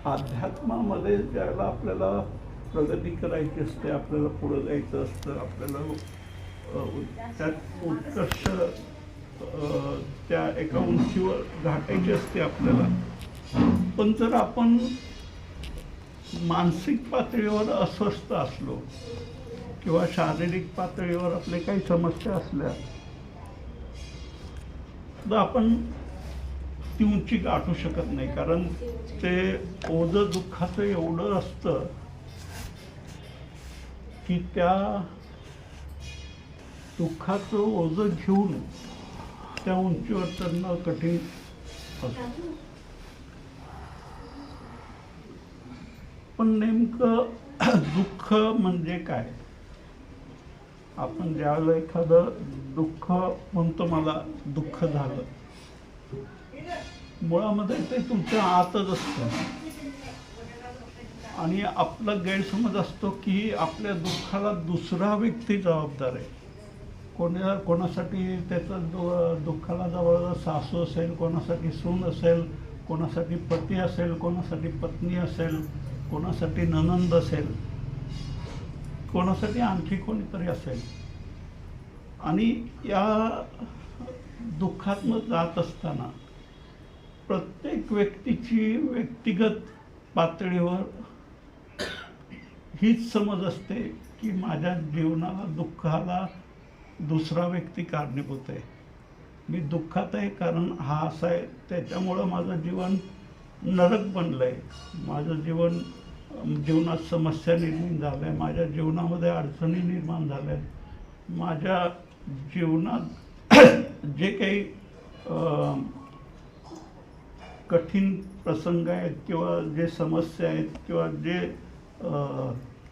अध्यात्मामध्ये ज्याला आपल्याला प्रगती करायची असते, आपल्याला पुढं जायचं असतं, आपल्याला त्यात उत्कर्ष त्या एका उंचीवर गाठायची असते आपल्याला. पण जर आपण मानसिक पातळीवर अस्वस्थ असलो किंवा शारीरिक पातळीवर आपले काही समस्या असल्या तर आपण ती उंची गाठू शकत नाही. कारण ते ओझं दुःखाचं एवढं असतं की त्या दुःखाचं ओझं घेऊन त्या उंचीवर चढणं कठीण असतं. पण नेमकं दुःख म्हणजे काय? आपण ज्यावेळेला एखादं दुःख म्हणतो, मला दुःख झालं, मुळामध्ये ते तुमच्या आतच असतं. आणि आपला गैरसमज असतो की आपल्या दुःखाला दुसरा व्यक्ती जबाबदार आहे. कोणासाठी त्याचं दुःखाला जवळ सासू असेल, कोणासाठी सून असेल, कोणासाठी पती असेल, कोणासाठी पत्नी असेल, कोणासाठी नणंद असेल, कोणासाठी आणखी कोणीतरी असेल. आणि या दुःखातनं जात असताना प्रत्येक व्यक्तीची व्यक्तिगत पातळीवर हीच समज असते की माझ्या जीवनाला, दुःखाला दुसरा व्यक्ती कारणीभूत आहे. मी दुःखात आहे कारण हा असा आहे, त्याच्यामुळं माझं जीवन नरक बनलं आहे, माझं जीवनात समस्या निर्माण झाल्या, माझ्या जीवनामध्ये अडचणी निर्माण झाल्या, माझ्या जीवनात जे काही कठीण प्रसंग आहेत किंवा जे समस्या आहेत किंवा जे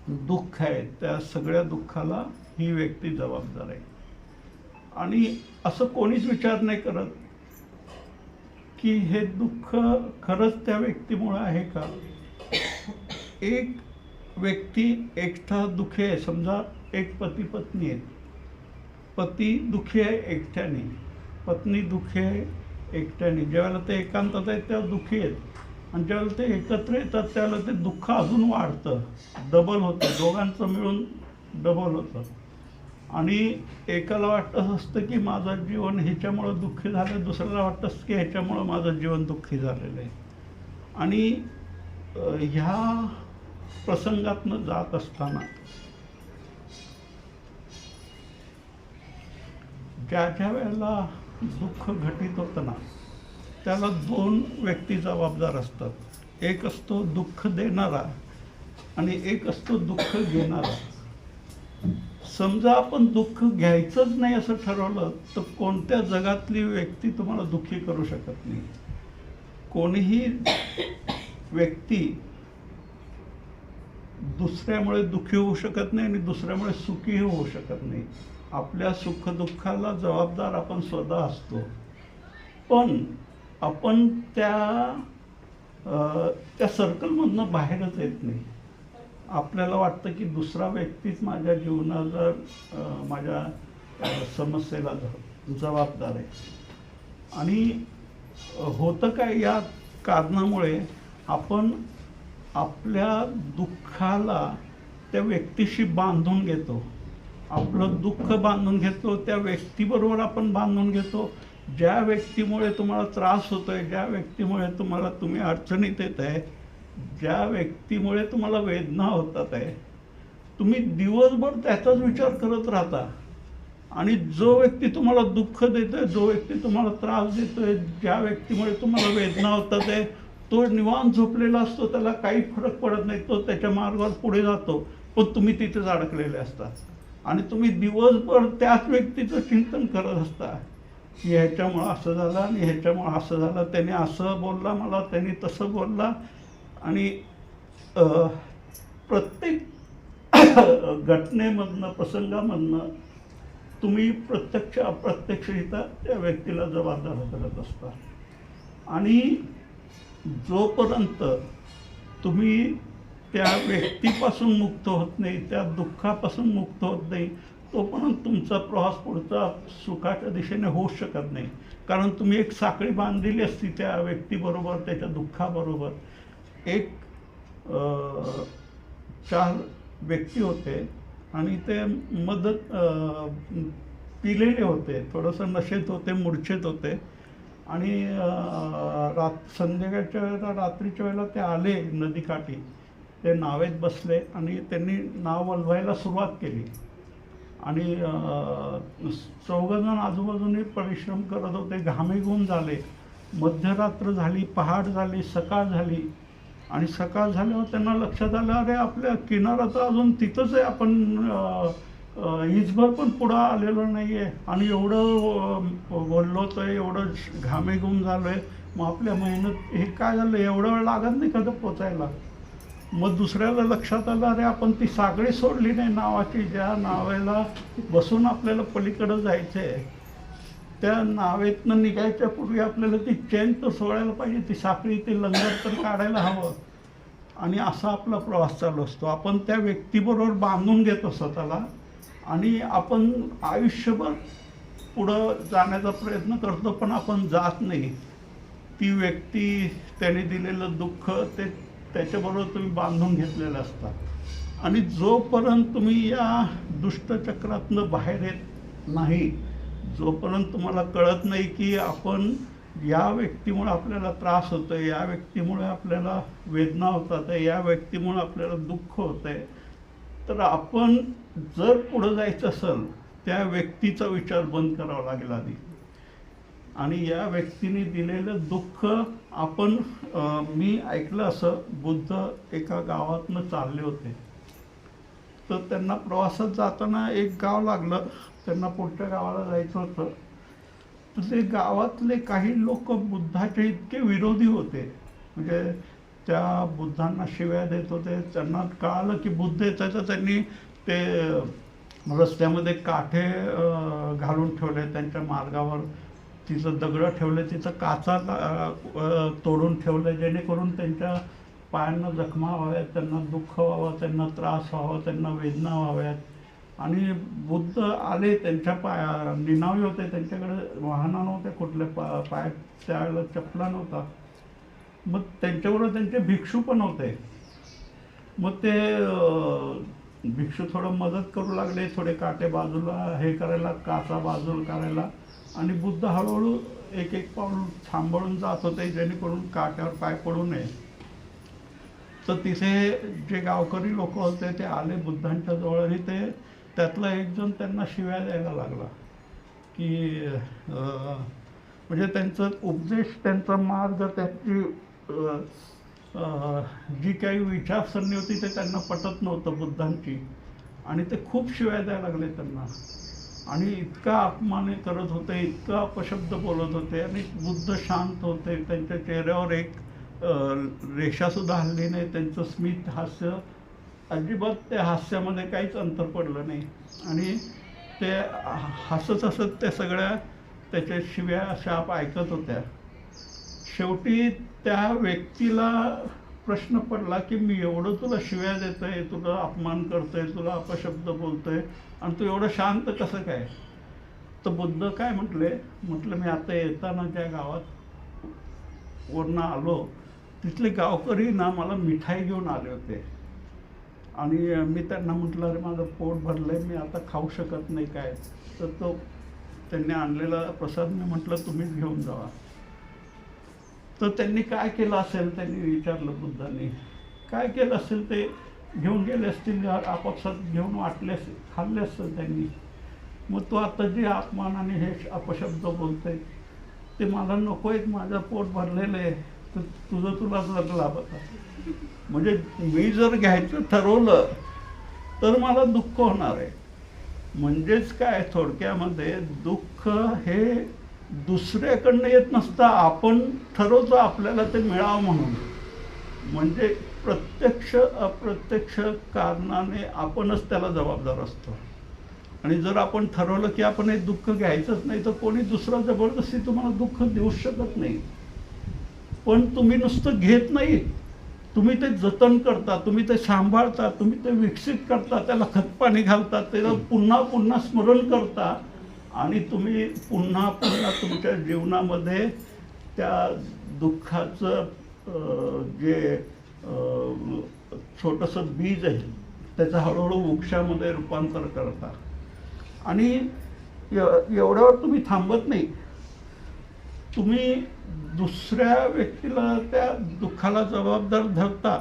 दुःख आहे, त्या सगळ्या दुःखाला ही व्यक्ती जबाबदार आहे. आणि असं कोणीच विचार नाही करत की हे दुःख खरंच त्या व्यक्तीमुळे आहे का. एक व्यक्ती एकटा दुःखी आहे. समजा एक पती पत्नी आहेत, पती दुःखी आहे एकट्याने, पत्नी दुःखी आहे एकट्याने. ज्यावेळेला ते एकांतात आहेत तेव्हा दुःखी आहेत, आणि ज्यावेळेला ते एकत्र येतात त्यावेळेला ते दुःख अजून वाढतं, डबल होतं, दोघांचं मिळून डबल होतं. आणि एकाला वाटतं असतं की माझं जीवन ह्याच्यामुळं दुःखी झालं, दुसऱ्याला वाटतं असतं की ह्याच्यामुळं माझं जीवन दुःखी झालेलं आहे. आणि ह्या प्रसंगातनं जात असताना ज्या वेळेला दुःख घटित होतं ना, त्याला दोन व्यक्ती जबाबदार असतात. एक असतो दुःख देणारा आणि एक असतो दुःख घेणारा. समजा आपण दुःख घ्यायचंच नाही असं ठरवलं तर कोणत्या जगातली व्यक्ती तुम्हाला दुःखी करू शकत नाही. कोणीही व्यक्ती दुसऱ्यामुळे दुःखी होऊ शकत नाही आणि दुसऱ्यामुळे सुखीही होऊ शकत नाही. आपल्या सुखदुःखाला जबाबदार आपण स्वतः असतो. पण आपण त्या सर्कलमधनं बाहेरच येत नाही. आपल्याला वाटतं की दुसरा व्यक्तीच माझ्या जीवनाला, माझ्या समस्येला जबाबदार आहे. आणि होतं काय, या कारणामुळे आपण आपल्या दुःखाला त्या व्यक्तीशी बांधून घेतो, आपलं दुःख बांधून घेतो, त्या व्यक्तीबरोबर आपण बांधून घेतो. ज्या व्यक्तीमुळे तुम्हाला त्रास होतोय, ज्या व्यक्तीमुळे तुम्ही अडचणीत येत आहे, ज्या व्यक्तीमुळे तुम्हाला वेदना होतात आहे, तुम्ही दिवसभर त्याचाच विचार करत राहता. आणि जो व्यक्ती तुम्हाला दुःख देतोय, जो व्यक्ती तुम्हाला त्रास देतोय, ज्या व्यक्तीमुळे तुम्हाला वेदना होतात आहे, तो निवांत झोपलेला असतो, त्याला काही फरक पडत नाही, तो त्याच्या मार्गावर पुढे जातो. पण तुम्ही तिथेच अडकलेले असता आणि तुम्ही दिवसभर त्याच व्यक्तीचं चिंतन करत असता की ह्याच्यामुळं असं झालं आणि ह्याच्यामुळं असं झालं, त्याने असं बोलला मला, त्याने तसं बोलला. आणि प्रत्येक घटनेमधनं, प्रसंगामधनं तुम्ही प्रत्यक्ष अप्रत्यक्षरित्या त्या व्यक्तीला जबाबदार करत असता. आणि जोपर्यंत तुम्ही त्या व्यक्तीपासून मुक्त होत नाही, त्या दुःखापासून मुक्त होत नाही, तोपर्यंत तुमचा प्रवास पुढचा सुखाच्या दिशेने होऊ शकत नाही. कारण तुम्ही एक साखळी बांधलेली असती त्या व्यक्तीबरोबर, त्याच्या दुःखाबरोबर. एक 4 व्यक्ती होते आणि ते मदत पिलेले होते, थोडंसं नशेत होते, मूर्छेत होते आणि संध्याकाळच्या वेळेला, रात्रीच्या वेळेला ते आले नदीकाठी. ते नावेत बसले आणि त्यांनी नाव वलवायला सुरुवात केली आणि 4 जण आजूबाजूने परिश्रम करत होते, घामेघूम झाले. मध्यरात्र झाली, पहाट झाली, सकाळ झाली आणि सकाळ झाल्यावर त्यांना लक्षात आलं, अरे आपल्या किनारा तर अजून तिथंच आहे, आपण इंचभर पण पुढं आलेलो नाही आहे आणि एवढं बोललो तर एवढं घामेघूम झालो आहे, मग आपल्या मेहनत हे काय झालं, एवढा वेळ लागत नाही कधी पोचायला. मग दुसऱ्याला लक्षात आलं, अरे आपण ती साखळी सोडली नाही नावाची, ज्या नावेला बसून आपल्याला पलीकडं जायचं आहे, त्या नावेतनं निघायच्या पूर्वी आपल्याला ती चेन तर सोडायला पाहिजे, ती साखळी, ते लंगर तर काढायला हवं. आणि असा आपला प्रवास चालू असतो. आपण त्या व्यक्तीबरोबर बांधून घेतो स्वतःला आणि आपण आयुष्यभर पुढं जाण्याचा प्रयत्न करतो, पण आपण जात नाही. ती व्यक्ती, त्याने दिलेलं दुःख, ते त्याच्याबरोबर तुम्ही बांधून घेतलेलं असतात आणि जोपर्यंत तुम्ही या दुष्टचक्रातनं बाहेर येत नाही, जोपर्यंत तुम्हाला कळत नाही की आपण या व्यक्तीमुळे आपल्याला त्रास होतो आहे, या व्यक्तीमुळे आपल्याला वेदना होतात आहे, या व्यक्तीमुळे आपल्याला दुःख होतं आहे, तर आपण जर पुढं जायचं असेल, त्या व्यक्तीचा विचार बंद करावा लागेल आधी. आणि या व्यक्तीने दिलेलं दुःख आपण मी ऐकलं असं, बुद्ध एका गावातनं चालले होते, तर त्यांना प्रवासात जाताना एक गाव लागलं, त्यांना पुढच्या गावाला जायचं होतं. तर ते गावातले काही लोक बुद्धाचे इतके विरोधी होते, म्हणजे त्या बुद्धांना शिव्या देत होते. त्यांना कळालं की बुद्ध येतात, तर त्यांनी ते रस्त्यामध्ये काठे घालून ठेवले त्यांच्या मार्गावर, तिथं दगडं ठेवले, तिथं काचा तोडून ठेवले, जेणेकरून त्यांच्या पायांना जखमा व्हाव्यात, त्यांना दुःख व्हावं, त्यांना त्रास व्हावा, त्यांना वेदना व्हाव्यात. आणि बुद्ध आले, त्यांच्या निनावी होते, त्यांच्याकडे वाहनं नव्हते कुठले, पाय त्यावेळेला चपला नव्हता. मग त्यांच्याबरोबर त्यांचे भिक्षू पण होते. मग ते भिक्षू थोडं मदत करू लागले, थोडे काटे बाजूला हे करायला, काचा बाजूला करायला, आणि बुद्ध हळूहळू एक एक पाऊल थांबवून जात होते, जेणेकरून काट्यावर पाय पडू नये. तर तिथे जे गावकरी लोक होते ते आले बुद्धांच्या जवळ आणि ते त्यातला एक जण त्यांना शिव्या द्यायला लागला की म्हणजे त्यांचा उपदेश, त्यांचा मार्ग, त्यांची जी काही विचारसरणी होती ते त्यांना पटत नव्हतं बुद्धांची, आणि ते खूप शिव्या द्यायला लागले त्यांना आणि इतका अपमान करत होते, इतका अपशब्द बोलत होते. आणि बुद्ध शांत होते, त्यांच्या चेहऱ्यावर एक रेषासुद्धा हलली नाही, त्यांचं स्मित हास्य अजिबात, त्या हास्यामध्ये काहीच अंतर पडलं नाही. आणि ते हसत हसत त्या सगळ्या त्याच्या शिव्या शाप ऐकत होत्या. शेवटी त्या व्यक्तीला प्रश्न पडला की मी एवढं तुला शिव्या देतोय, तुला अपमान करतोय, तुला अपशब्द बोलतोय, आणि तू एवढं शांत कसं काय? तर बुद्ध काय म्हटलं मी आता येताना ज्या गावात वरनं आलो, तिथले गावकरी ना मला मिठाई घेऊन आले होते आणि मी त्यांना म्हटलं, अरे माझं पोट भरलंय, मी आता खाऊ शकत नाही काय. तर तो त्यांनी आणलेला प्रसाद मी म्हटलं तुम्हीच घेऊन जावा. तर त्यांनी काय केलं असेल, त्यांनी विचारलं बुद्धांनी, काय केलं असेल, ते घेऊन गेले असतील, आपापसात घेऊन वाटले असतील, खाल्ले असतील त्यांनी. मग तो आता जे अपमान आणि हे अपशब्द बोलतोय ते मला नको आहेत, माझं पोट भरलेलं आहे, तर तुला लाभ होता. म्हणजे मी जर घ्यायचं ठरवलं तर मला दुःख होणार आहे. म्हणजेच काय, थोडक्यामध्ये दुःख हे दुसऱ्याकडनं येत नसतं, आपण ठरवतो आपल्याला ते मिळावं म्हणून. म्हणजे प्रत्यक्ष अप्रत्यक्ष कारणाने आपणच त्याला जबाबदार असतो. आणि जर आपण ठरवलं की आपण हे दुःख घ्यायचंच नाही, तर कोणी दुसरा जबरदस्ती तुम्हाला दुःख देऊ शकत नाही. पण तुम्ही नुसतं घेत नाही, तुम्ही ते जतन करता, तुम्ही ते सांभाळता, तुम्ही ते विकसित करता, त्याला खतपाणी घालता, त्याला पुन्हा पुन्हा स्मरण करता, आणि तुम्ही पुन्हा पुन्हा तुमच्या जीवनामध्ये त्या दुःखाचं जे छोटंसं बीज आहे, त्याचं हळूहळू वृक्षामध्ये रूपांतर करता. आणि एवढ्यावर तुम्ही थांबत नाही. तुम्ही दुसऱ्या व्यक्तीला त्या दुःखाला जबाबदार धरता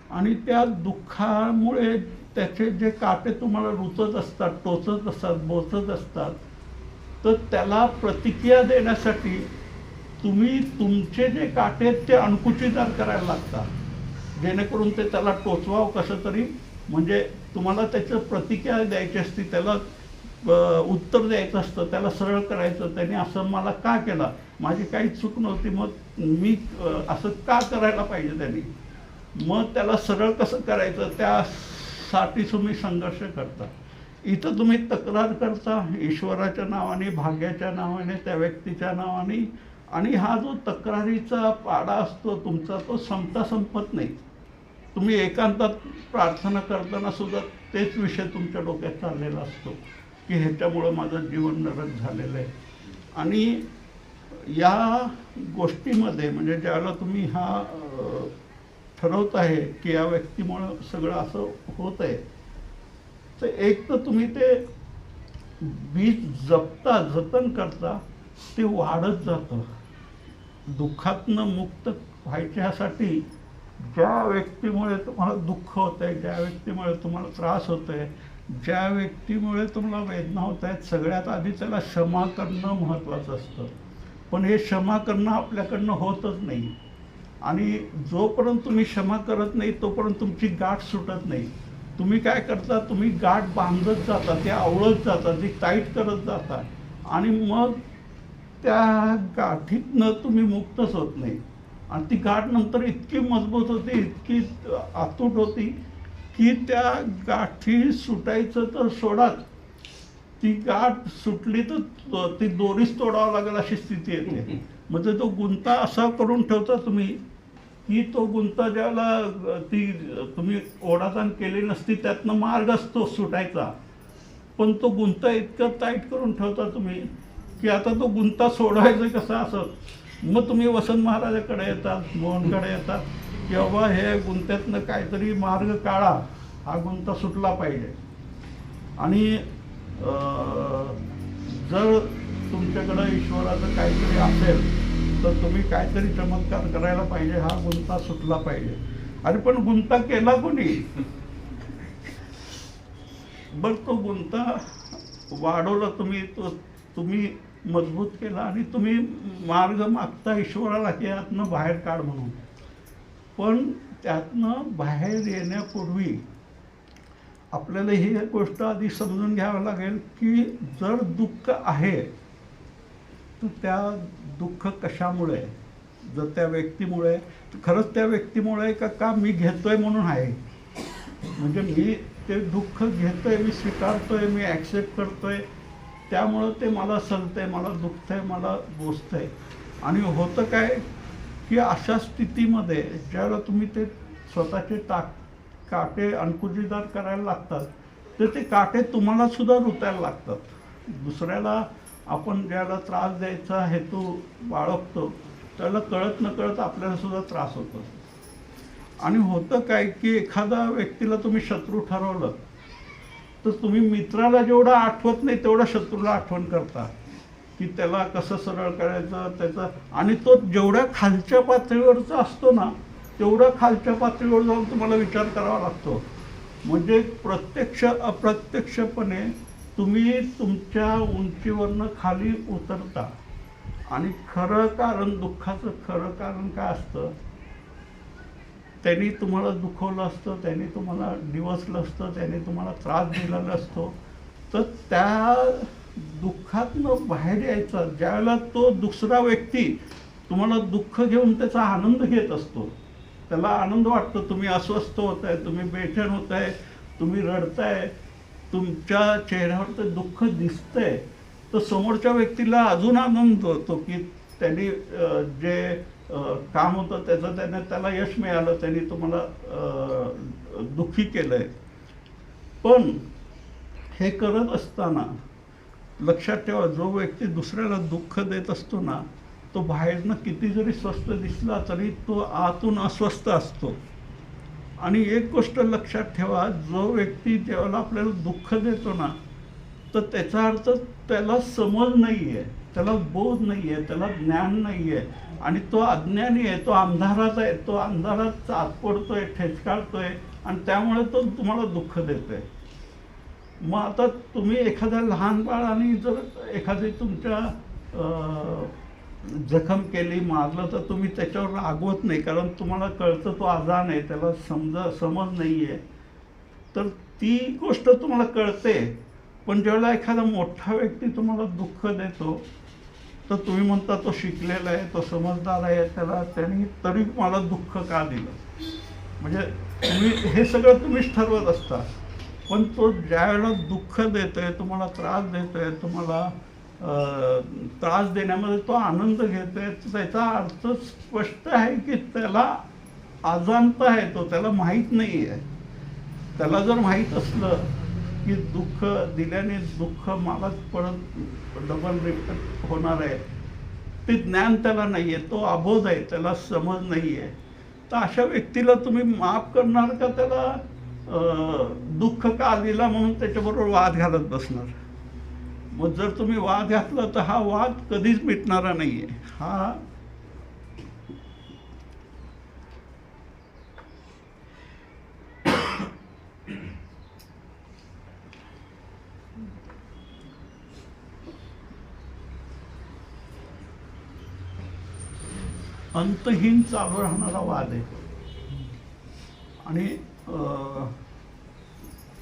आणि त्या दुःखामुळे त्याचे जे काटे तुम्हाला रुचत असतात, टोचत असतात, बोचत असतात, तर त्याला प्रतिक्रिया देण्यासाठी तुम्ही तुमचे जे काटे आहेत ते अणकुचीदार करायला लागता, जेणेकरून ते त्याला टोचवावं कसं तरी. म्हणजे तुम्हाला त्याचं प्रतिक्रिया द्यायची असते, त्याला उत्तर द्यायचं असतं, त्याला सरळ करायचं. त्याने असं मला का केलं, माझी काही चूक नव्हती, मग मी असं का करायला पाहिजे त्यांनी, मग त्याला सरळ कसं करायचं त्यासाठी तुम्ही संघर्ष करता. इथं तुम्ही तक्रार करता ईश्वराच्या नावाने, भाग्याच्या नावाने, त्या व्यक्तीच्या नावाने. आणि हा जो तक्रारीचा पाडा असतो तुमचा, तो संपत नाही. तुम्ही एकांतात प्रार्थना करताना सुद्धा तेच विषय तुमच्या डोक्यात चाललेला असतो की ह्याच्यामुळं माझं जीवन नरक झालेलं आहे. आणि या गोष्टीमध्ये म्हणजे ज्यावेळेला तुम्ही हा ठरवत आहे की या व्यक्तीमुळं सगळं असं होत आहे, तर एक तर तुम्ही ते बीज जपता, जतन करता, ते वाढत जातं. दुःखातनं मुक्त व्हायच्यासाठी ज्या व्यक्तीमुळे तुम्हाला दुःख होत आहे, ज्या व्यक्तीमुळे तुम्हाला त्रास होत आहे, ज्या व्यक्तीमुळे तुम्हाला वेदना होत आहेत, सगळ्यात आधी त्याला क्षमा करणं महत्त्वाचं असतं. पण हे क्षमा करणं आपल्याकडनं होतच नाही. आणि जोपर्यंत तुम्ही क्षमा करत नाही तोपर्यंत तुमची गाठ सुटत नाही. तुम्ही काय करता, तुम्ही गाठ बांधत जाता, ते आवळत जाता, ती टाईट करत जाता, आणि मग त्या गाठीतनं तुम्ही मुक्तच होत नाही. आणि ती गाठ नंतर इतकी मजबूत होती, इतकी अतूट होती की त्या गाठी सुटायचं तर सोडाच, ती गाठ सुटली तर ती दोरीच तोडावं लागेल अशी स्थिती येते. म्हणजे तो गुंता असा करून ठेवता तुम्ही की तो गुंता ज्याला ती तुम्ही ओढाताण केली नसती त्यातनं मार्ग असतो सुटायचा, पण तो गुंता इतकं टाईट करून ठेवता तुम्ही की आता तो गुंता सोडवायचं कसं असं. मग तुम्ही वसंत महाराजाकडे येतात, मोहनकडे येतात की बाबा हे गुंत्यातनं काहीतरी मार्ग काढा, हा गुंता सुटला पाहिजे. आणि जर तुमच्याकडं ईश्वराचं काहीतरी असेल तर तुम्ही काहीतरी चमत्कार करायला पाहिजे, हा गुंता सुटला पाहिजे. अरे पण गुंता केला कोणी, बरं तो गुंता वाढवला तुम्ही, तो तुम्ही मजबूत केला आणि तुम्ही मार्ग मागता ईश्वराला की यातनं बाहेर काढ म्हणून. पण त्यातनं बाहेर येण्यापूर्वी आपल्याला ही गोष्ट आधी समजून घ्यावं लागेल की जर दुःख आहे तर त्या दुःख कशामुळे, जर त्या व्यक्तीमुळे, खरंच त्या व्यक्तीमुळे का मी घेतोय म्हणून आहे. म्हणजे मी ते दुःख घेतोय, मी स्वीकारतोय, मी ॲक्सेप्ट करतोय, त्यामुळं ते मला सलतंय, मला दुखतंय, मला बोचतंय. आणि होतं काय की अशा स्थितीमध्ये ज्यावेळेला तुम्ही ते स्वतःचे काटे अणकुचीदार करायला लागतात, तर ते काटे तुम्हाला सुद्धा रुतायला लागतात. दुसऱ्याला आपण ज्याला त्रास द्यायचा हेतू बाळगतो त्याला कळत नकळत आपल्याला सुद्धा त्रास होतो. आणि होतं काय की एखाद्या व्यक्तीला तुम्ही शत्रू ठरवलं तर तुम्ही मित्राला जेवढं आठवत नाही तेवढं शत्रूला आठवण करता की त्याला कसं सरळ करायचं त्याचं. आणि तो जेवढ्या खालच्या पातळीवरचा असतो ना तेवढं खालच्या पातळीवर जाऊन तुम्हाला विचार करावा लागतो. म्हणजे प्रत्यक्ष अप्रत्यक्षपणे तुम्ही तुमच्या उंचीवरनं खाली उतरता. आणि खरं कारण, दुःखाचं खरं कारण काय असतं, त्यांनी तुम्हाला दुखवलं असतं, त्यांनी तुम्हाला डिवचलं असतं, त्यांनी तुम्हाला त्रास दिलेला असतो. तर त्या दुःखातनं बाहेर यायचं ज्यावेळेला तो दुसरा व्यक्ती तुम्हाला दुःख घेऊन त्याचा आनंद घेत असतो, त्याला आनंद वाटतो, तुम्ही अस्वस्थ होत आहे, तुम्ही बेचैन होत आहे, तुम्ही रडताय, तुमच्या चेहऱ्यावर ते दुःख दिसतंय, तर समोरच्या व्यक्तीला अजून आनंद होतो की त्यांनी जे काम होतं त्याचं त्याला यश मिळालं, त्यांनी तुम्हाला दुःखी केलं आहे. पण हे करत असताना लक्षात ठेवा, जो व्यक्ती दुसऱ्याला दुःख देत असतो ना तो बाहेरनं किती जरी स्वस्थ दिसला तरी तो आतून अस्वस्थ असतो. आणि एक गोष्ट लक्षात ठेवा, जो व्यक्ती ज्यावेळेला आपल्याला दुःख देतो ना, तर त्याचा अर्थ त्याला समज नाही आहे, त्याला बोध नाही आहे, त्याला ज्ञान नाही आहे, आणि तो अज्ञानी आहे, तो अंधारात आहे, तो अंधारात चाच पडतोय, ठेचकाळतोय, आणि त्यामुळे तो तुम्हाला दुःख देतोय. मग आता तुम्ही एखाद्या लहान बाळाने जर एखादी तुमच्या जखम केली, मारलं, तर तुम्ही त्याच्यावर रागवत नाही, कारण तुम्हाला कळतं तो अजाण आहे, त्याला समज नाही आहे. तर ती गोष्ट तुम्हाला कळते. पण ज्यावेळेला एखादा मोठा व्यक्ती तुम्हाला दुःख देतो, तर तुम्ही म्हणता तो शिकलेला आहे, तो समजदार आहे, त्यांनी तरी मला दुःख का दिलं. म्हणजे तुम्ही हे सगळं तुम्हीच ठरवत असता. पण तो ज्यावेळेला दुःख देतोय, तुम्हाला त्रास देतोय, तुम्हाला त्रास देण्यामध्ये तो आनंद घेतोय, त्याचा अर्थ स्पष्ट आहे की त्याला अजाणता आहे, त्याला माहीत नाही आहे. त्याला जर माहीत असलं की दुःख दिल्याने दुःख मलाच परत डबल रिपीट होणार आहे, ते ज्ञान त्याला नाही आहे, तो अबोध आहे, त्याला समज नाही आहे. तर अशा व्यक्तीला तुम्ही माफ करणार का त्याला दुःख का दिला म्हणून त्याच्याबरोबर वाद घालत बसणार? मग जर तुम्ही वाद घातला तर हा वाद कधीच मिटणारा नाही आहे. हा अंतहीन चालू राहणारा वाद आहे. आणि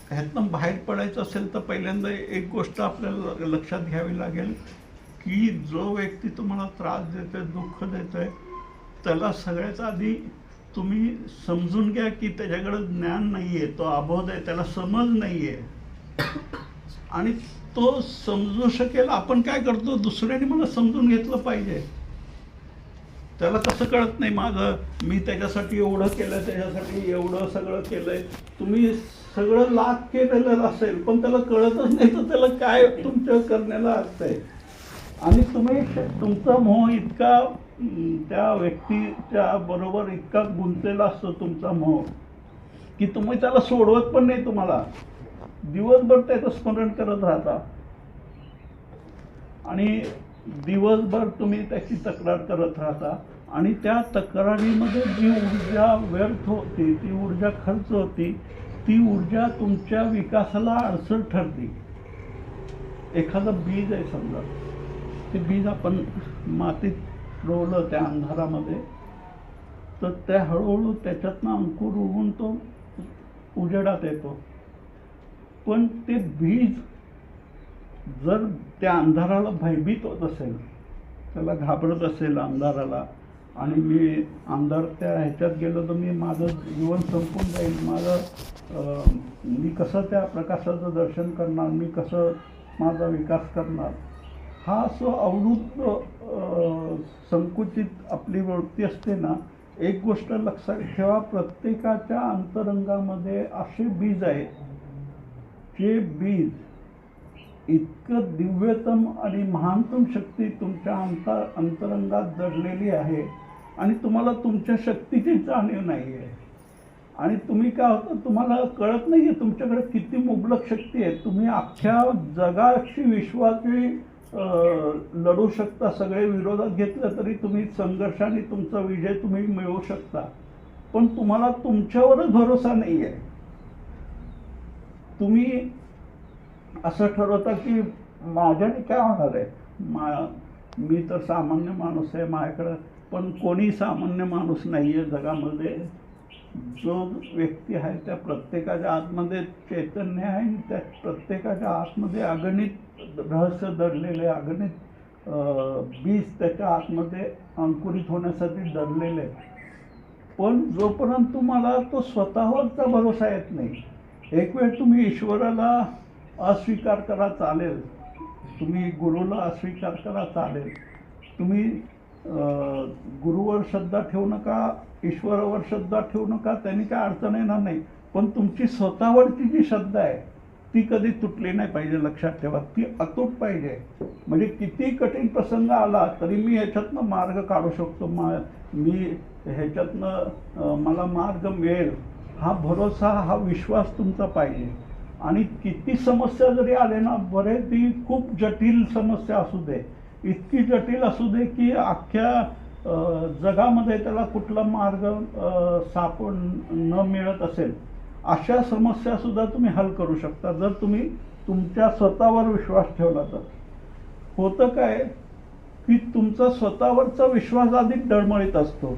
ह्यातनं बाहेर पडायचं असेल तर पहिल्यांदा एक गोष्ट आपल्याला लक्षात घ्यावी लागेल की जो व्यक्ती तुम्हाला त्रास देतोय, दुःख देतोय, त्याला सगळ्यात आधी तुम्ही समजून घ्या की त्याच्याकडे ज्ञान नाही आहे, तो अबोध आहे, त्याला समज नाही आहे. आणि तो समजू शकेल. आपण काय करतो, दुसऱ्याने मला समजून घेतलं पाहिजे, त्याला कसं कळत नाही मी त्याच्यासाठी एवढं केलं, त्याच्यासाठी एवढं सगळं केलंय. तुम्ही सगळं लाख केलेलं असेल पण त्याला कळतच नाही, तर त्याला काय तुमच्या करण्याला अर्थ आहे. आणि तुम्ही तुमचा मोह इतका त्या व्यक्तीच्या बरोबर इतका गुंतलेला असतो, तुमचा मोह, की तुम्ही त्याला सोडवत पण नाही. तुम्हाला दिवसभर त्याचं स्मरण करत राहता आणि दिवसभर तुम्ही त्याची तक्रार करत राहता. आणि त्या तक्रारीमध्ये जी ऊर्जा व्यर्थ होती, ती ऊर्जा खर्च होती, ती ऊर्जा तुमच्या विकासाला अडचण ठरली. एखादं बीज आहे समजा, ते बीज आपण मातीत रोवलं त्या अंधारामध्ये, तर त्या हळूहळू त्याच्यातनं अंकुर उगवून तो उजेडात येतो. पण ते बीज जर त्या अंधाराला भयभीत होत असेल, त्याला घाबरत असेल अंधाराला, आणि मी अंधार त्या ह्याच्यात गेलो तर माझं जीवन संपून जाईल, मी कसं त्या प्रकाशाचं दर्शन करणार, मी कसं माझा विकास करणार, हा असं अवृत्त संकुचित आपली वृत्ती असते ना. एक गोष्ट लक्षात ठेवा, प्रत्येकाच्या अंतरंगामध्ये असे बीज आहेत, जे बीज इतकं दिव्यतम आणि महानतम शक्ती तुमच्या अंतरंगात दडलेली आहे, आणि तुम्हाला तुमच्या शक्तीची जाणीव नाही आहे. आणि तुम्ही काय होतं, तुम्हाला कळत नाही आहे तुमच्याकडे किती मुबलक शक्ती आहे. तुम्ही अख्ख्या जगाशी, विश्वाची लढू शकता. सगळे विरोधात घेतलं तरी तुम्ही संघर्षाने तुमचा विजय तुम्ही मिळवू शकता. पण तुम्हाला तुमच्यावरच भरोसा नाही आहे. तुम्ही असं ठरवता की माझ्याने काय होणार आहे, मी तर सामान्य माणूस आहे, माझ्याकडं. पण कोणी सामान्य माणूस नाही आहे जगामध्ये. जो व्यक्ती आहे त्या प्रत्येकाच्या आतमध्ये चैतन्य आहे, आणि त्या प्रत्येकाच्या आतमध्ये अगणित रहस्य दडलेले, अगणित बीज त्याच्या आतमध्ये अंकुरित होण्यासाठी दडलेले. पण जोपर्यंत तुम्हाला तो स्वतःवरचा भरोसा येत नाही, एक वेळ तुम्ही ईश्वराला अस्वीकार करा चालेल, तुम्ही गुरुला अस्वीकार करा चालेल, तुम्ही गुरुवर श्रद्धा ठेवू नका, ईश्वरावर श्रद्धा ठेवू नका, त्यांनी काय अडचण येणार नाही. पण तुमची स्वतःवरची जी श्रद्धा आहे ती कधी तुटली नाही पाहिजे. लक्षात ठेवा, ती अतूट पाहिजे. म्हणजे किती कठीण प्रसंग आला तरी मी ह्याच्यातनं मार्ग काढू शकतो, मी ह्याच्यातनं मला मार्ग मिळेल, हा भरोसा, हा विश्वास तुमचा पाहिजे. आणि किती समस्या जरी आले ना, बरे ती खूप जटिल समस्या असू दे, इतकी जटिल असू दे की अख्ख्या जगामध्ये त्याला कुठला मार्ग सापड न मिळत असेल, अशा समस्यासुद्धा तुम्ही हल करू शकता जर तुम्ही तुमच्या स्वतःवर विश्वास ठेवला तर. होतं काय की तुमचा स्वतःवरचा विश्वास अधिक डळमळीत असतो.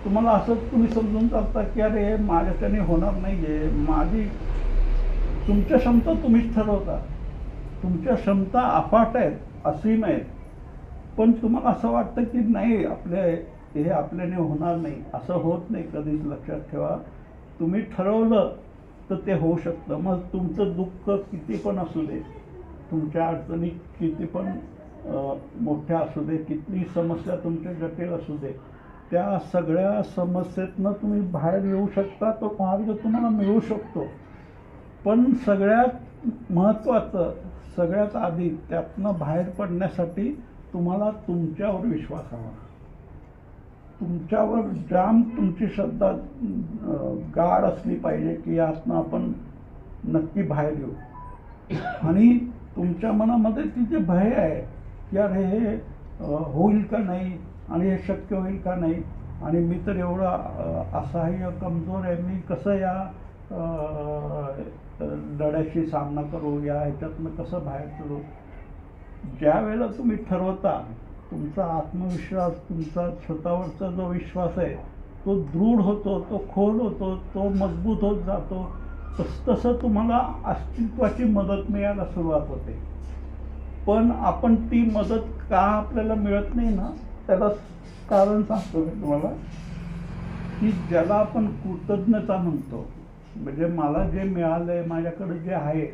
तुम्हाला असंच तुम्ही समजून चालता की अरे माझ्याच्याने होणार नाही आहे, माझी. तुमच्या क्षमता तुम्हीच ठरवता. तुमच्या क्षमता अफाट आहेत, असीम आहेत. पण तुम्हाला असं वाटतं की नाही, हे आपल्याने होणार नाही, असं होत नाही कधीच. लक्षात ठेवा, तुम्ही ठरवलं तर ते होऊ शकतं. मग तुमचं दुःख किती पण असू दे, तुमच्या अडचणी किती पण मोठ्या असू दे, किती समस्या तुमच्या जटिल असू दे, त्या सगळ्या समस्येतनं तुम्ही बाहेर येऊ शकता. तो मार्ग तुम्हाला मिळू शकतो. पण सगळ्यात महत्त्वाचं, सगळ्यात आधी त्यातनं बाहेर पडण्यासाठी तुम्हाला तुमच्यावर विश्वास हवा. तुमच्यावर जाम तुमची श्रद्धा गाढ असली पाहिजे की यातनं आपण नक्की बाहेर येऊ. आणि तुमच्या मनामध्ये ती जे भय आहे की अरे हे होईल का नाही, आणि हे शक्य होईल का नाही, आणि मी तर एवढा असहाय्य कमजोर आहे, मी कसं या लढ्याशी सामना करू, या ह्याच्यातनं कसं बाहेर पडू. ज्या वेळेला तुम्ही ठरवता, तुमचा आत्मविश्वास, तुमचा स्वतःवरचा जो विश्वास आहे तो दृढ होतो, तो खोल होतो, तो मजबूत होत जातो. तसं तुम्हाला अस्तित्वाची मदत मिळायला सुरुवात होते. पण आपण ती मदत का आपल्याला मिळत नाही ना, त्याला कारण सांगतो मी तुम्हाला, की ज्याला आपण कृतज्ञता म्हणतो, म्हणजे मला जे मिळालंय, माझ्याकडे जे आहे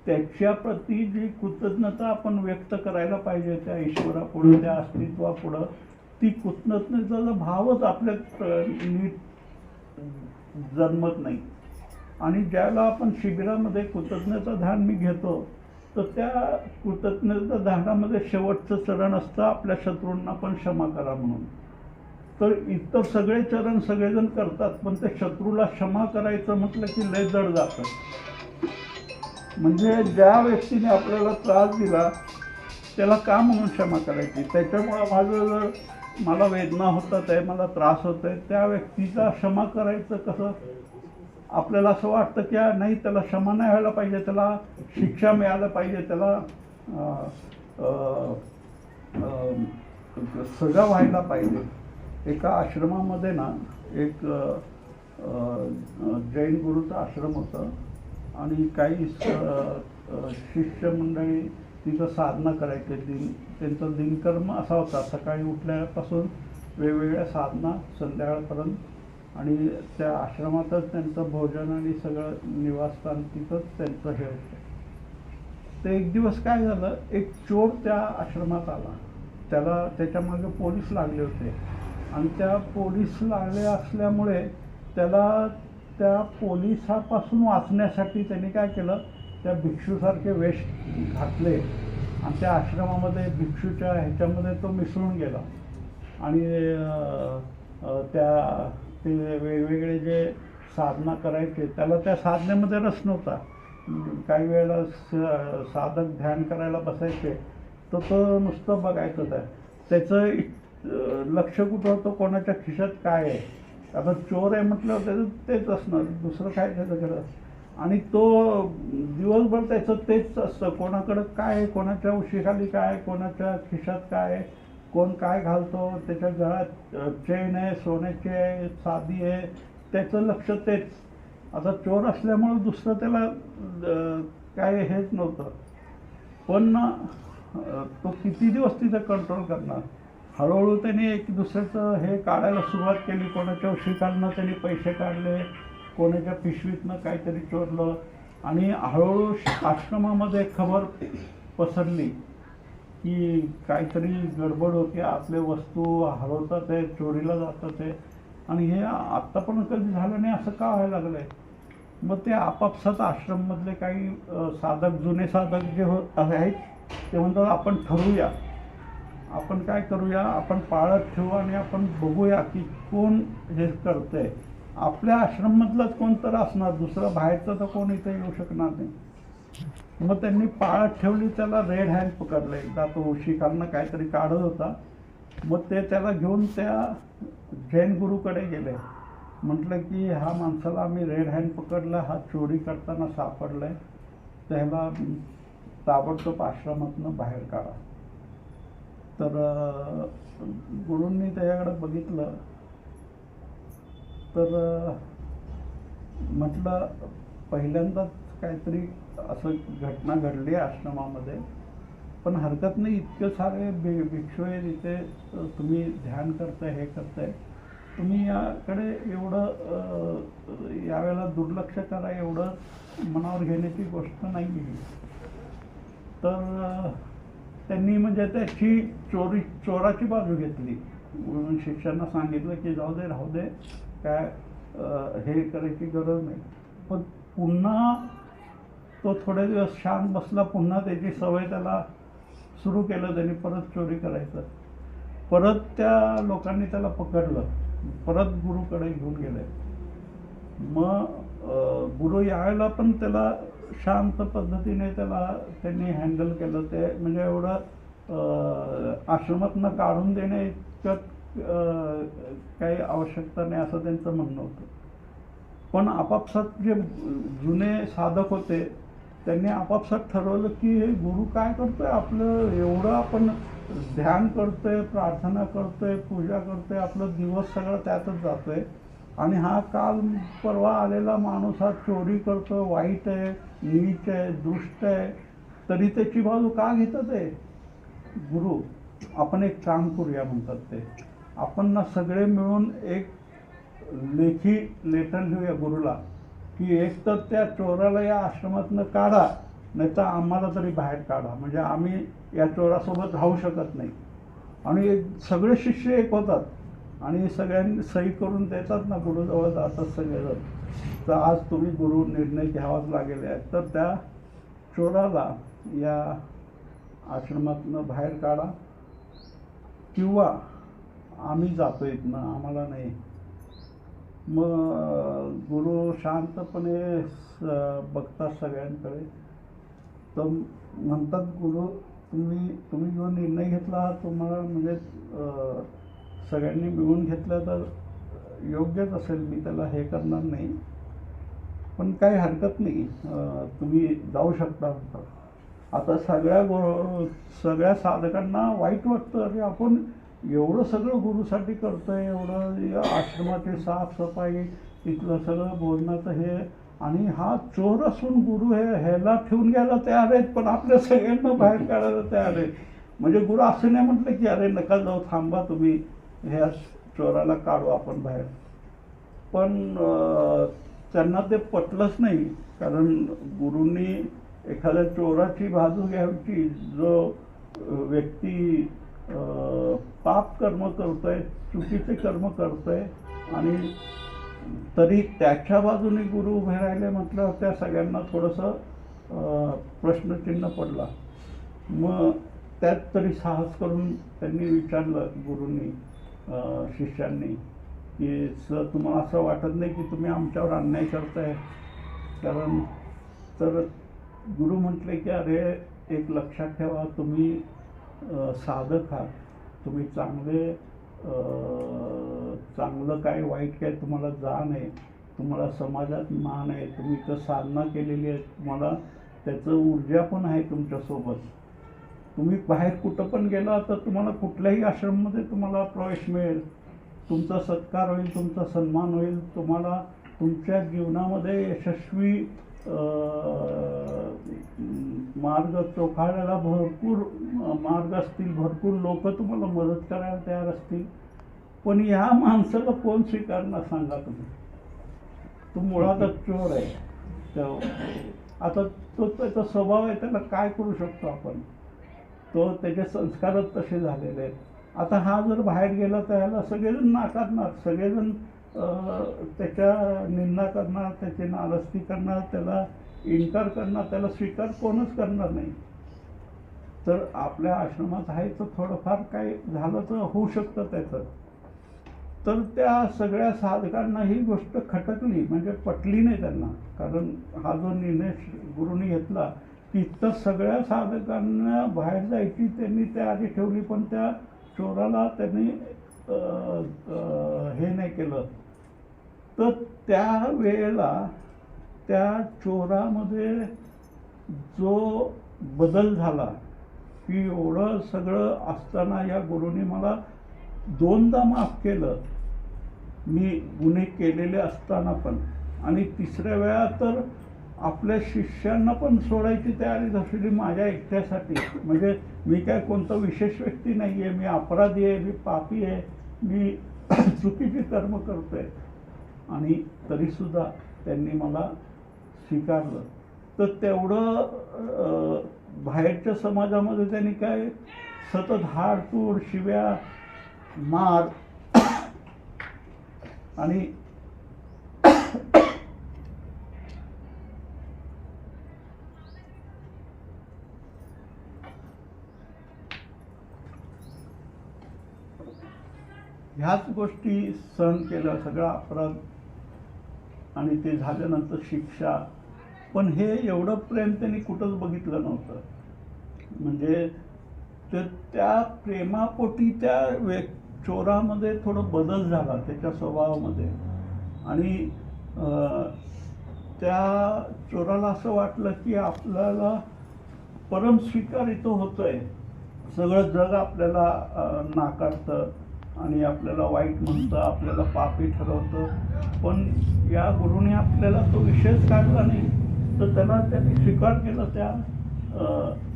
त्याच्याप्रती जी कृतज्ञता आपण व्यक्त करायला पाहिजे त्या ईश्वरापुढं, त्या अस्तित्वापुढं, ती कृतज्ञतेचा भावच आपल्यात नीट जन्मत नाही. आणि ज्याला आपण शिबिरामध्ये कृतज्ञता ध्यान मी घेतो, तर त्या कृतज्ञता ध्यानामध्ये शेवटचं चरण असतं आपल्या शत्रूंना पण क्षमा करा म्हणून. तर इतर सगळे चरण सगळेजण करतात, पण त्या शत्रूला क्षमा करायचं म्हटलं की लय जड जातं. म्हणजे ज्या व्यक्तीने आपल्याला त्रास दिला त्याला का म्हणून क्षमा करायची. त्याच्यामुळं माझं जर मला वेदना होतात आहे, मला त्रास होत आहे, त्या व्यक्तीचा क्षमा करायचं कसं. आपल्याला असं वाटतं की नाही, त्याला क्षमा नाही व्हायला पाहिजे, त्याला शिक्षा मिळायला पाहिजे, त्याला सजा व्हायला पाहिजे. एका आश्रमामध्ये ना एक जैन गुरुचा आश्रम होता, आणि काही शिष्य मंडळी तिथं साधना करायचे. त्यांचा दिनकर्म असा होता, सकाळी उठल्यापासून वेगवेगळ्या साधना संध्याकाळपर्यंत, आणि त्या आश्रमातच त्यांचं भोजन आणि सगळं निवासस्थान तिथंच त्यांचं हे होतं. ते एक दिवस काय झालं, एक चोर त्या आश्रमात आला. त्याला त्याच्यामागे पोलीस लागले होते, आणि त्या पोलीस लागले असल्यामुळे त्याला त्या पोलिसापासून वाचण्यासाठी त्यांनी काय केलं, त्या भिक्षूसारखे वेश घातले आणि त्या आश्रमामध्ये भिक्षूच्या ह्याच्यामध्ये तो मिसळून गेला. आणि ते वेगवेगळे जे साधना करायचे त्याला त्या साधनेमध्ये रस नव्हता. काही वेळेला साधक ध्यान करायला बसायचे तर तो नुसतं बघायचं. त्याचं लक्ष कुठं होतं, कोणाच्या खिशात काय आहे. आता चोर आहे म्हटलं त्याचं तेच असणार, दुसरं काय त्याच्याकडं. आणि तो दिवसभर त्याचं तेच असतं, कोणाकडं काय आहे, कोणाच्या उशीखाली काय आहे, कोणाच्या खिशात काय आहे, कोण काय घालतो, त्याच्या गळ्यात चेन आहे, सोन्याची आहे, साधी आहे, त्याचं लक्ष तेच. आता चोर असल्यामुळं दुसरं त्याला काय हेच नव्हतं. पण तो किती दिवस तिथं कंट्रोल करणार. हळूहळू त्याने एक दुसऱ्याचं हे काढायला सुरुवात केली. कोणाच्या उशिकांना त्यांनी पैसे काढले, कोणाच्या पिशवीतनं काहीतरी चोरलं, आणि हळूहळू आश्रमामध्ये खबर पसरली की काहीतरी गडबड होती, आपले वस्तू हरवतात आहे, चोरीला जातात आहे. आणि हे आत्ता पण कधी झालं नाही, असं का व्हायला लागलं आहे. मग ते आपापसात आश्रममधले काही साधक, जुने साधक जे आहेत ते म्हणतात आपण ठरवूया, आपण काय करूया, आपण पाळत ठेवू आणि आपण बघूया की कोण हे करतंय. आपल्या आश्रममधलंच कोणतर असणार, दुसरा बाहेरचं तर कोण इथे येऊ शकणार नाही. मग त्यांनी पाळत ठेवली, त्याला रेड हँड पकडलं. एकदा तो शिखांना काहीतरी काढत होता, मग ते त्याला घेऊन त्या जैन गुरुकडे गेले. म्हटलं की हा माणसाला आम्ही रेड हँड पकडला, हा चोरी करताना सापडलाय, त्याला ताबडतोब आश्रमातनं बाहेर काढा. तर गुरूंनी त्याच्याकडे बघितलं, तर म्हटलं पहिल्यांदाच काहीतरी असं घटना घडली आश्रमामध्ये, पण हरकत नाही, इतके सारे भिक्षू आहेत इथे, तुम्ही ध्यान करताय, हे करताय, तुम्ही याकडे एवढं यावेळेला दुर्लक्ष करा, एवढं मनावर घेण्याची गोष्ट नाही आहे. तर त्यांनी म्हणजे त्याची चोराची बाजू घेतली. म्हणून शिष्यांना सांगितलं की जाऊ दे, राहू दे, काय हे करायची गरज नाही. पण पुन्हा तो थोडे दिवस शांत बसला, पुन्हा त्याची सवय त्याला सुरू केलं त्यांनी परत चोरी करायचं. परत त्या लोकांनी त्याला पकडलं, परत गुरुकडे घेऊन गेले. मग गुरु यावेळेला पण त्याला शांत पद्धतीने त्यांनी हँडल केलं. ते म्हणजे एवढं आश्रमातनं काढून देणे इतकं काही आवश्यकता नाही असं त्यांचं म्हणणं होतं. पण आपापसात जे जुने साधक होते त्यांनी आपापसात ठरवलं की हे गुरु काय करतोय, आपलं एवढं आपण ध्यान करतोय, प्रार्थना करतोय, पूजा करतोय, आपलं दिवस सगळं त्यातच जातोय, आणि हा काल परवा आलेला माणूस हा चोरी करतोय, वाईट आहे, नीच आहे, दुष्ट आहे, तरी त्याची बाजू का घेतात आहे गुरु. आपण एक काम करूया म्हणतात ते, आपण ना सगळे मिळून एक लेखी लेटर लिहूया गुरुला की एक तर त्या चोराला या आश्रमातनं काढा, नाही तर आम्हाला तरी बाहेर काढा, म्हणजे आम्ही या चोरासोबत राहू शकत नाही. आणि सगळे शिष्य एक होतात आणि सगळ्यांनी सही करून देतात ना, गुरुजवळ जातात सगळेजण. तर आज तुम्ही गुरु निर्णय घ्यावाच लागेल आहे, तर त्या चोराला या आश्रमातनं बाहेर काढा किंवा आम्ही जातो इथनं, आम्हाला नाही. मग गुरु शांतपणे बघतात सगळ्यांकडे, तर म्हणतात गुरु तुम्ही जो निर्णय घेतला तुम्हाला म्हणजे सगळ्यांनी मिळून घेतला तर योग्यच असेल, मी त्याला हे करणार नाही, पण काही हरकत नाही, तुम्ही जाऊ शकता म्हणतात. आता सगळ्या साधकांना वाईट वाटतं, अरे आपण एवढं सगळं गुरुसाठी करतोय, एवढं आश्रमाची साफसफाई, इथलं सगळं बोलण्याचं हे, आणि हा चोर असून गुरु ह्याला ठेवून घ्यायला तयार आहेत, पण आपल्या सगळ्यांना बाहेर काढायला तयार आहेत. म्हणजे गुरु असं नाही म्हटलं की अरे नका जाऊ, थांबा तुम्ही, ह्या चोराला काढू आपण बाहेर. पण त्यांना ते पटलंच नाही, कारण गुरूंनी एखाद्या चोराची बाजू घ्यायची, जो व्यक्ती पाप कर्म करतोय, चुकीचे कर्म करतोय, आणि तरी त्याच्या बाजूने गुरु उभे राहिले म्हटलं त्या सगळ्यांना थोडंसं प्रश्नचिन्ह पडला. मग त्यात तरी साहस करून त्यांनी विचारलं गुरूंनी शिष्यांनी की सर तुम्हाला असं वाटत नाही की तुम्ही आमच्यावर अन्याय करताय, कारण तर गुरु म्हटले की अरे एक लक्षात ठेवा, तुम्ही साधक आहात, तुम्ही चांगलं काय वाईट काय तुम्हाला जाण आहे, तुम्हाला समाजात मान आहे, तुम्ही तर साधना केलेली आहे, तुम्हाला त्याचं ऊर्जा पण आहे तुमच्यासोबत. तुम्ही बाहेर कुठं पण गेला तर तुम्हाला कुठल्याही आश्रममध्ये तुम्हाला प्रवेश मिळेल, तुमचा सत्कार होईल, तुमचा सन्मान होईल, तुम्हाला तुमच्या जीवनामध्ये यशस्वी मार्ग चोखाळायला भरपूर मार्ग असतील, भरपूर लोक तुम्हाला मदत करायला तयार असतील. पण या माणसाला कोण स्वीकारणार सांगा तुम्ही. तो मुळातच चोर आहे. आता तो त्याचा स्वभाव आहे, त्याला काय करू शकतो आपण, तो त्याचे संस्कारच तसे झालेले आहेत. आता हा जर बाहेर गेला तर ह्याला सगळेजण नाकारणार, सगळेजण त्याच्या निंदा करणार, त्याची नालस्ती करणार, त्याला इन्कार करणार, त्याला स्वीकार कोणच करणार नाही. तर आपल्या आश्रमात आहे तर थोडंफार काही झालं तर होऊ शकतं त्याचं. तर त्या सगळ्या साधकांना ही गोष्ट खटकली, म्हणजे पटली नाही त्यांना. कारण हा जो निर्णय गुरुनी घेतला की इतर सगळ्या साधकांना बाहेर जायची त्यांनी तयारी ठेवली, पण त्या चोराला त्यांनी हे नाही केलं. तर त्या वेळेला त्या चोरामध्ये जो बदल झाला की एवढं सगळं असताना या गुरुनी मला 2दा माफ केलं, मी गुन्हे केलेले असताना पण. आणि 3ऱ्या वेळा तर आपल्या शिष्यांना पण सोडायची तयारी दर्शवली माझ्या एकट्यासाठी. म्हणजे मी काय कोणता विशेष व्यक्ती नाही आहे, मी अपराधी आहे, मी पापी आहे, मी चुकीची कर्म करतोय. आणि तरीसुद्धा त्यांनी मला स्वीकारलं. तर तेवढं बाहेरच्या समाजामध्ये त्यांनी काय सतत हाडतूड, शिव्या, मार आणि ह्याच गोष्टी सहन केल्या, सगळा अपराध आणि ते झाल्यानंतर शिक्षा. पण हे एवढं प्रेम त्यांनी कुठंच बघितलं नव्हतं. म्हणजे त्या प्रेमापोटी त्या चोरामध्ये थोडं बदल झाला त्याच्या स्वभावामध्ये. आणि त्या चोराला असं वाटलं की आपल्याला परम स्वीकारित होतोय, सगळं जग आपल्याला नाकारतं आणि आपल्याला वाईट म्हणतं, आपल्याला पापी ठरवतं. पण या गुरुने आपल्याला तो विषयच काढला नाही, तर त्याला त्यांनी स्वीकार केला त्या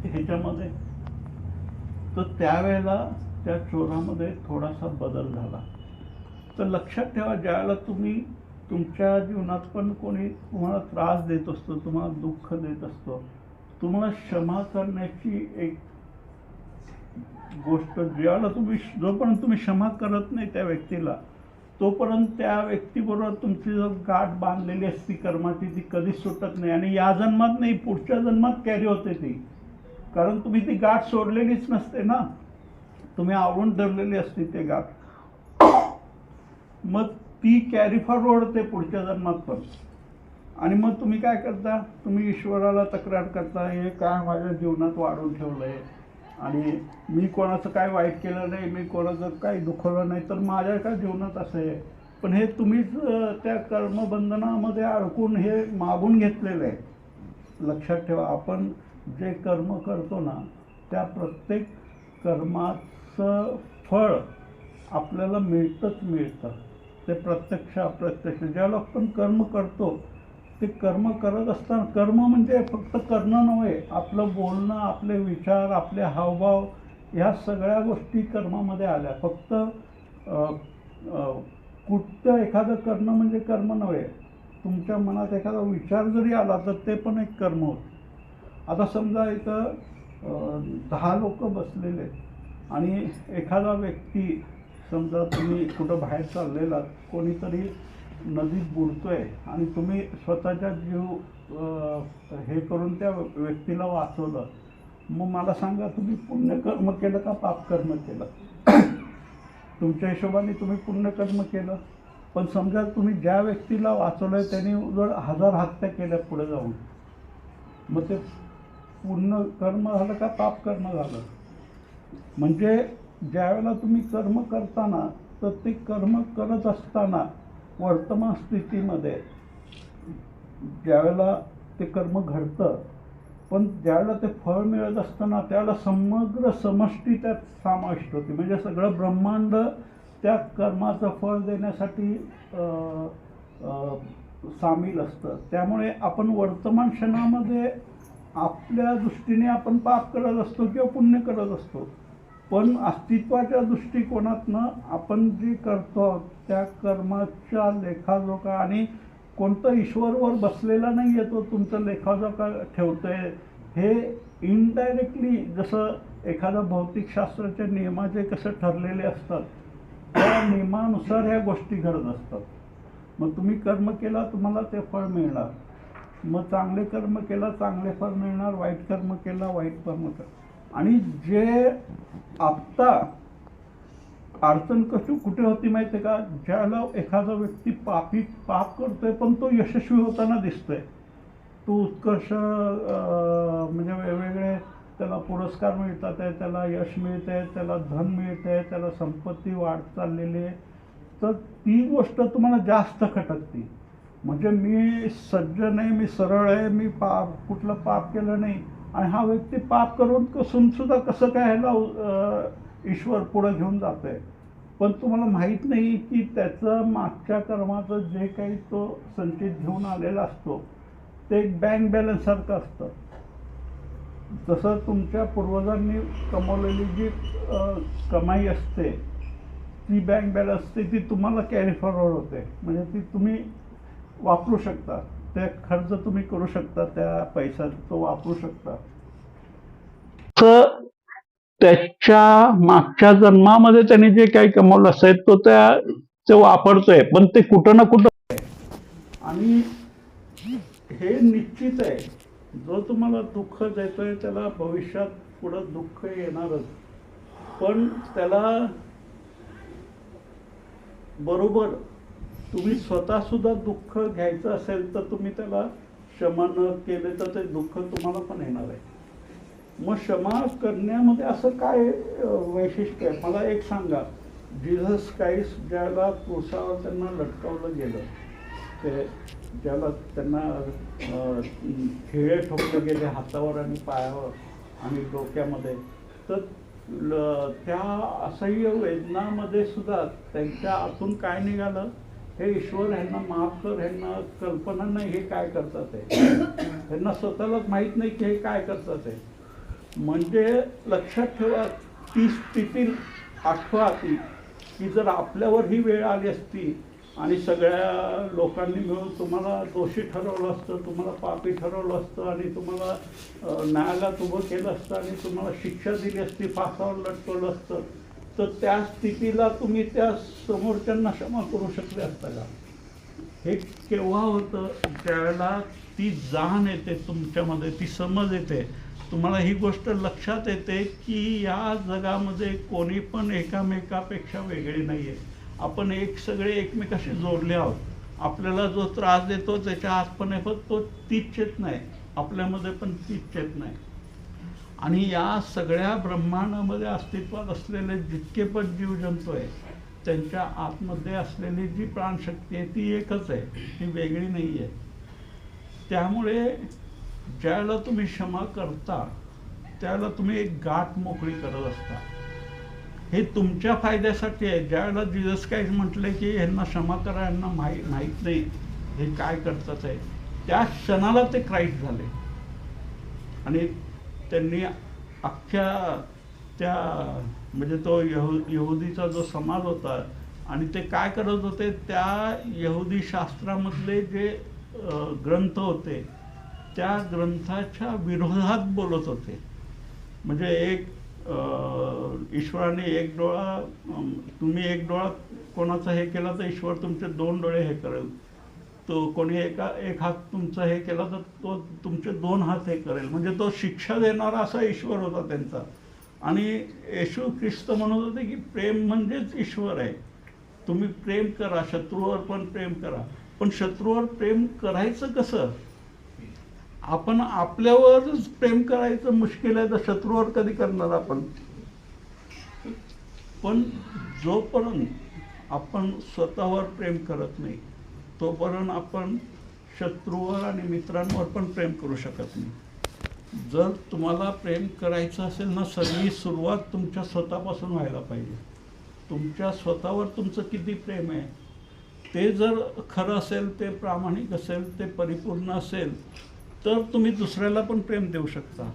ह्याच्यामध्ये. तर त्यावेळेला त्या चोरामध्ये थोडासा बदल झाला. तर लक्षात ठेवा, ज्यावेळेला तुम्ही तुमच्या जीवनात पण कोणी तुम्हाला त्रास देत असतो, तुम्हाला दुःख देत असतो, तुम्हाला क्षमा करण्याची एक गोष्ट, ज्यावेळेला जोपर्यंत तुम्ही क्षमा करत नाही त्या व्यक्तीला, तोपर्यंत त्या व्यक्तीबरोबर तुमची जो गाठ बांधलेली असती कर्माची ती कधीच सुटत नाही. आणि या जन्मात नाही, पुढच्या जन्मात कॅरी होते ती. कारण तुम्ही ती गाठ सोडलेलीच नसते ना, तुम्ही आवडून धरलेली असते ते गाठ. मग ती कॅरी फॉरवर्ड होते पुढच्या जन्मात पण. आणि मग तुम्ही काय करता, तुम्ही ईश्वराला तक्रार करता, हे काय माझ्या जीवनात वाढून ठेवलंय आणि मी कोणाचं काय वाईट केलं नाही, मी कोणाचं काही दुखवलं नाही, तर माझ्या काय जीवनात असं आहे. पण हे तुम्हीच त्या कर्मबंधनामध्ये अडकून हे मागून घेतलेलं आहे. लक्षात ठेवा, आपण जे कर्म करतो ना, त्या प्रत्येक कर्माचं फळ आपल्याला मिळतं. ते प्रत्यक्ष अप्रत्यक्ष ज्याला आपण कर्म करतो, ते कर्म करत असताना, कर्म म्हणजे फक्त करणं नव्हे, आपलं बोलणं, आपले विचार, आपले हावभाव, ह्या सगळ्या गोष्टी कर्मामध्ये आल्या. फक्त कुठचं एखादं करणं म्हणजे कर्म नव्हे. तुमच्या मनात एखादा विचार जरी आला तर ते पण एक कर्म होतं. आता समजा इथं 10 लोक बसलेले आहेत आणि एखादा व्यक्ती, समजा तुम्ही कुठं बाहेर चाललेला, कोणीतरी नदीत बुडतोय आणि तुम्ही स्वतःचा जीव हे करून त्या व्यक्तीला वाचवलं. मग मला सांगा, तुम्ही पुण्यकर्म केलं का पापकर्म केलं? तुमच्या हिशोबाने तुम्ही पुण्यकर्म केलं. पण समजा तुम्ही ज्या व्यक्तीला वाचवलंय त्यांनी जर 1000 हत्या केल्या पुढे जाऊन, मग ते पुण्यकर्म झालं का पापकर्म झालं? म्हणजे ज्यावेळेला तुम्ही कर्म करताना, तर ते कर्म करत असताना वर्तमान स्थितीमध्ये ज्यावेळेला ते कर्म घडतं, पण ज्यावेळेला ते फळ मिळत असताना त्यावेळेला समग्र समष्टी त्यात समाविष्ट होती. म्हणजे सगळं ब्रह्मांड त्या कर्माचं फळ देण्यासाठी सामील असतं. त्यामुळे आपण वर्तमान क्षणामध्ये आपल्या दृष्टीने आपण पाप करत असतो किंवा पुण्य करत असतो, पण अस्तित्वाच्या दृष्टिकोनातनं आपण जे करतो त्या कर्माच्या लेखाजोखा, आणि कोणतं ईश्वरवर बसलेला नाही आहे तो तुमचं लेखाजोखा ठेवतोय. हे इनडायरेक्टली, जसं एखाद्या भौतिकशास्त्राच्या नियमाचे कसं ठरलेले असतात, त्या नियमानुसार ह्या गोष्टी घडत असतात. मग तुम्ही कर्म केला, तुम्हाला ते फळ मिळणार. मग चांगले कर्म केला, चांगले फळ मिळणार. वाईट कर्म केला, वाईट कर्म कर. आणि जे आत्ता अडचण कशी कुठे होती माहिती आहे का, ज्याला एखादा व्यक्ती पाप करतोय पण तो यशस्वी होताना दिसतोय, तो उत्कर्ष म्हणजे वेगवेगळे त्याला पुरस्कार मिळतात आहे, त्याला यश मिळत आहे, त्याला धन मिळत आहे, त्याला संपत्ती वाढत चाललेली आहे, तर ती गोष्ट तुम्हाला जास्त खटकते. म्हणजे मी सज्जन आहे, मी सरळ आहे, मी कुठलं पाप केलं नाही, आणि हा व्यक्ती पाप करून सुद्धा कसं काय ह्याला ईश्वर पुढं घेऊन जातोय. पण तुम्हाला माहीत नाही की त्याचं मागच्या कर्माचं जे काही तो संचित घेऊन आलेला असतो ते एक बँक बॅलन्स सारखं असतं. जसं तुमच्या पूर्वजांनी कमवलेली जी कमाई असते ती बँक बॅलन्स असते, ती तुम्हाला कॅरी फॉरवर्ड होते, म्हणजे ती तुम्ही वापरू शकता, ते खर्च तुम्ही करू शकता, त्या पैशात तो वापरू शकता. तर त्याच्या मागच्या जन्मामध्ये त्यांनी जे काही कमवलं असेल तो ते वापरतोय, पण ते कुठं ना कुठं आहे. आणि हे निश्चित आहे, जो तुम्हाला दुःख देतोय त्याला भविष्यात पुढं दुःख येणारच, पण त्याला बरोबर तुम्ही स्वतः सुद्धा दुःख घ्यायचं असेल तर तुम्ही त्याला क्षमा न केले तर ते दुःख तुम्हाला पण येणार आहे. मग क्षमा करण्यामध्ये असं काय वैशिष्ट्य आहे मला एक सांगा. जीसस क्राइस्ट ज्याला क्रूसावर त्यांना लटकवलं गेलं, ते ज्याला त्यांना खिळे ठोकले गेले हातावर आणि पायावर आणि डोक्यामध्ये, तर त्या असह्य वेदनामध्ये सुद्धा त्यांच्या आतून काय निघालं, हे ईश्वर ह्यांना माफ कर, ह्यांना कल्पना नाही हे काय करतात आहे, ह्यांना स्वतःलाच माहीत नाही की हे काय करतात आहे. म्हणजे लक्षात ठेवा, ती स्थिती आठवा ती की जर आपल्यावर ही वेळ आली असती आणि सगळ्या लोकांनी मिळून तुम्हाला दोषी ठरवलं असतं, तुम्हाला पापी ठरवलं असतं आणि तुम्हाला न्यायालयात उभं केलं असतं आणि तुम्हाला शिक्षा दिली असती, फासावर लटकवलं असतं, तर त्या स्थितीला तुम्ही त्या समोरच्यांना क्षमा करू शकले असता का? हे केव्हा होतं, ज्यावेळेला ती जाण येते तुमच्यामध्ये, ती समज येते, तुम्हाला ही गोष्ट लक्षात येते की या जगामध्ये कोणी पण एकामेकापेक्षा वेगळे नाही आहे, आपण सगळे एकमेकाशी जोडले आहोत. आपल्याला जो त्रास देतो त्याच्या आतपणे पण तो तीच चेतना आहे, आपल्यामध्ये पण तीच चेतना आहे. आणि या सगळ्या ब्रह्मांडामध्ये अस्तित्वात असलेले जितके पण जीवजंतू आहे त्यांच्या आतमध्ये असलेली जी प्राणशक्ती आहे ती एकच आहे, ती वेगळी नाही आहे. त्यामुळे ज्यावेळेला तुम्ही क्षमा करता त्यावेळेला तुम्ही एक गाठ मोकळी करत असता, हे तुमच्या फायद्यासाठी आहे. ज्यावेळेला जीसस क्राइस्ट म्हटले की ह्यांना क्षमा करा, ह्यांना माहीत नाही हे काय करतात आहे, त्या क्षणाला ते क्राइस्ट झाले आणि त्यांनी अख्ख्या त्या म्हणजे तो यहुदीचा जो समाज होता आणि ते काय करत होते, त्या यहुदी शास्त्रामधले जे ग्रंथ होते त्या ग्रंथाच्या विरोधात बोलत होते. म्हणजे एक ईश्वराने एक डोळा, तुम्ही एक डोळा कोणाचा हे केला तर ईश्वर तुमचे 2 डोळे हे करेल, तो कोणी एक हात तुमचा हे केला तर तो तुमचे 2 हात हे करेल. म्हणजे तो शिक्षा देणारा असा ईश्वर होता त्यांचा. आणि येशू ख्रिस्त म्हणत होते की प्रेम म्हणजेच ईश्वर आहे, तुम्ही प्रेम करा, शत्रूवर पण प्रेम करा. पण शत्रूवर प्रेम करायचं कसं? आपण आपल्यावरच प्रेम करायचं मुश्किल आहे, तर शत्रूवर कधी करणार आपण? पण जोपर्यंत आपण स्वतःवर प्रेम करत नाही तोपर्यंत आपण शत्रूवर आणि मित्रांवर पण प्रेम करू शकत नाही. जर तुम्हाला प्रेम करायचं असेल ना, सगळी सुरुवात तुमच्या स्वतःपासून व्हायला पाहिजे. तुमच्या स्वतःवर तुमचं किती प्रेम आहे ते जर खरं असेल, ते प्रामाणिक असेल, ते परिपूर्ण असेल, तर तुम्ही दुसऱ्याला पण प्रेम देऊ शकता.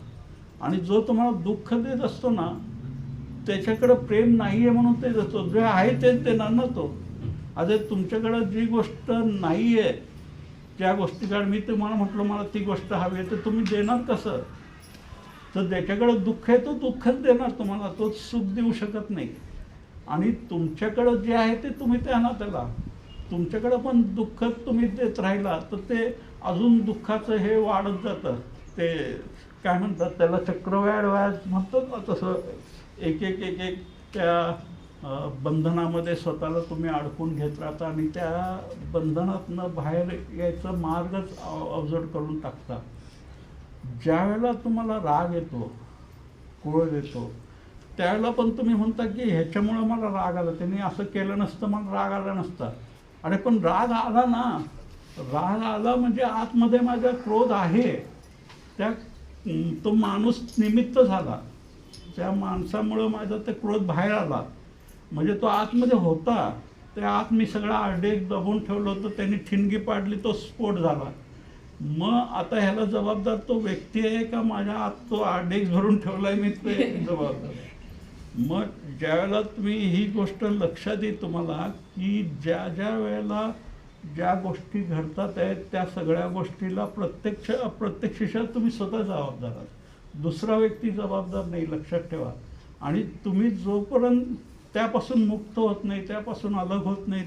आणि जो तुम्हाला दुःख देत असतो ना त्याच्याकडं प्रेम नाही आहे म्हणून ते देतो, जे आहे तेच देणार ना तो. आता तुमच्याकडं जी गोष्ट नाही आहे त्या गोष्टीकडे मी तुम्हाला म्हटलं मला ती गोष्ट हवी आहे, तर तुम्ही देणार कसं? तर ज्याच्याकडं दुःख आहे तो दुःखच देणार तुम्हाला, तो सुख देऊ शकत नाही. आणि तुमच्याकडं जे आहे ते तुम्ही द्या त्याला. तुमच्याकडं पण दुःख तुम्ही देत राहिला तर ते अजून दुःखाचं हे वाढत जातं. ते काय म्हणतात त्याला, चक्रव्याढ व्याज म्हणतात ना, तसं एक एक एक एक त्या बंधनामध्ये स्वतःला तुम्ही अडकून घेत राहता आणि त्या बंधनातनं बाहेर यायचा मार्गच अवजड करून टाकता. ज्या वेळेला तुम्हाला राग येतो, क्रोध येतो, त्यावेळेला पण तुम्ही म्हणता की ह्याच्यामुळं मला राग आला, त्यांनी असं केलं नसतं मला राग आला नसता. अरे पण राग आला ना, राग आला म्हणजे आतमध्ये माझा क्रोध आहे, त्या तो माणूस निमित्त झाला, त्या माणसामुळं माझा ते क्रोध बाहेर आला, म्हणजे तो आतमध्ये होता, त्या आत मी सगळा आडेक दबून ठेवलं होतं, त्यांनी ठिणगी पाडली, तो स्फोट झाला. मग आता ह्याला जबाबदार तो व्यक्ती आहे का माझ्या आत तो आडेक भरून ठेवलाय मी, ते जबाबदार आहे. मग ज्या वेळेला तुम्ही ही गोष्ट लक्षात येईल तुम्हाला की ज्या ज्या वेळेला ज्या गोष्टी घडतात आहेत त्या सगळ्या गोष्टीला प्रत्यक्ष अप्रत्यक्षशः तुम्ही स्वतः जबाबदार आहात, दुसरा व्यक्ती जबाबदार नाही, लक्षात ठेवा. आणि तुम्ही जोपर्यंत त्यापासून मुक्त होत नाही, त्यापासून अलग होत नाही,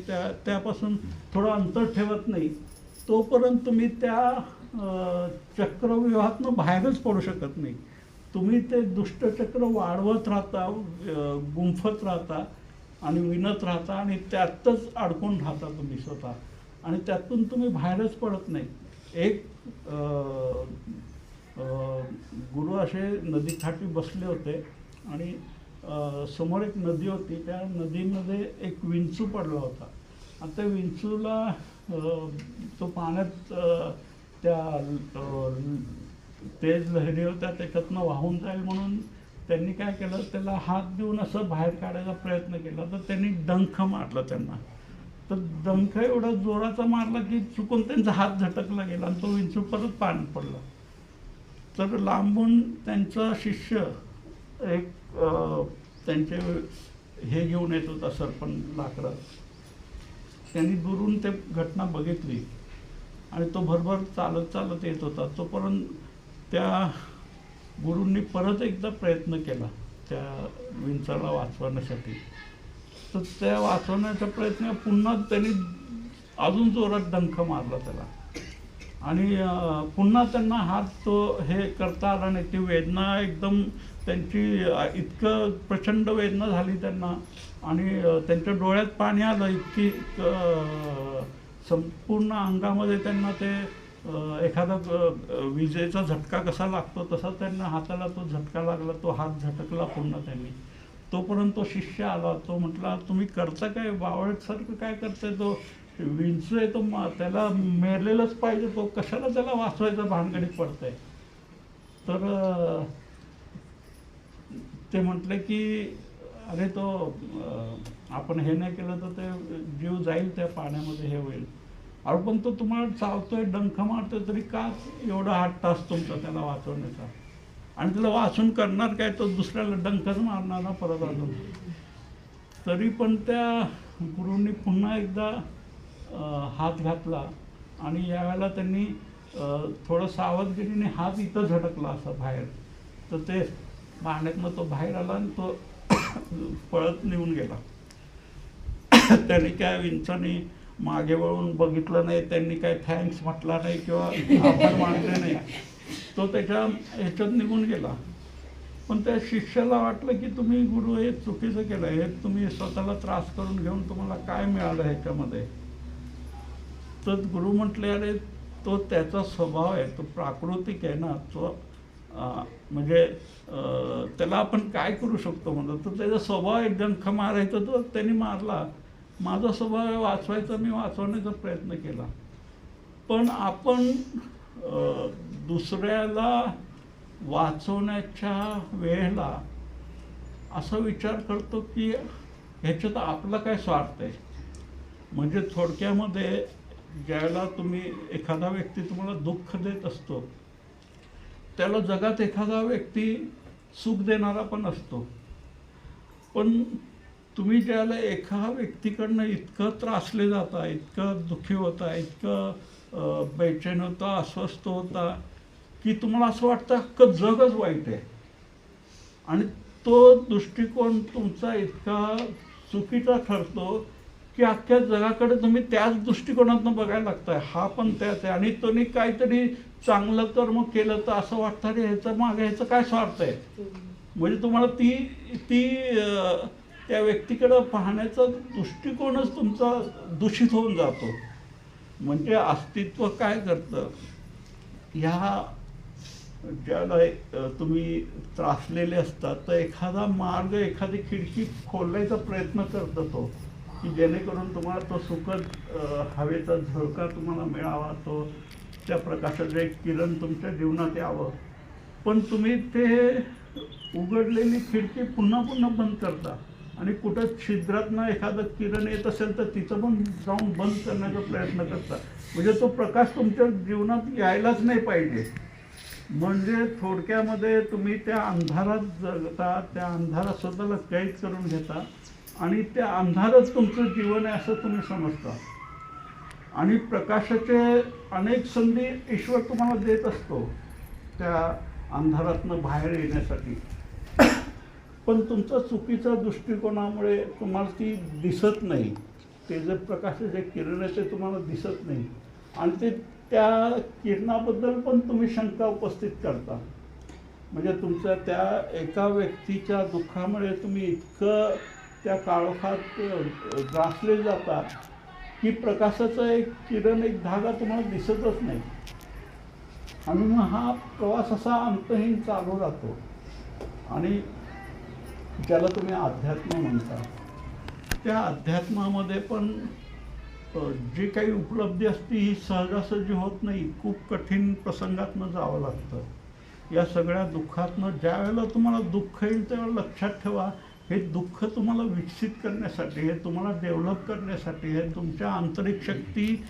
त्यापासून थोडं अंतर ठेवत नाही, तोपर्यंत तुम्ही त्या चक्रव्यूहातनं बाहेरच पडू शकत नाही. तुम्ही ते दुष्टचक्र वाढवत राहता, गुंफत राहता आणि विणत राहता आणि त्यातच अडकून राहता तुम्ही स्वतः, आणि त्यातून तुम्ही बाहेरच पडत नाही. एक गुरु असे नदीकाठी बसले होते आणि समोर एक नदी होती, त्या नदीमध्ये एक विंचू पडला होता. आणि त्या विंचूला तो पाण्यात त्या तेज लहरी होत्या त्याच्यातनं वाहून जाईल म्हणून त्यांनी काय केलं, त्याला हात देऊन असं बाहेर काढायचा प्रयत्न केला, तर त्यांनी डंख मारला त्यांना. तर डंख एवढा जोराचा मारला की चुकून त्यांचा हात झटकला गेला आणि तो विंचू परत पाण्यात पडला. तर लांबून त्यांचा शिष्य एक त्यांचे हे घेऊन येत होता, सरपण लाकडं, त्यांनी दुरून ते घटना बघितली आणि तो भरभर चालत चालत येत होता. तोपर्यंत त्या गुरूंनी परत एकदा प्रयत्न केला त्या विंचाला वाचवण्यासाठी. तर त्या वाचवण्याचा प्रयत्न पुन्हा त्यांनी अजून जोरात डंख मारला त्याला आणि पुन्हा त्यांना हात तो हे करता आला नाही. ती वेदना एकदम त्यांची इतकं प्रचंड वेदना झाली त्यांना आणि त्यांच्या डोळ्यात पाणी आलं, इतकी संपूर्ण अंगामध्ये त्यांना ते एखादा विजेचा झटका कसा लागतो तसा त्यांना हाताला तो झटका लागला, तो हात झटकला पुन्हा त्यांनी. तोपर्यंत तो शिष्य आला, तो म्हटला तुम्ही करता काय, बावळटसारखं काय करताय, तो विंचू आहे, तो त्याला मेलेलंच पाहिजे, तो कशाला त्याला वाचवायचं भानगडीत पडतंय. तर ते म्हटले की अरे तो आपण हे नाही केलं तर ते जीव जाईल त्या पाण्यामध्ये, हे होईल. अरे पण तो तुम्हाला चावतोय, डंख मारतोय, तरी का एवढा 8 तास तुमचा त्याला वाचवण्याचा, आणि त्याला वाचून करणार काय, तो दुसऱ्याला डंखच मारणार ना परत अजून. तरी पण त्या गुरूंनी पुन्हा एकदा हात घातला आणि यावेळेला त्यांनी थोडं सावधगिरीने हात इथं झटकला असा बाहेर, तर ते पाण्यातनं तो बाहेर आला आणि तो पळत निघून गेला. त्यांनी काय विंचाने मागे वळून बघितलं नाही, त्यांनी काय थँक्स म्हटला नाही किंवा आभार मानले नाही, तो त्याच्या ह्याच्यात निघून गेला. पण त्या शिष्याला वाटलं की तुम्ही गुरु हे चुकीचं केलं, हे तुम्ही स्वतःला त्रास करून घेऊन तुम्हाला काय मिळालं ह्याच्यामध्ये. तर गुरु म्हटले अरे तो त्याचा स्वभाव आहे, तो प्राकृतिक आहे ना, तो म्हणजे त्याला आपण काय करू शकतो म्हणतो. तर त्याचा स्वभाव आहे डंख मारायचा, तो त्यांनी मारला. माझा स्वभाव आहे वाचवायचा, मी वाचवण्याचा प्रयत्न केला. पण आपण दुसऱ्याला वाचवण्याच्या वेळेला असा विचार करतो की ह्याच्यात आपला काय स्वार्थ आहे. म्हणजे थोडक्यामध्ये ज्यावेळेला तुम्ही एखादा व्यक्ती तुम्हाला दुःख देत असतो, त्याला जगात एखादा व्यक्ती सुख देणारा पण असतो. पण तुम्ही ज्याला एका व्यक्तीकडनं इतकं त्रासले जाता, इतकं दुःखी होता, इतकं बेचैन होता, अस्वस्थ होता की तुम्हाला असं वाटतं अख्खं जगच वाईट आहे. आणि तो दृष्टिकोन तुमचा इतका चुकीचा ठरतो की अख्ख्या जगाकडे तुम्ही त्याच दृष्टिकोनातून बघायला लागताय, हा पण त्याच आहे. आणि तुम्ही काहीतरी चांगलं कर्म केलं तर असं वाटतं रे ह्याचं मागे ह्याचं काय स्वार्थ आहे. म्हणजे तुम्हाला ती त्या व्यक्तीकडं पाहण्याचा दृष्टिकोनच तुमचा दूषित होऊन जातो. म्हणजे अस्तित्व काय करतं, ह्या ज्याला तुम्ही त्रासलेले असतात तर एखादा मार्ग, एखादी खिडकी खोलायचा प्रयत्न करतो तो, की जेणेकरून तुम्हाला तो सुखद हवेचा झळका तुम्हाला मिळावा, तो त्या प्रकाशाचं एक किरण तुमच्या जीवनात यावं. पण तुम्ही ते उघडलेली खिडकी पुन्हा पुन्हा बंद करता आणि कुठं छिद्रातनं एखादं किरण येत असेल तर तिचं पण जाऊन बंद करण्याचा प्रयत्न करता. म्हणजे तो प्रकाश तुमच्या जीवनात यायलाच नाही पाहिजे. म्हणजे थोडक्यामध्ये तुम्ही त्या अंधारात जगता, त्या अंधारात स्वतःला कैद करून घेता आणि त्या अंधारच तुमचं जीवन आहे असं तुम्ही समजता. आणि प्रकाशाचे अनेक संधी ईश्वर तुम्हाला देत असतो त्या अंधारातनं बाहेर येण्यासाठी. पण तुमचा चुकीच्या दृष्टिकोनामुळे तुम्हाला ती दिसत नाही. ते जे प्रकाशाचे किरण आहे ते तुम्हाला दिसत नाही आणि ते त्या किरणाबद्दल पण तुम्ही शंका उपस्थित करता. म्हणजे तुमच्या त्या एका व्यक्तीच्या दुःखामुळे तुम्ही इतकं त्या काळोखात ग्रासले जाता की प्रकाशाचा एक किरण, एक धागा तुम्हाला दिसतच नाही. आणि मग हा प्रवास असा अंतहीन चालू राहतो. आणि ज्याला तुम्ही अध्यात्म म्हणता, त्या अध्यात्मामध्ये पण जी काही उपलब्धी असते ही सहजासहजी होत नाही. खूप कठीण प्रसंगातनं जावं लागतं. या सगळ्या दुःखातनं ज्या वेळेला तुम्हाला दुःख येईल त्यावेळेला लक्षात ठेवा, हे दुःख तुम्हाला विकसित करण्यासाठी, हे तुम्हाला डेव्हलप करण्यासाठी, हे तुमच्या आंतरिक शक्ती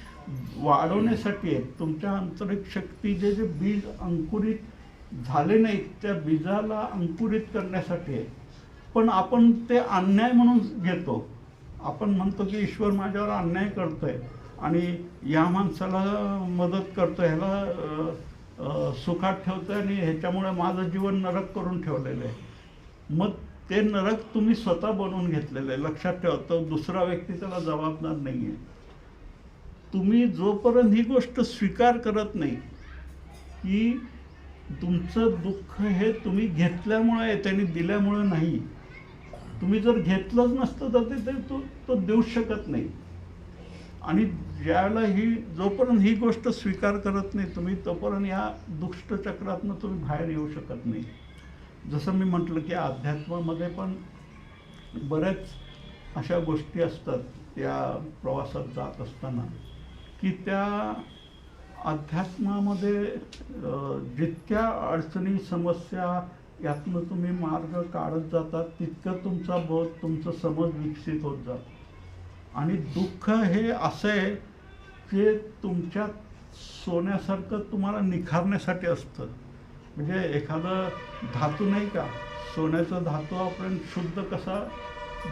वाढवण्यासाठी आहे. तुमच्या आंतरिक शक्तीचे जे बीज अंकुरित झाले नाहीत त्या बीजाला अंकुरित करण्यासाठी आहे. पण आपण ते अन्याय म्हणून घेतो. आपण म्हणतो की ईश्वर माझ्यावर अन्याय करतोय आणि या माणसाला मदत करतोय, ह्याला सुखात ठेवतोय आणि ह्याच्यामुळे माझं जीवन नरक करून ठेवलेलं आहे. मग ते नरक तुम्ही स्वतः बनवून घेतलेलं आहे. लक्षात ठेवा, तो दुसरा व्यक्ती त्याला जबाबदार नाही आहे. तुम्ही जोपर्यंत ही गोष्ट स्वीकार करत नाही की तुमचं दुःख हे तुम्ही घेतल्यामुळे आहे, त्यांनी दिल्यामुळं नाही. तुम्ही जर घेतलंच नसतं तर ते तो देऊच शकत नाही. आणि ज्यावेळेला जोपर्यंत ही गोष्ट स्वीकार करत नाही तुम्ही, तोपर्यंत या दुष्टचक्रातनं तुम्ही बाहेर येऊ शकत नाही. जसं मी म्हटलं की अध्यात्मामध्ये पण बऱ्याच अशा गोष्टी असतात त्या प्रवासात जात असताना, की त्या अध्यात्मामध्ये जितक्या अडचणी, समस्या यातनं तुम्ही मार्ग काढत जातात तितकं तुमचा बोध, तुमचं समज विकसित होत जातं. आणि दुःख हे असं आहे जे तुमच्यात सोन्यासारखं तुम्हाला निखारण्यासाठी असतं. म्हणजे एखादं धातू नाही का, सोन्याचा धातू आपण शुद्ध कसा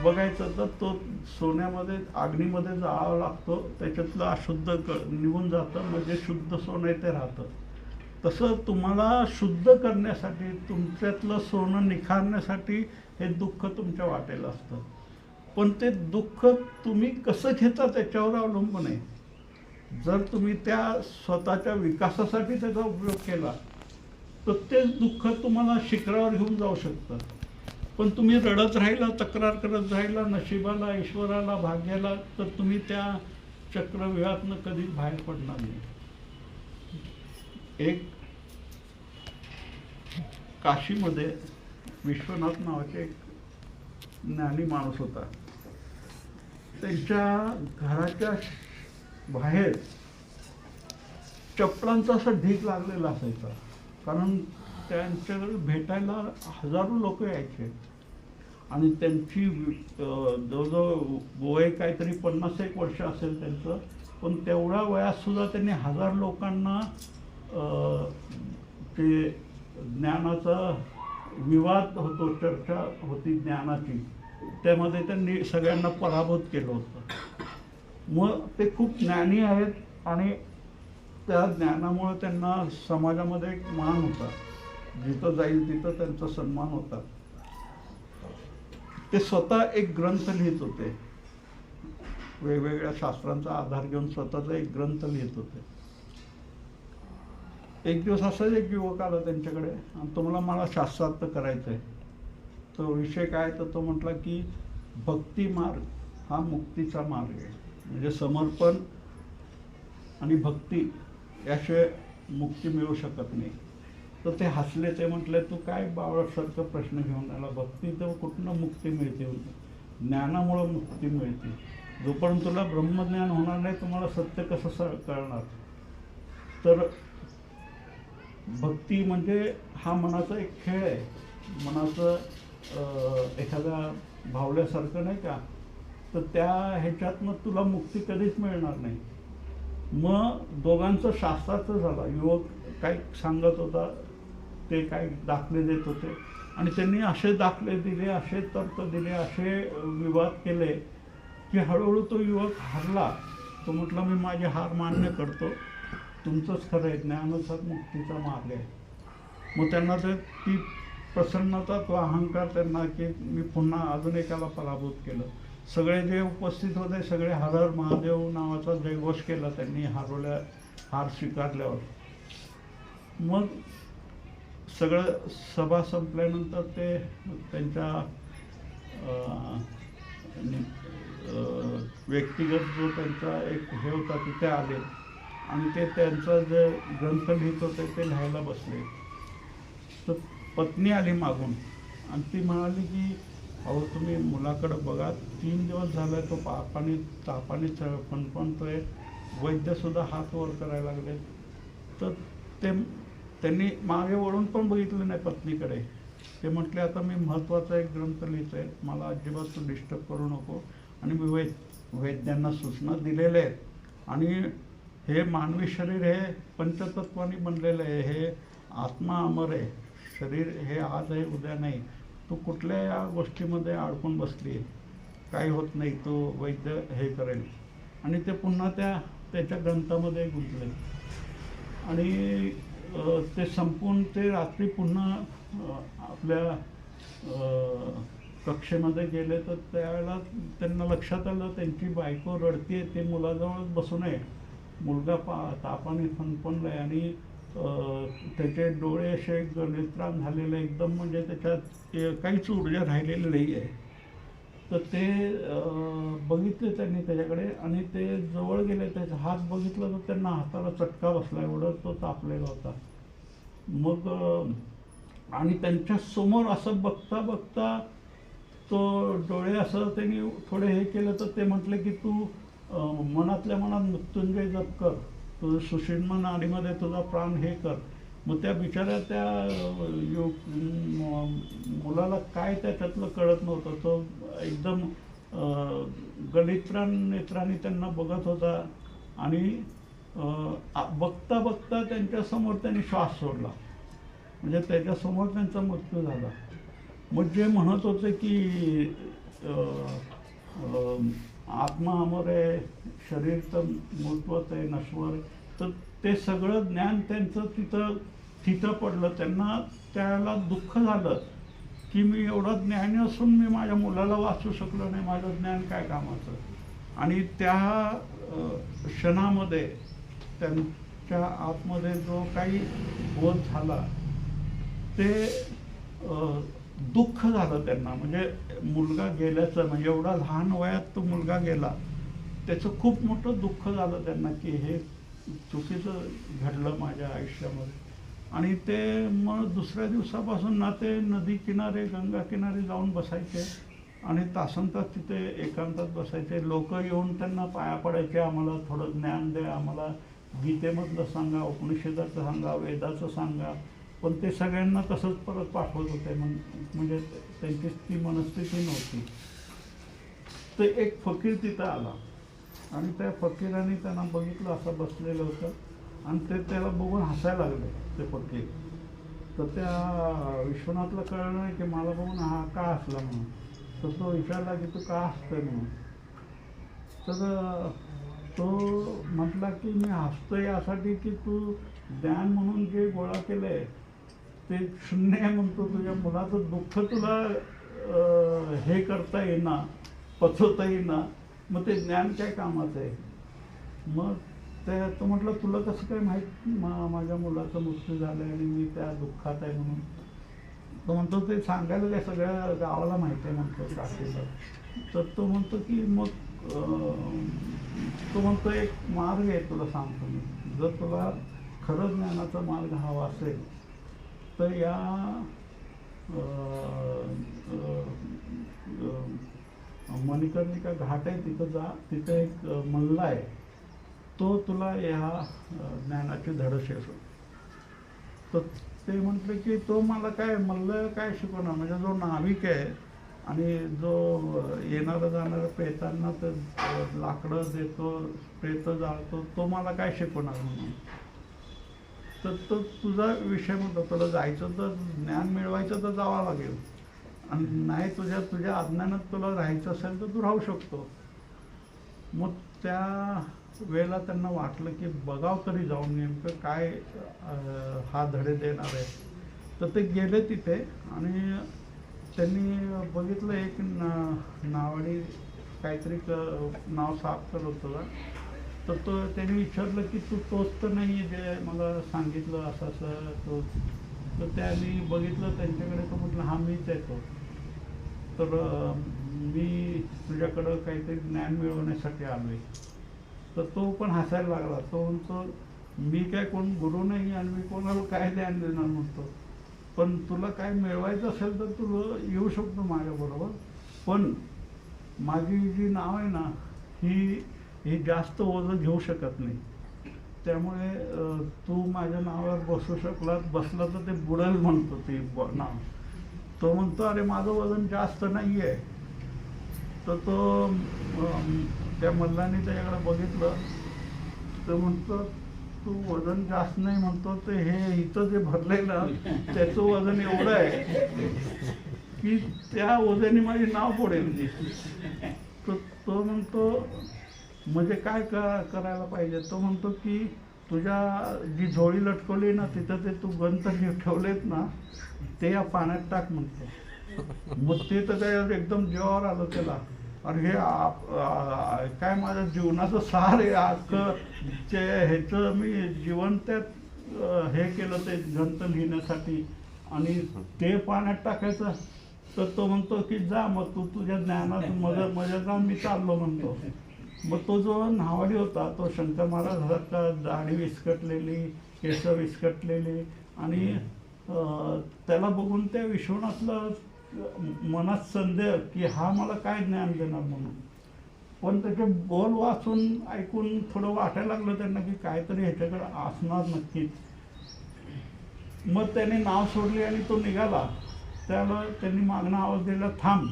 बघायचा, तर तो सोन्यामध्ये अग्नीमध्ये जाळावा लागतो, त्याच्यातलं अशुद्ध निघून जातं, म्हणजे शुद्ध सोनं ते राहतं. तसं तुम्हाला शुद्ध करण्यासाठी, तुमच्यातलं सोनं निखारण्यासाठी हे दुःख तुमच्या वाटेला असतं. पण ते दुःख तुम्ही कसं घेता त्याच्यावर अवलंबून आहे. जर तुम्ही त्या स्वतःच्या विकासासाठी त्याचा उपयोग केला तर तेच दुःख तुम्हाला शिखरावर घेऊन जाऊ शकतं. पण तुम्ही रडत राहिला, तक्रार करत राहिला नशिबाला, ईश्वराला, भाग्याला, तर तुम्ही त्या चक्रव्यूहातनं कधीच बाहेर पडणार नाही. एक काशीमध्ये विश्वनाथ नावाचे एक ज्ञानी माणूस होता. त्यांच्या घराच्या बाहेर चपलांचा असा ढीग लागलेला असायचा, कारण त्यांच्याकडे भेटायला हजारो लोक यायचे. आणि त्यांची जवळजवळ वय काहीतरी 50-1 वर्ष असेल त्यांचं, पण तेवढ्या वयातसुद्धा त्यांनी 1000 लोकांना ते ज्ञानाचा विवाद होतो, चर्चा होती ज्ञानाची, त्यामध्ये त्यांनी सगळ्यांना पराभूत केलं होतं. मग ते खूप ज्ञानी आहेत आणि त्या ज्ञानामुळे त्यांना समाजामध्ये एक मान होता. जिथं जाईल तिथं त्यांचा सन्मान होता. ते स्वतः एक ग्रंथ लिहित होते, वेगवेगळ्या शास्त्रांचा आधार घेऊन स्वतःचा एक ग्रंथ लिहित होते. एक दिवस असाच एक युवक आला त्यांच्याकडे आणि तो मला शास्त्रार्थ करायचं आहे. तो विषय काय, तर तो म्हटला की भक्ती मार्ग हा मुक्तीचा मार्ग आहे. म्हणजे समर्पण आणि भक्ती याशिवाय मुक्ती मिळू शकत नाही. तर ते हसले, ते म्हटले तू काय बावळटसारखं प्रश्न घेऊन आला, भक्ती तर कुठनं मुक्ती मिळते, ज्ञानामुळं मुक्ती मिळते. जोपर्यंत तुला ब्रह्मज्ञान होणार नाही तुम्हाला सत्य कसं कळणार. तर भक्ती म्हणजे हा मनाचा एक खेळ आहे. मनाचं एखाद्या भावल्यासारखं नाही का, तर त्या ह्याच्यातनं तुला मुक्ती कधीच मिळणार नाही. मग दोघांचं शास्त्राचं झालं. युवक काही सांगत होता, ते काही दाखले देत होते आणि त्यांनी असे दाखले दिले, असे तर्क दिले, असे विवाद केले की हळूहळू तो युवक हारला. तो म्हटला मी माझी हार मान्य करतो, तुमचंच खरं आहे, ज्ञानाचा मुक्तीचा मार्ग आहे. मग त्यांना ते ती प्रसन्नता, तो अहंकार त्यांना की मी पुन्हा अजून एकाला पराभूत केलं. सगळे जे उपस्थित होते सगळे हर हर महादेव नावाचा जयघोष केला त्यांनी हार स्वीकारल्यावर. मग सगळं सभा संपल्यानंतर ते त्यांच्या व्यक्तिगत जो त्यांचा एक हे होता तिथे आले आणि ते त्यांचा जे ग्रंथ लिहित होते ते लिहायला बसले. तर पत्नी आली मागून आणि ती म्हणाली की अहो तुम्ही मुलाकडे बघा, 3 दिवस झाले तो तापाने फणफणतोय, वैद्यसुद्धा हात वर करायला लागले. तर त्यांनी मागे वळून पण बघितलं नाही पत्नीकडे. ते म्हटले आता मी महत्त्वाचा एक ग्रंथ लिहितोय, मला अजिबात तू डिस्टर्ब करू नको. आणि मी वैद्यांना सूचना दिलेल्या आहेत आणि हे मानवी शरीर हे पंचतत्वानी बनलेलं आहे, हे आत्मा अमर आहे, शरीर हे आज आहे उद्या नाही. तू कुठल्या या गोष्टीमध्ये अडकून बसली आहे, काही होत नाही, तो वैद्य हे करेल. आणि ते पुन्हा त्याच्या ग्रंथामध्ये गुंतले आणि ते संपून ते रात्री पुन्हा आपल्या कक्षेमध्ये गेले. तर त्यावेळेला त्यांना लक्षात आलं त्यांची बायको रडते, ते मुलाजवळ बसू नये. मुलगा तापाने फणफणला आहे आणि त्याचे डोळे असे गलित्राण झालेले एकदम, म्हणजे त्याच्यात काहीच ऊर्जा राहिलेली नाही आहे. तर ते बघितले त्यांनी त्याच्याकडे आणि ते जवळ गेले, त्याचा हात बघितला तर त्यांना हाताला चटका बसला, एवढं तो तापलेला होता. मग आणि त्यांच्या समोर असं बघता बघता तो डोळे असं त्यांनी थोडे हे केलं. तर ते म्हटले की तू मनातल्या मनात मृत्युंजय जप कर, तुझं सुषुम्ना नाडीमध्ये तुझा प्राण हे कर. मग त्या बिचाऱ्या त्या मुलाला काय त्याच्यातलं कळत नव्हतं. तो एकदम गलित्राण नेत्राने त्यांना बघत होता आणि बघता बघता त्यांच्यासमोर त्यांनी श्वास सोडला, म्हणजे त्याच्यासमोर त्यांचा मृत्यू झाला. मग जे म्हणत होते की आत्मा अमर आहे, शरीर तर मूर्तवत आहे, नश्वर, तर ते सगळं ज्ञान त्यांचं तिथं पडलं. त्यांना त्याला दुःख झालं की मी एवढं ज्ञानी असून मी माझ्या मुलाला वाचू शकलो नाही, माझं ज्ञान काय कामाचं. आणि त्या क्षणामध्ये त्यांच्या आतमध्ये जो काही बोध झाला ते दुःख झालं त्यांना. म्हणजे मुलगा गेल्याचं, म्हणजे एवढा लहान वयात तो मुलगा गेला, त्याचं खूप मोठं दुःख झालं त्यांना की हे चुकीचं घडलं माझ्या आयुष्यामध्ये. आणि ते मग दुसऱ्या दिवसापासून ना ते नदी किनारे, गंगा किनारे जाऊन बसायचे आणि तासनतास तिथे एकांतात बसायचे. लोक येऊन त्यांना पाया पडायचे, आम्हाला थोडं ज्ञान द्या, आम्हाला गीतेमधलं सांगा, उपनिषदाचं सांगा, वेदाचं सांगा. पण ते सगळ्यांना तसंच परत पाठवत होते. म्हणजे त्यांची ती मनस्थिती नव्हती. तर एक फकीर तिथं आला आणि त्या फकीराने त्यांना बघितलं, असं बसलेलं होतं आणि ते त्याला बघून हसायला लागले ते फकीर. तर त्या विश्वनाथला कळलं नाही की मला बघून हा का हसला म्हणून. तर तो विचारला की तू का हसतोय म्हणून. तर तो म्हटला की मी हसतोय यासाठी की तू ज्ञान म्हणून जे गोळा केलंय ते शून्य आहे म्हणतो. तुझ्या मुलाचं दुःख तुला हे करता येईना, पचवता येईना, मग ते ज्ञान काय कामाचं आहे. मग तो म्हटलं तुला कसं काय माहीत माझ्या मुलाचा मृत्यू झाला आणि मी त्या दुःखात आहे म्हणून. तो म्हणतो ते सांगायला काय सगळ्या गावाला माहिती आहे म्हणतो, काशीला. तर तो म्हणतो की मग तो म्हणतो एक मार्ग आहे तुला सांगतो मी, जर तुला खरं ज्ञानाचा मार्ग हवा असेल तर या मणिकर्णिका घाट आहे तिथं जा, तिथं एक मल्ला आहे, तो तुला ह्या ज्ञानाचे धडे शिकवतो. तर ते म्हटलं की तो मला काय मल्ल काय शिकवणार, म्हणजे जो नाविक आहे आणि जो येणारं जाणारं प्रेतांना तर लाकडं देतो, प्रेत जाळतो, तो मला काय शिकवणार म्हणून. तर तो तुझा विषय म्हणतो, तुला जायचं तर ज्ञान मिळवायचं तर जावं लागेल, आणि नाही तुझ्या अज्ञानात तुला राहायचं असेल तर तू राहू शकतो. मग त्या वेळेला त्यांना वाटलं की बघाव तरी जाऊन नेमकं काय हा धडे देणार आहे. तर ते गेले तिथे आणि त्यांनी बघितलं एक नावाडी काहीतरी नाव साफ करत होतं. तर त्यांनी विचारलं की तू तोच तर नाही आहे जे मला सांगितलं असं असं तो. तर त्यांनी बघितलं त्यांच्याकडे, तो म्हटलं हा मीच आहे तो. तर मी तुझ्याकडं काहीतरी ज्ञान मिळवण्यासाठी आलो आहे. तर तो पण हसायला लागला. तो म्हणतो मी काय कोण गुरु नाही आणि मी कोणाला काय ज्ञान देणार म्हणतो, पण तुला काय मिळवायचं असेल तर तू येऊ शकतो माझ्याबरोबर, पण माझी जी नाव आहे ना ही जास्त ओझं घेऊ शकत नाही, त्यामुळे तू माझ्या नावावर बसला तर ते बुडेल म्हणतो ते नाव. तो म्हणतो अरे माझं वजन जास्त नाही आहे. तर तो त्या मल्लाने त्याच्याकडे बघितलं, तर म्हणतो तू वजन जास्त नाही म्हणतो, तर हे इथं जे भरलेलं त्याचं वजन एवढं आहे की त्या वजनी माझे नाव पडेल. तर तो म्हणतो म्हणजे काय करायला पाहिजे. तो म्हणतो की तुझ्या जी झोळी लटकवली ना तिथं ते तू ग्रंथ ठेवलेत ना ते या पाण्यात टाक म्हणतो. मग ते तर काय एकदम जीवावर आलं त्याला. अरे हे काय माझ्या जीवनाचं सार आहे अख्खं ह्याचं मी जीवन त्यात हे केलं ते ग्रंथ लिहिण्यासाठी, आणि ते पाण्यात टाकायचं. तर तो म्हणतो की जा मग तू तुझ्या ज्ञानात मजा जा, मी चाललो म्हणतो. मग तो जो नावाडी होता तो शंकर महाराजांसारखा दाढी विस्कटलेली, केस विस्कटलेली, आणि त्याला बघून त्या विश्वनाथला मनात संदेह की हा मला काय ज्ञान देणार म्हणून. पण त्याचे बोल वाचून ऐकून थोडं वाटायला लागलं त्यांना की काहीतरी ह्याच्याकडे असणार नक्कीच. मग त्याने नाव सोडली आणि तो निघाला. त्याला त्यांनी मागणं आवाज दिला थांब,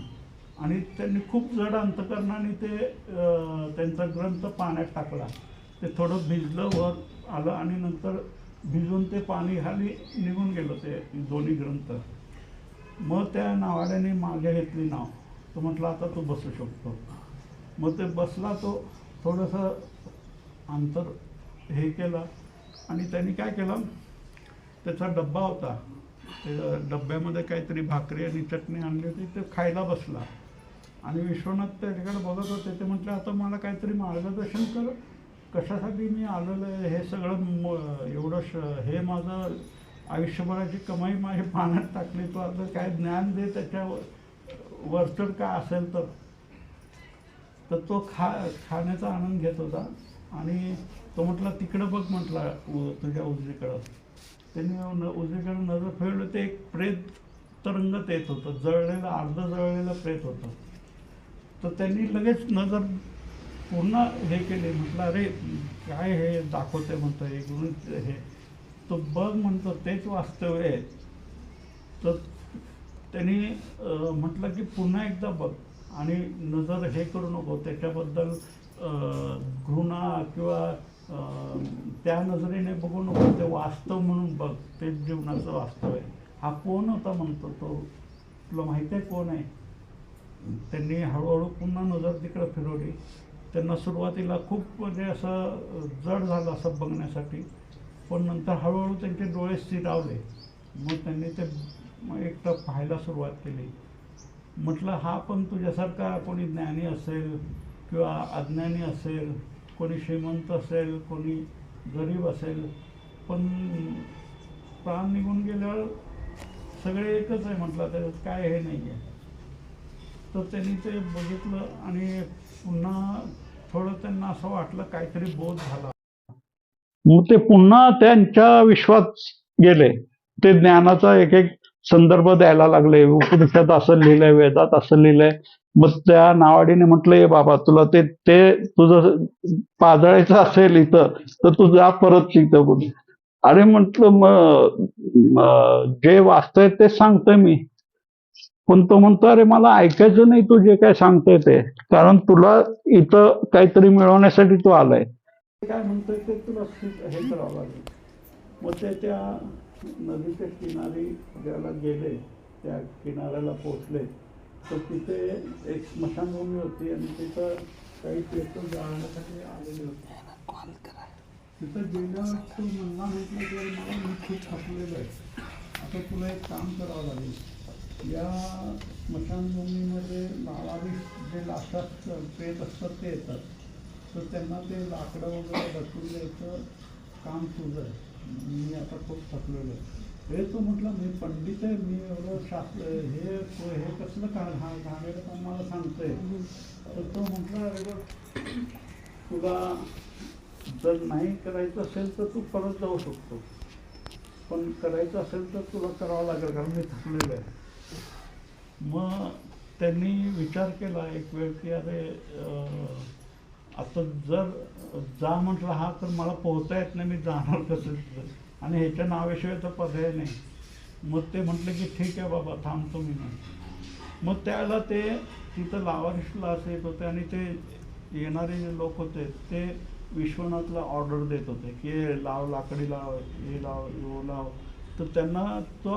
आणि त्यांनी खूप जड अंतकरणाने ते त्यांचा ग्रंथ पाण्यात टाकला. ते थोडं भिजलं, वर आलं, आणि नंतर भिजून ते पाणी खाली निघून गेलं ते दोन्ही ग्रंथ. मग त्या नावाड्याने मागे घेतली नाव. तो म्हटलं आता तू बसू शकतो. मग ते बसला. तो थोडंसं अंतर हे केलं आणि त्यांनी काय केलं, त्याचा डब्बा होता, त्या डब्यामध्ये काहीतरी भाकरी आणि चटणी आणली होती, ते खायला बसला. आणि विश्वनाथ त्याच्याकडे बघत होते. ते म्हटलं आता मला काहीतरी मार्गदर्शन कर, कशासाठी मी आलेलं आहे, हे सगळं एवढं हे माझं आयुष्यभराची कमाई माझी पाण्यात टाकली, तो आता काय ज्ञान दे त्याच्या वरचढ काय असेल तर. तर तो खाण्याचा आनंद घेत होता. आणि तो म्हटला तिकडं बघ म्हटला तुझ्या उजवीकडं. त्यांनी उजवीकडे नजर फिरवलं, ते एक प्रेत तरंगत येत होतं, जळलेलं जळलेलं प्रेत होतं. तर त्यांनी लगेच नजर पूर्ण हे केले. म्हटलं अरे काय हे दाखवते म्हणतो हे. तो बघ म्हणतो तेच वास्तव आहे. तर त्यांनी म्हटलं की पुन्हा एकदा बघ, आणि नजर हे करू नको, त्याच्याबद्दल घृणा किंवा त्या नजरेने बघू नको, ते वास्तव म्हणून बघ, तेच जीवनाचं वास्तव आहे. हा कोण होता म्हणतो तो, तुला माहिती आहे कोण आहे. त्यांनी हळूहळू पुन्हा नजर तिकडं फिरवली. त्यांना सुरुवातीला खूप म्हणजे असं जड झालं असं बघण्यासाठी, पण नंतर हळूहळू त्यांचे डोळे स्थिरावले. मग त्यांनी ते एकटं पाहायला सुरुवात केली. म्हटलं हा पण तुझ्यासारखा कोणी ज्ञानी असेल किंवा अज्ञानी असेल, कोणी श्रीमंत असेल, कोणी गरीब असेल, पण प्राण निघून गेल्यावर सगळे एकच आहे म्हटलं, त्याच्यात काय हे नाही आहे. तर त्यांनी ते बघितलं आणि पुन्हा थोडं त्यांना असं वाटलं काहीतरी बोध झाला. मग ते पुन्हा त्यांच्या विश्वात गेले. ते ज्ञानाचा एक एक संदर्भ द्यायला लागले. उपनिषदात असं लिहिलंय, वेदात असं लिहिलंय. मग त्या नावाडीने म्हटलं, "ए बाबा, तुला ते ते तुझं पाजळायचं असेल इथं तर तू जा परत तिथं बोल." अरे म्हटलं, मग जे वाचतंय ते सांगतोय मी. पण तो म्हणतो, "अरे मला ऐकायचं नाही तू जे काय सांगतोय ते, कारण तुला इथं काहीतरी मिळवण्यासाठी तू आलाय." काय म्हणतोय ते तुला हे करावं लागेल. मग ते त्या नदीच्या किनारी ज्याला गेले, त्या किनाऱ्याला पोचले, तर तिथे एक स्मशानभूमी होती आणि तिथं काही पेटून जाळण्यासाठी आलेले होते. तिथं गेल्यावर तो म्हणला, म्हटलं की मला मी खूप थकलेलं आहे, आता तुला एक काम करावं लागेल. या स्मशानभूमीमध्ये लावारी जे लाशात पेट असतात ते येतात, तर त्यांना ते लाकडं वगैरे रचून द्यायचं काम तुझं आहे. मी आता खूप थकलेलो आहे. हे तो म्हटलं, मी पंडित आहे, मी एवढं शास्त्र हे कसलं घाणेरडं काम मला सांगतोय. तर तो म्हटलं, अरे बघ, तुला जर नाही करायचं असेल तर तू परत जाऊ शकतो, पण करायचं असेल तर तुला करावं लागेल, कारण मी थकलेलो आहे. मग त्यांनी विचार केला एक वेळ की अरे आता जर जा म्हटलं हा तर मला पोहता येत नाही, मी जाणार कसं आणि ह्याच्या नावाशिवाय तर पर्याय नाही. मग ते म्हटलं की ठीक आहे बाबा, थांबतो मी. मग त्यावेळेला ते तिथं लावारिसला असं येत होते आणि ते येणारे जे लोक होते ते विश्वनाथला ऑर्डर देत होते की लाव, लाकडी लाव, हे लाव, यो लाव. तर त्यांना तो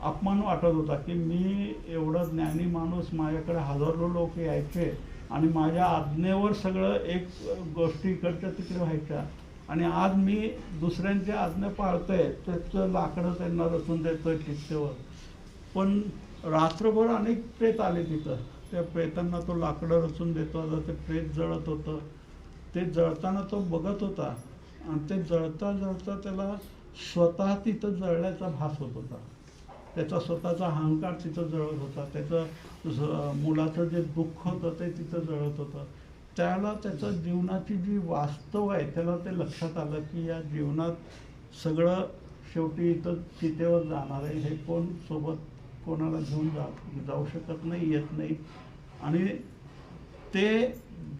अपमान वाटत होता की मी एवढा ज्ञानी माणूस, माझ्याकडे हजारो लोक यायचे आणि माझ्या आज्ञेवर सगळं एक गोष्टी इकडच्या तिकडे व्हायच्या, आणि आज मी दुसऱ्यांच्या आज्ञा पाळतोय, त्याचं लाकडं त्यांना रचून देतोय चित्तेवर. पण रात्रभर अनेक प्रेत आले तिथं. त्या प्रेतांना तो लाकडं रचून देत होता, ते प्रेत जळत होतं. ते जळताना तो बघत होता आणि ते जळता जळता त्याला स्वतः तिथं जळल्याचा भास होत होता. त्याचा स्वतःचा अहंकार तिथं जळत होता, त्याचं मुलाचं जे दुःख होतं ते तिथं जळत होतं. त्याला त्याच्या जीवनाची जी वास्तव आहे त्याला ते लक्षात आलं की या जीवनात सगळं शेवटी इथं चितेवर जाणार आहे. हे कोण सोबत कोणाला घेऊन जाऊ शकत नाही, येत नाही. आणि ते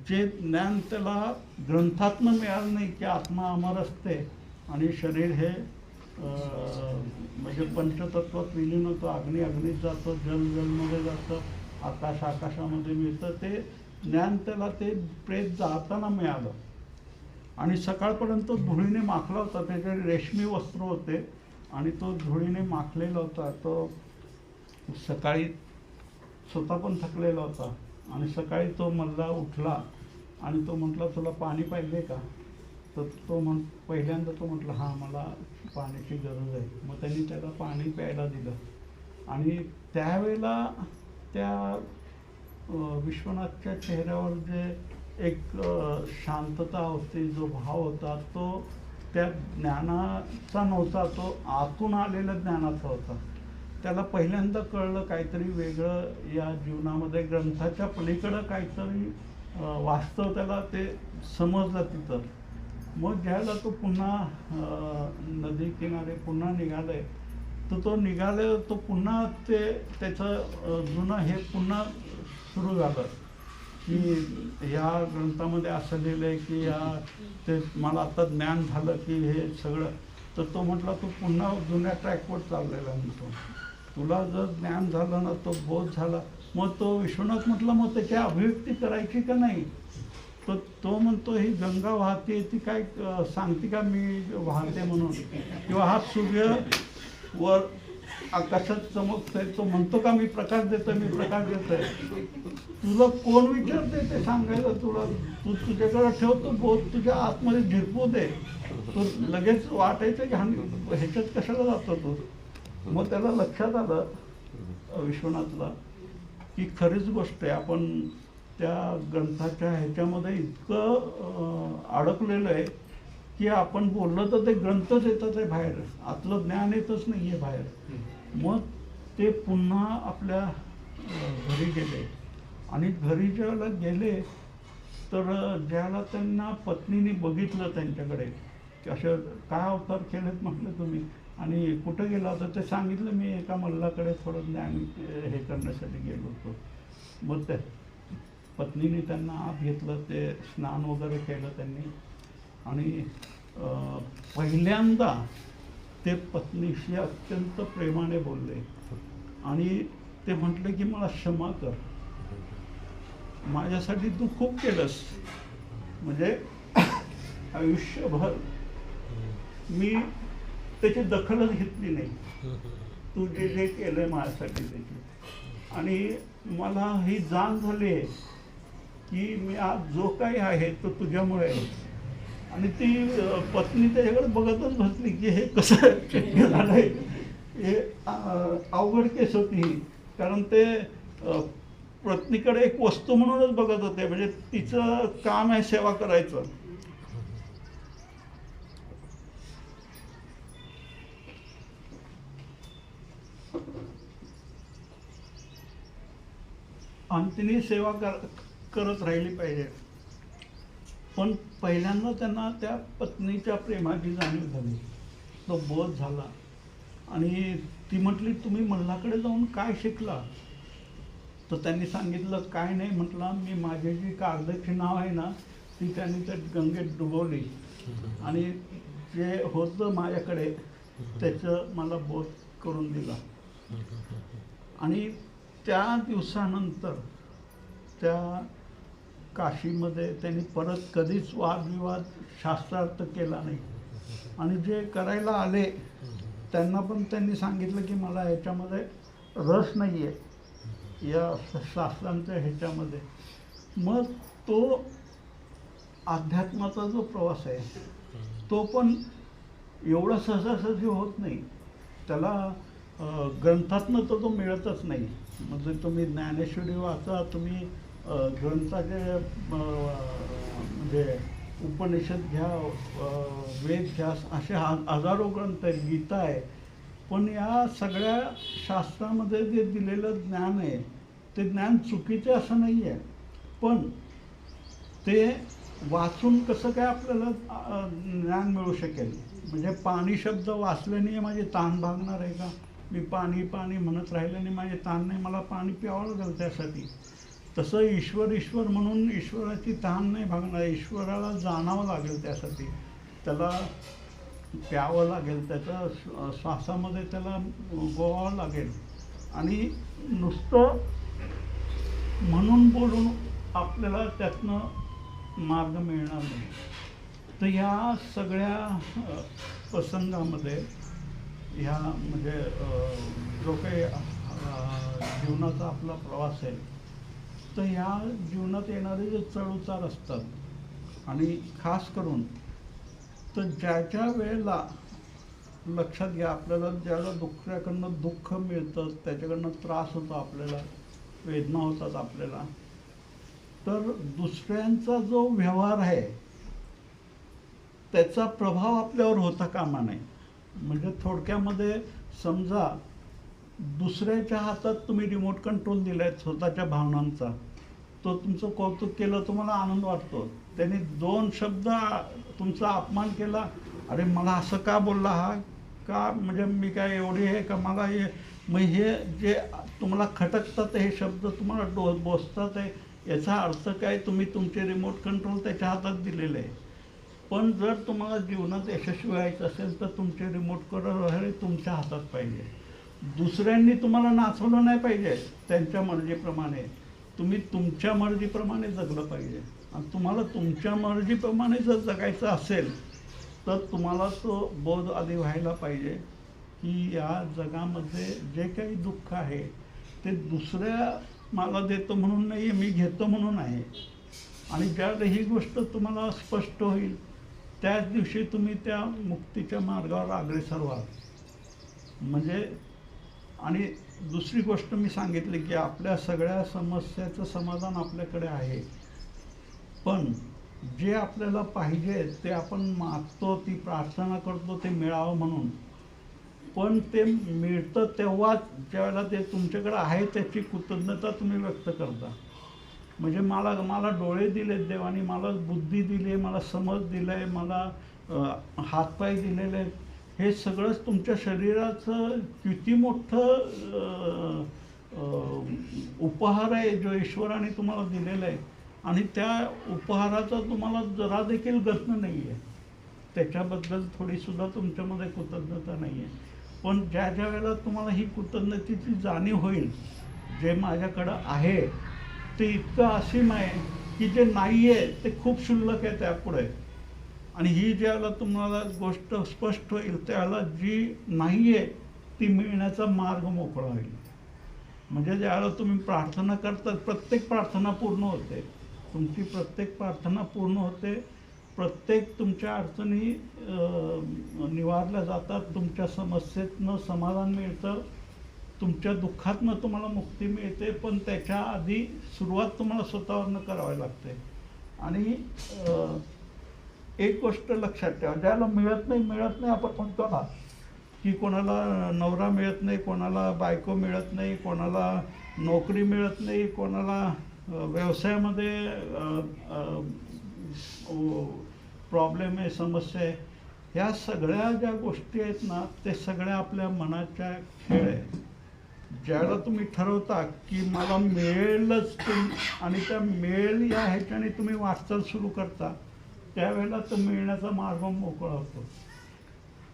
जे ज्ञान त्याला ग्रंथातनं मिळालं नाही की आत्मा अमर असते आणि शरीर हे म्हणजे पंचतत्वात विलीन होतं, अग्नी अग्नीत जातं, जल जलमध्ये जातं, आकाश आकाशामध्ये मिळतं. ते ज्ञान त्याला ते प्रेत जाताना मिळालं. आणि सकाळपर्यंत धुळीने माखला होता, त्याचे रेशमी वस्त्र होते आणि तो धुळीने माखलेला होता. तो सकाळी स्वतः पण थकलेला होता आणि सकाळी तो मल्ला उठला आणि तो म्हटला, तुला पाणी पाहिजे का? तर तो पहिल्यांदा तो म्हटला, हां मला पाण्याची गरज आहे. मग त्यांनी त्याला पाणी प्यायला दिलं आणि त्यावेळेला त्या विश्वनाथच्या चेहऱ्यावर जे एक शांतता होती, जो भाव होता, तो त्या ज्ञानाचा नव्हता, तो आतून आलेल्या ज्ञानाचा होता. त्याला पहिल्यांदा कळलं काहीतरी वेगळं या जीवनामध्ये, ग्रंथाच्या पलीकडं काहीतरी वास्तव त्याला ते समजलं तिथं. मग ज्यावेळेला तो पुन्हा नदी किनारे पुन्हा निघाले, तर तो निघाले तो पुन्हा ते त्याचं जुनं हे पुन्हा सुरू झालं की ह्या ग्रंथामध्ये असं लिहिलं आहे की ते मला आता ज्ञान झालं की हे सगळं. तर तो म्हटला, तू पुन्हा जुन्या ट्रॅकवर चाललेला म्हणतो, तुला जर ज्ञान झालं ना, तो बोध झाला. मग तो विश्वनाथ म्हटलं, मग त्याची अभिव्यक्ती करायची का नाही? तर तो म्हणतो, ही गंगा वाहते ती काय सांगते का मी वाहते म्हणून, किंवा हा सूर्य वर आकाशात चमकतोय, तो म्हणतो का मी प्रकाश देतोय, मी प्रकाश देतोय? तुला कोण विचारते ते सांगायला? तुला तू तुझ्याकडे ठेवतो बोध, तुझ्या आतमध्ये झिरपू दे, तू लगेच वाटायचं की ह्याच्यात कशाला जातो तू? मग त्याला लक्षात आलं विश्वनाथला की खरीच गोष्ट आहे, आपण त्या ग्रंथाच्या ह्याच्यामध्ये इतकं अडकलेलं आहे की आपण बोललं तर ते ग्रंथच येतच आहे बाहेर, आतलं ज्ञान येतच नाही आहे बाहेर. मग ते पुन्हा आपल्या घरी गेले आणि घरी ज्यावेळेला गेले तर ज्याला त्यांना पत्नीने बघितलं त्यांच्याकडे की असं काय अवतार केलेत म्हटलं तुम्ही आणि कुठं गेला होता, ते सांगितलं मी एका मल्लाकडे थोडं ज्ञान हे करण्यासाठी गेलो होतो. मग त्या पत्नीने त्यांना आत घेतलं, ते स्नान वगैरे केलं त्यांनी आणि पहिल्यांदा ते पत्नीशी अत्यंत प्रेमाने बोलले आणि ते म्हटले की मला क्षमा कर, माझ्यासाठी तू खूप केलंस, म्हणजे आयुष्यभर मी त्याची दखलच घेतली नाही, तू जे जे केलंय माझ्यासाठी त्याची. आणि मला ही जाण झाली आहे की मी आज जो काही आहे तो तुझ्यामुळे आहे. आणि ती पत्नी त्याच्याकडे बघतच बसली की हे कसं शक्य झालंय. हे अवघड केस होती ही, कारण ते पत्नीकडे एक वस्तू म्हणूनच बघत होते, म्हणजे तिचं काम आहे सेवा करायचं. आणि तिने सेवा करत राहिली पाहिजे. पण पहिल्यांदा त्यांना त्या पत्नीच्या प्रेमाची जाणीव झाली, तो बोध झाला. आणि ती म्हटली तुम्ही मल्लाकडे जाऊन काय शिकला, तर त्यांनी सांगितलं काय नाही. म्हटलं मी माझी जी कागदाची नाव आहे ना ती त्यांनी त्या गंगेत डुबवली आणि जे होतं माझ्याकडे त्याचं मला बोध करून दिला. आणि त्या दिवसानंतर त्या काशीमध्ये त्यांनी परत कधीच वादविवाद शास्त्रार्थ केला नाही. आणि जे करायला आले त्यांना पण त्यांनी सांगितलं की मला ह्याच्यामध्ये रस नाही आहे, या शास्त्रांच्या ह्याच्यामध्ये. मग तो अध्यात्माचा जो प्रवास आहे तो पण एवढा सहजासहजी होत नाही, त्याला ग्रंथातनं तर तो मिळतच नाही. म्हणजे तुम्ही ज्ञानेश्वरी वाचा, तुम्ही ग्रंथाचे म्हणजे उपनिषद घ्या, वेद घ्या, असे हजारो ग्रंथ आहेत, गीता आहे. पण या सगळ्या शास्त्रामध्ये जे दिलेलं ज्ञान आहे ते ज्ञान चुकीचे असं नाही आहे, पण ते वाचून कसं काय आपल्याला ज्ञान मिळू शकेल. म्हणजे पाणी शब्द वाचल्याने माझे ताण भागणार आहे का, मी पाणी पाणी म्हणत राहिल्याने माझे ताण नाही, मला पाणी प्यावं लागेल त्यासाठी. तसं ईश्वर ईश्वर म्हणून ईश्वराची तहान नाही भागणार, ईश्वराला जाणावं लागेल त्यासाठी, त्याला प्यावं लागेल, त्याच्या श्वासामध्ये त्याला गोवावं लागेल. आणि नुसतं म्हणून बोलून आपल्याला त्यातनं मार्ग मिळणार नाही. तर ह्या सगळ्या प्रसंगामध्ये ह्या म्हणजे जो काही जीवनाचा आपला प्रवास आहे, तर ह्या जीवनात येणारे जे चढउतार असतात आणि खास करून तर ज्याच्या वेळेला लक्षात घ्या आपल्याला ज्याला दुसऱ्याकडनं दुःख मिळतं, त्याच्याकडनं त्रास होतो, आपल्याला वेदना होतात आपल्याला, तर दुसऱ्यांचा जो व्यवहार आहे त्याचा प्रभाव आपल्यावर होता कामा नये. म्हणजे थोडक्यामध्ये समजा दुसऱ्याच्या हातात तुम्ही रिमोट कंट्रोल दिलाय स्वतःच्या भावनांचा, तो तुमचं कौतुक केलं, तुम्हाला आनंद वाटतो. त्याने दोन शब्द तुमचा अपमान केला, अरे मला असं का बोलला हा, का म्हणजे मी काय एवढी आहे का, मला हे, मग हे जे तुम्हाला खटकतात हे शब्द तुम्हाला बोचतात आहे, याचा अर्थ काय, तुम्ही तुमचे रिमोट कंट्रोल त्याच्या हातात दिलेले आहे. पण जर तुम्हाला जीवनात यशस्वी व्हायचं असेल तर तुमचे रिमोट कंट्रोल तुमच्या हातात पाहिजे. दुसऱ्यांनी तुम्हाला नाचवलं नाही पाहिजे, त्यांच्या मर्जीप्रमाणे तुम्ही तुमच्या मर्जीप्रमाणे जगलं पाहिजे. आणि तुम्हाला तुमच्या मर्जीप्रमाणे जर जगायचं असेल तर तुम्हाला तो बोध आधी व्हायला पाहिजे की या जगामध्ये जे काही दुःख आहे ते दुसऱ्या मला देतो म्हणून नाही आहे, मी घेतो म्हणून आहे. आणि ज्यावेळेला ही गोष्ट तुम्हाला स्पष्ट होईल त्याच दिवशी तुम्ही त्या मुक्तीच्या मार्गावर अग्रेसर व्हाल. म्हणजे आणि दुसरी गोष्ट मी सांगितली की आपल्या सगळ्या समस्याचं समाधान आपल्याकडे आहे, पण जे आपल्याला पाहिजे ते आपण मागतो, ती प्रार्थना करतो ते मिळावं म्हणून, पण ते मिळतं तेव्हाच ज्यावेळेला ते तुमच्याकडे आहे त्याची कृतज्ञता तुम्ही व्यक्त करता. म्हणजे मला मला डोळे दिलेत देवाने, मला बुद्धी दिली आहे, मला समज दिलं आहे, मला हातपाय दिलेले आहेत. हे सगळंच तुमच्या शरीराचं किती मोठं उपहार आहे जो ईश्वराने तुम्हाला दिलेला आहे. आणि त्या उपहाराचा तुम्हाला जरा देखील गत्न नाही आहे. त्याच्याबद्दल थोडीसुद्धा तुमच्यामध्ये कृतज्ञता नाही आहे. पण ज्या ज्या वेळेला तुम्हाला ही कृतज्ञतेची जाणीव होईल, जे माझ्याकडं आहे ते इतकं असीम आहे की जे नाही आहे ते खूप क्षुल्लक आहे त्यापुढे. आणि ही ज्यावेळेला तुम्हाला गोष्ट स्पष्ट होईल त्यावेळेला जी नाही आहे ती मिळण्याचा मार्ग मोकळा होईल. म्हणजे ज्यावेळेला तुम्ही प्रार्थना करता, प्रत्येक प्रार्थना पूर्ण होते, तुमची प्रत्येक प्रार्थना पूर्ण होते, प्रत्येक तुमच्या अडचणी निवारल्या जातात, तुमच्या समस्येतनं समाधान मिळतं, तुमच्या दुःखातनं तुम्हाला मुक्ती मिळते. पण त्याच्या आधी सुरुवात तुम्हाला स्वतःवरनं करावी लागते. आणि एक गोष्ट लक्षात ठेवा, ज्याला मिळत नाही आपण म्हणतो ना की कोणाला नवरा मिळत नाही, कोणाला बायको मिळत नाही, कोणाला नोकरी मिळत नाही, कोणाला व्यवसायामध्ये प्रॉब्लेम आहे, समस्या आहे, ह्या सगळ्या ज्या गोष्टी आहेत ना ते सगळ्या आपल्या मनाच्या खेळ आहे. ज्यावेळेला तुम्ही ठरवता की मला मिळेलच आणि त्या मिळेल या ह्याच्याने तुम्ही वाटचाल सुरू करता, त्यावेळेला तो मिळण्याचा मार्ग मोकळा होतो.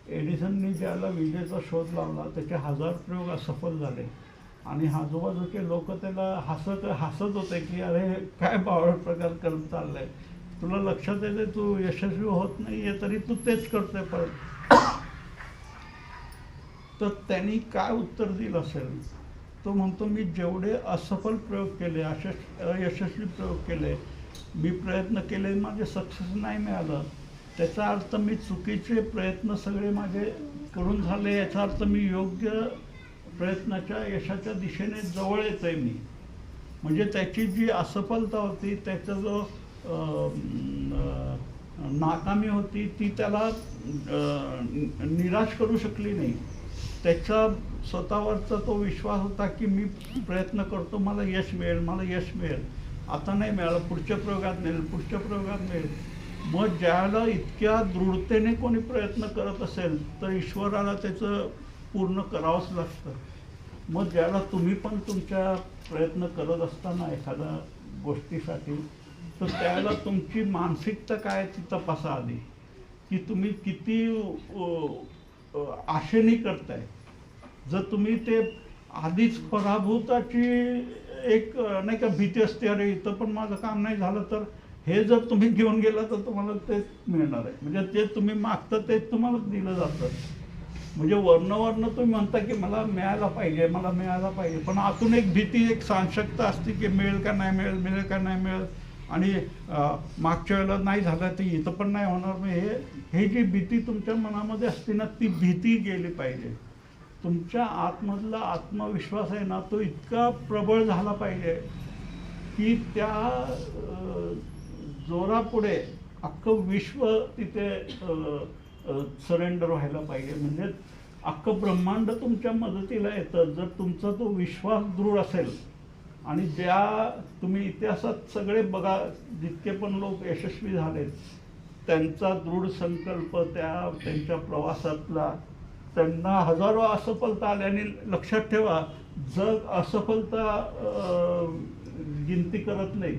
एडिसननी ज्याला विजेचा शोध लावला त्याचे 1000 प्रयोग असफल झाले आणि आजूबाजूचे लोक त्याला हसत होते की अरे काय बावळ प्रकार करत चाललाय, तुला लक्षात येते तू यशस्वी होत नाहीये तरी तू तेच करतोय परत. तर त्यांनी काय उत्तर दिलं असेल? तो म्हणतो मी जेवढे असफल प्रयोग केले, अयशस्वी प्रयोग केले, मी प्रयत्न केले, माझे सक्सेस नाही मिळालं, त्याचा अर्थ मी चुकीचे प्रयत्न सगळे माझे करून झाले, याचा अर्थ मी योग्य प्रयत्नाच्या यशाच्या दिशेने जवळ येतोय मी. म्हणजे त्याची जी असफलता होती, त्याचा जो नाकामी होती ती त्याला निराश करू शकली नाही. त्याचा स्वतःवरचा तो विश्वास होता की मी प्रयत्न करतो, मला यश मिळेल, मला यश मिळेल, आता नाही मिळालं, पुढच्या प्रयोगात मिळेल, पुढच्या प्रयोगात मिळेल. मग ज्याला इतक्या दृढतेने कोणी प्रयत्न करत असेल तर ईश्वराला त्याचं पूर्ण करावंच लागतं. मग ज्याला तुम्ही पण तुमच्या प्रयत्न करत असताना एखाद्या गोष्टीसाठी, तर त्यावेळेला तुमची मानसिकता काय ती तपासा आधी, की तुम्ही किती आशेने करताय. जर तुम्ही ते आधीच पराभूताची एक नाही का भीती असते, अरे इथं पण माझं काम नाही झालं तर, हे जर तुम्ही घेऊन गेला तर तुम्हाला तेच मिळणार आहे. म्हणजे ते तुम्ही मागता तेच तुम्हाला दिलं जातं. म्हणजे वर्ण तुम्ही म्हणता की मला मिळायला पाहिजे, मला मिळायला पाहिजे, पण आतून एक भीती, एक साशंकता असते की मिळेल का नाही मिळेल, मिळेल का नाही मिळेल, आणि मागच्या वेळेला नाही झालं तर इथं पण नाही होणार. मग हे जी भीती तुमच्या मनामध्ये असते ना, ती भीती गेली पाहिजे. तुमच्या आतमधला आत्मविश्वास आहे ना, तो इतका प्रबळ झाला पाहिजे की त्या जोरापुढे अख्खं विश्व तिथे सरेंडर व्हायला पाहिजे. म्हणजे अख्खं ब्रह्मांड तुमच्या मदतीला येतं जर तुमचा तो विश्वास दृढ असेल. आणि ज्या तुम्ही इतिहासात सगळे बघा, जितके पण लोक यशस्वी झालेत, त्यांचा दृढ संकल्प, त्यांच्या प्रवासातला, त्यांना हजारो असफलता आल्याने, लक्षात ठेवा जग असफलता गिनती करत नाही.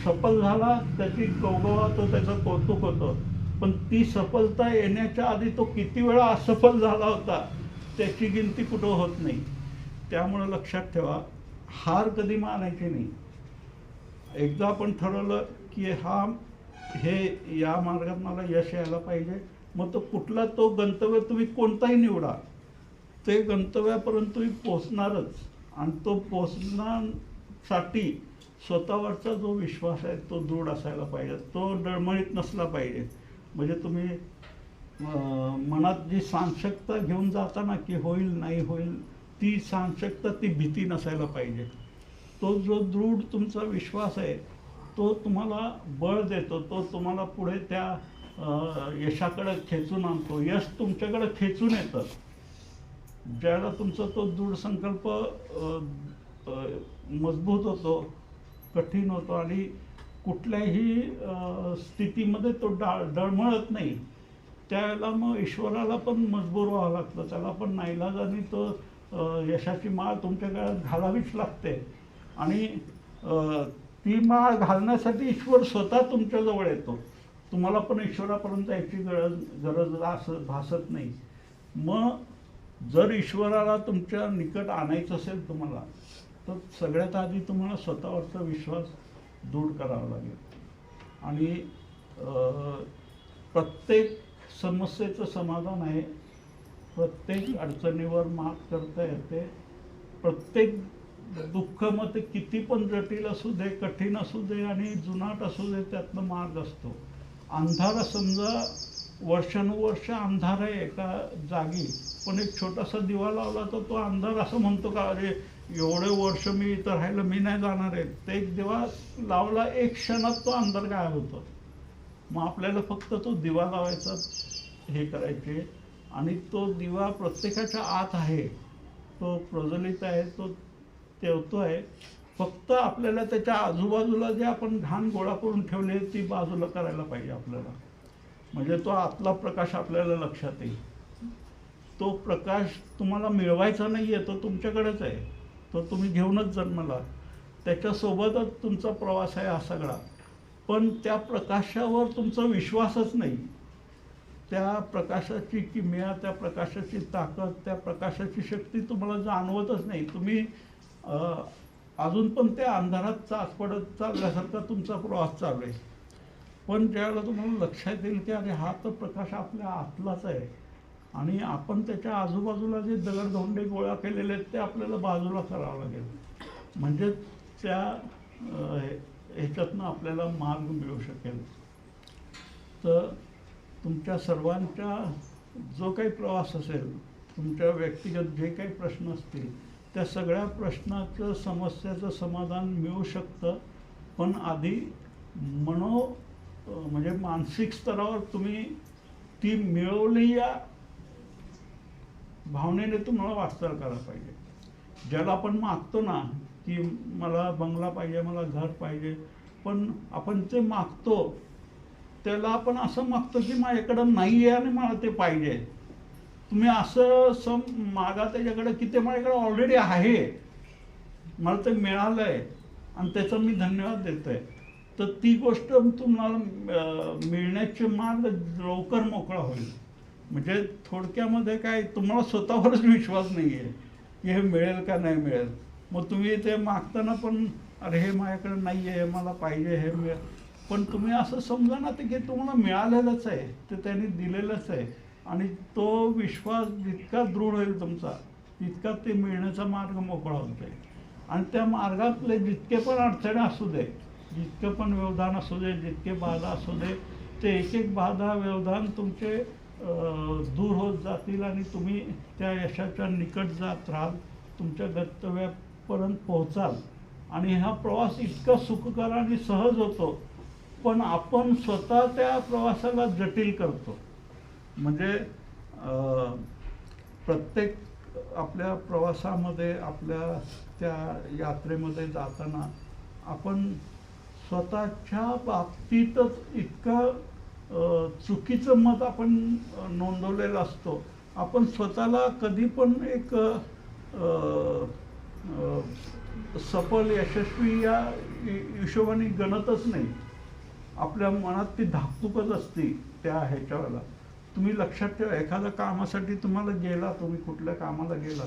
सफल झाला त्याची गौगवा होतं, त्याचं कौतुक होतं, पण ती सफलता येण्याच्या आधी तो किती वेळा असफल झाला होता त्याची गिनती कुठं होत नाही. त्यामुळं लक्षात ठेवा, हार कधी मानायची नाही. एकदा आपण ठरवलं की हे या मार्गात मला यश यायला पाहिजे, मग तो कुठला तो गंतव्य तुम्ही कोणताही निवडा, ते गंतव्यापर्यंत तुम्ही पोचणारच. आणि तो पोचण्यासाठी स्वतःवरचा जो विश्वास आहे तो दृढ असायला पाहिजे, तो डळमळीत नसला पाहिजे. म्हणजे तुम्ही मनात जी साशंकता घेऊन जाता ना की होईल नाही होईल, ती साशंकता, ती भीती नसायला पाहिजे. तो जो दृढ तुमचा विश्वास आहे तो तुम्हाला बळ देतो, तो तुम्हाला पुढे त्या यशाकडे खेचून आणतो. यश तुमच्याकडे खेचून येतं ज्याला तुमचा तो दृढ संकल्प मजबूत होतो, कठीण होतो आणि कुठल्याही स्थितीमध्ये तो डळमळत नाही. त्यावेळेला मग ईश्वराला पण मजबूर व्हावं लागतं, त्याला पण नाईलाजाने तो यशाची माळ तुमच्या गळ्यात घालावीच लागते. आणि ती माळ घालण्यासाठी ईश्वर स्वतः तुमच्याजवळ येतो. तुम्हाला पण ईश्वरापर्यंत याची गरज भासत नाही. मग जर ईश्वराला तुमच्या निकट आणायचं असेल तुम्हाला, तर सगळ्यात आधी तुम्हाला स्वतःवरचा विश्वास दूर करावा लागेल. आणि प्रत्येक समस्येचं समाधान आहे, प्रत्येक अडचणीवर मात करता येते. प्रत्येक दुःख मग ते किती पण जटिल असू दे, कठीण असू दे आणि जुनाट असू दे, त्यातनं मार्ग असतो. अंधार समजा वर्षानुवर्ष अंधार आहे एका जागी, पण एक छोटासा दिवा लावला तर तो अंधार असं म्हणतो का अरे एवढे वर्ष मी इथं राहिलं, मी नाही जाणार आहे. ते एक दिवा लावला, एक क्षणात तो अंधार गायब होतो. मग आपल्याला फक्त तो दिवा लावायचा हे करायचे, आणि तो दिवा प्रत्येकाच्या आत आहे, तो प्रज्वलित आहे, तो तेवतो आहे. फक्त आपल्याला त्याच्या आजूबाजूला जे आपण घाण गोळा करून ठेवले ती बाजूला करायला पाहिजे आपल्याला, म्हणजे तो आतला प्रकाश आपल्याला लक्षात येईल. तो प्रकाश तुम्हाला मिळवायचा नाही आहे, तो तुमच्याकडेच आहे, तो तुम्ही घेऊनच जन्मला, त्याच्यासोबतच तुमचा प्रवास आहे हा सगळा. पण त्या प्रकाशावर तुमचा विश्वासच नाही, त्या प्रकाशाची किमया, त्या प्रकाशाची ताकद, त्या प्रकाशाची शक्ती तुम्हाला जाणवतच नाही. तुम्ही अजून पण त्या अंधारात चाच पडत चालल्यासारखा तुमचा प्रवास चालू आहे. पण ज्यावेळेला तुम्हाला लक्षात येईल की अरे हा तर प्रकाश आपल्या आतलाच आहे, आणि आपण त्याच्या आजूबाजूला जे दगडधोंडे गोळा केलेले आहेत ते आपल्याला बाजूला करावं लागेल, म्हणजे त्या ह्याच्यातनं आपल्याला मार्ग मिळू शकेल. तर तुमच्या सर्वांच्या जो काही प्रवास असेल, तुमच्या व्यक्तिगत जे काही प्रश्न असतील, त्या सगळ्या प्रश्नाचं समस्याचं समाधान मिळू शकतं. पण आधी म्हणजे मानसिक स्तरावर तुम्ही ती मिळवली या भावनेने तुम्हाला वाटचाल करायला पाहिजे. ज्याला आपण मागतो ना की मला बंगला पाहिजे, मला घर पाहिजे, पण आपण ते मागतो त्याला आपण असं मागतो की माझ्याकडं नाही आहे आणि मला ते पाहिजे. तुम्ही असं मागा त्याच्याकडे की ते माझ्याकडे ऑलरेडी आहे, मला ते मिळालं आहे आणि त्याचा मी धन्यवाद देतो आहे. तर ती गोष्ट तुम्हाला मिळण्याचे मार्ग लवकर मोकळा होईल. म्हणजे थोडक्यामध्ये काय, तुम्हाला स्वतःवरच विश्वास नाही आहे की हे मिळेल का नाही मिळेल. मग तुम्ही ते मागताना पण अरे हे माझ्याकडे नाही आहे, मला पाहिजे, हे मिळेल. पण तुम्ही असं समजा ना ते की तुम्हाला मिळालेलंच आहे, ते त्यांनी दिलेलंच आहे, आणि तो विश्वास जितका दृढ होईल तुमचा, तितका ते मिळण्याचा मार्ग मोकळा होत आहे. आणि त्या मार्गातले जितके पण अडचणी असू दे, जितकं पण व्यवधान असू दे, जितके बाधा असू दे, ते एक एक बाधा व्यवधान तुमचे दूर होत जातील आणि तुम्ही त्या यशाच्या निकट जात राहाल, तुमच्या गंतव्यापर्यंत पोहोचाल. आणि हा प्रवास इतका सुखकर आणि सहज होतो, पण आपण स्वतः त्या प्रवासाला जटिल करतो. म्हणजे प्रत्येक आपल्या प्रवासामध्ये, आपल्या त्या यात्रेमध्ये जाताना आपण स्वतःच्या बाबतीतच इतकं चुकीचं मत आपण नोंदवलेलं असतो. आपण स्वतःला कधी पण एक सफल, यशस्वी या हिशोबाने गणतच नाही. आपल्या मनात ती धाकधुकच असते त्या ह्याच्यावेळेला. तुम्ही लक्षात ठेवा, एखाद्या कामासाठी तुम्हाला गेला, तुम्ही कुठल्या कामाला गेला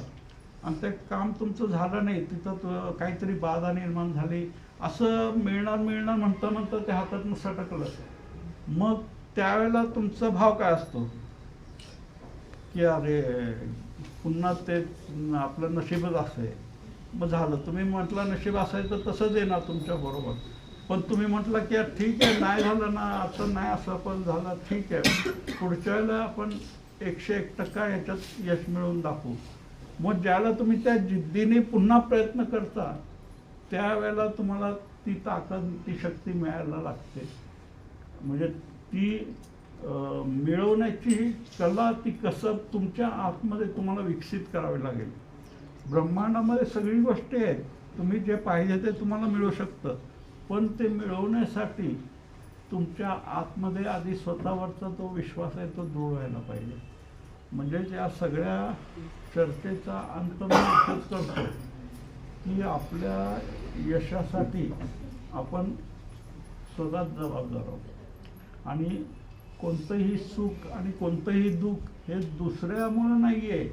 आणि ते काम तुमचं झालं नाही, तिथं काहीतरी बाधा निर्माण झाली, असं मिळणार म्हणता म्हणता त्या हातातून सटकलं, मग त्यावेळेला तुमचा भाव काय असतो की अरे पुन्हा ते आपलं नशीबच असं आहे. मग झालं, तुम्ही म्हटलं नशीब असायचं तसंच येणार तुमच्या बरोबर. पण तुम्ही म्हटलं की ठीक आहे, नाही झालं ना, असं नाही, असं पण झालं, ठीक आहे, पुढच्या वेळेला आपण 101% याच्यात यश मिळवून दाखवू. मग ज्याला तुम्ही त्या जिद्दीने पुन्हा प्रयत्न करता, त्यावेळेला तुम्हाला ती ताकद, ती शक्ती मिळायला लागते. म्हणजे ती मिळवण्याची कला, ती कसब तुमच्या आतमध्ये तुम्हाला विकसित करावी लागेल. ब्रह्मांडामध्ये सगळी गोष्टी आहेत, तुम्ही जे पाहिजे ते तुम्हाला मिळू शकतं, पण ते मिळवण्यासाठी तुमच्या आतमध्ये आधी स्वतःवरचा तो विश्वास आहे तो दृढ व्हायला पाहिजे. म्हणजे या सगळ्या चर्चेचा अंत मी इथंच करतो की आपल्या यशासाठी आपण स्वतःच जबाबदार आहोत. आणि कोणतंही सुख आणि कोणतंही दुःख हे दुसऱ्यामुळं नाही आहे,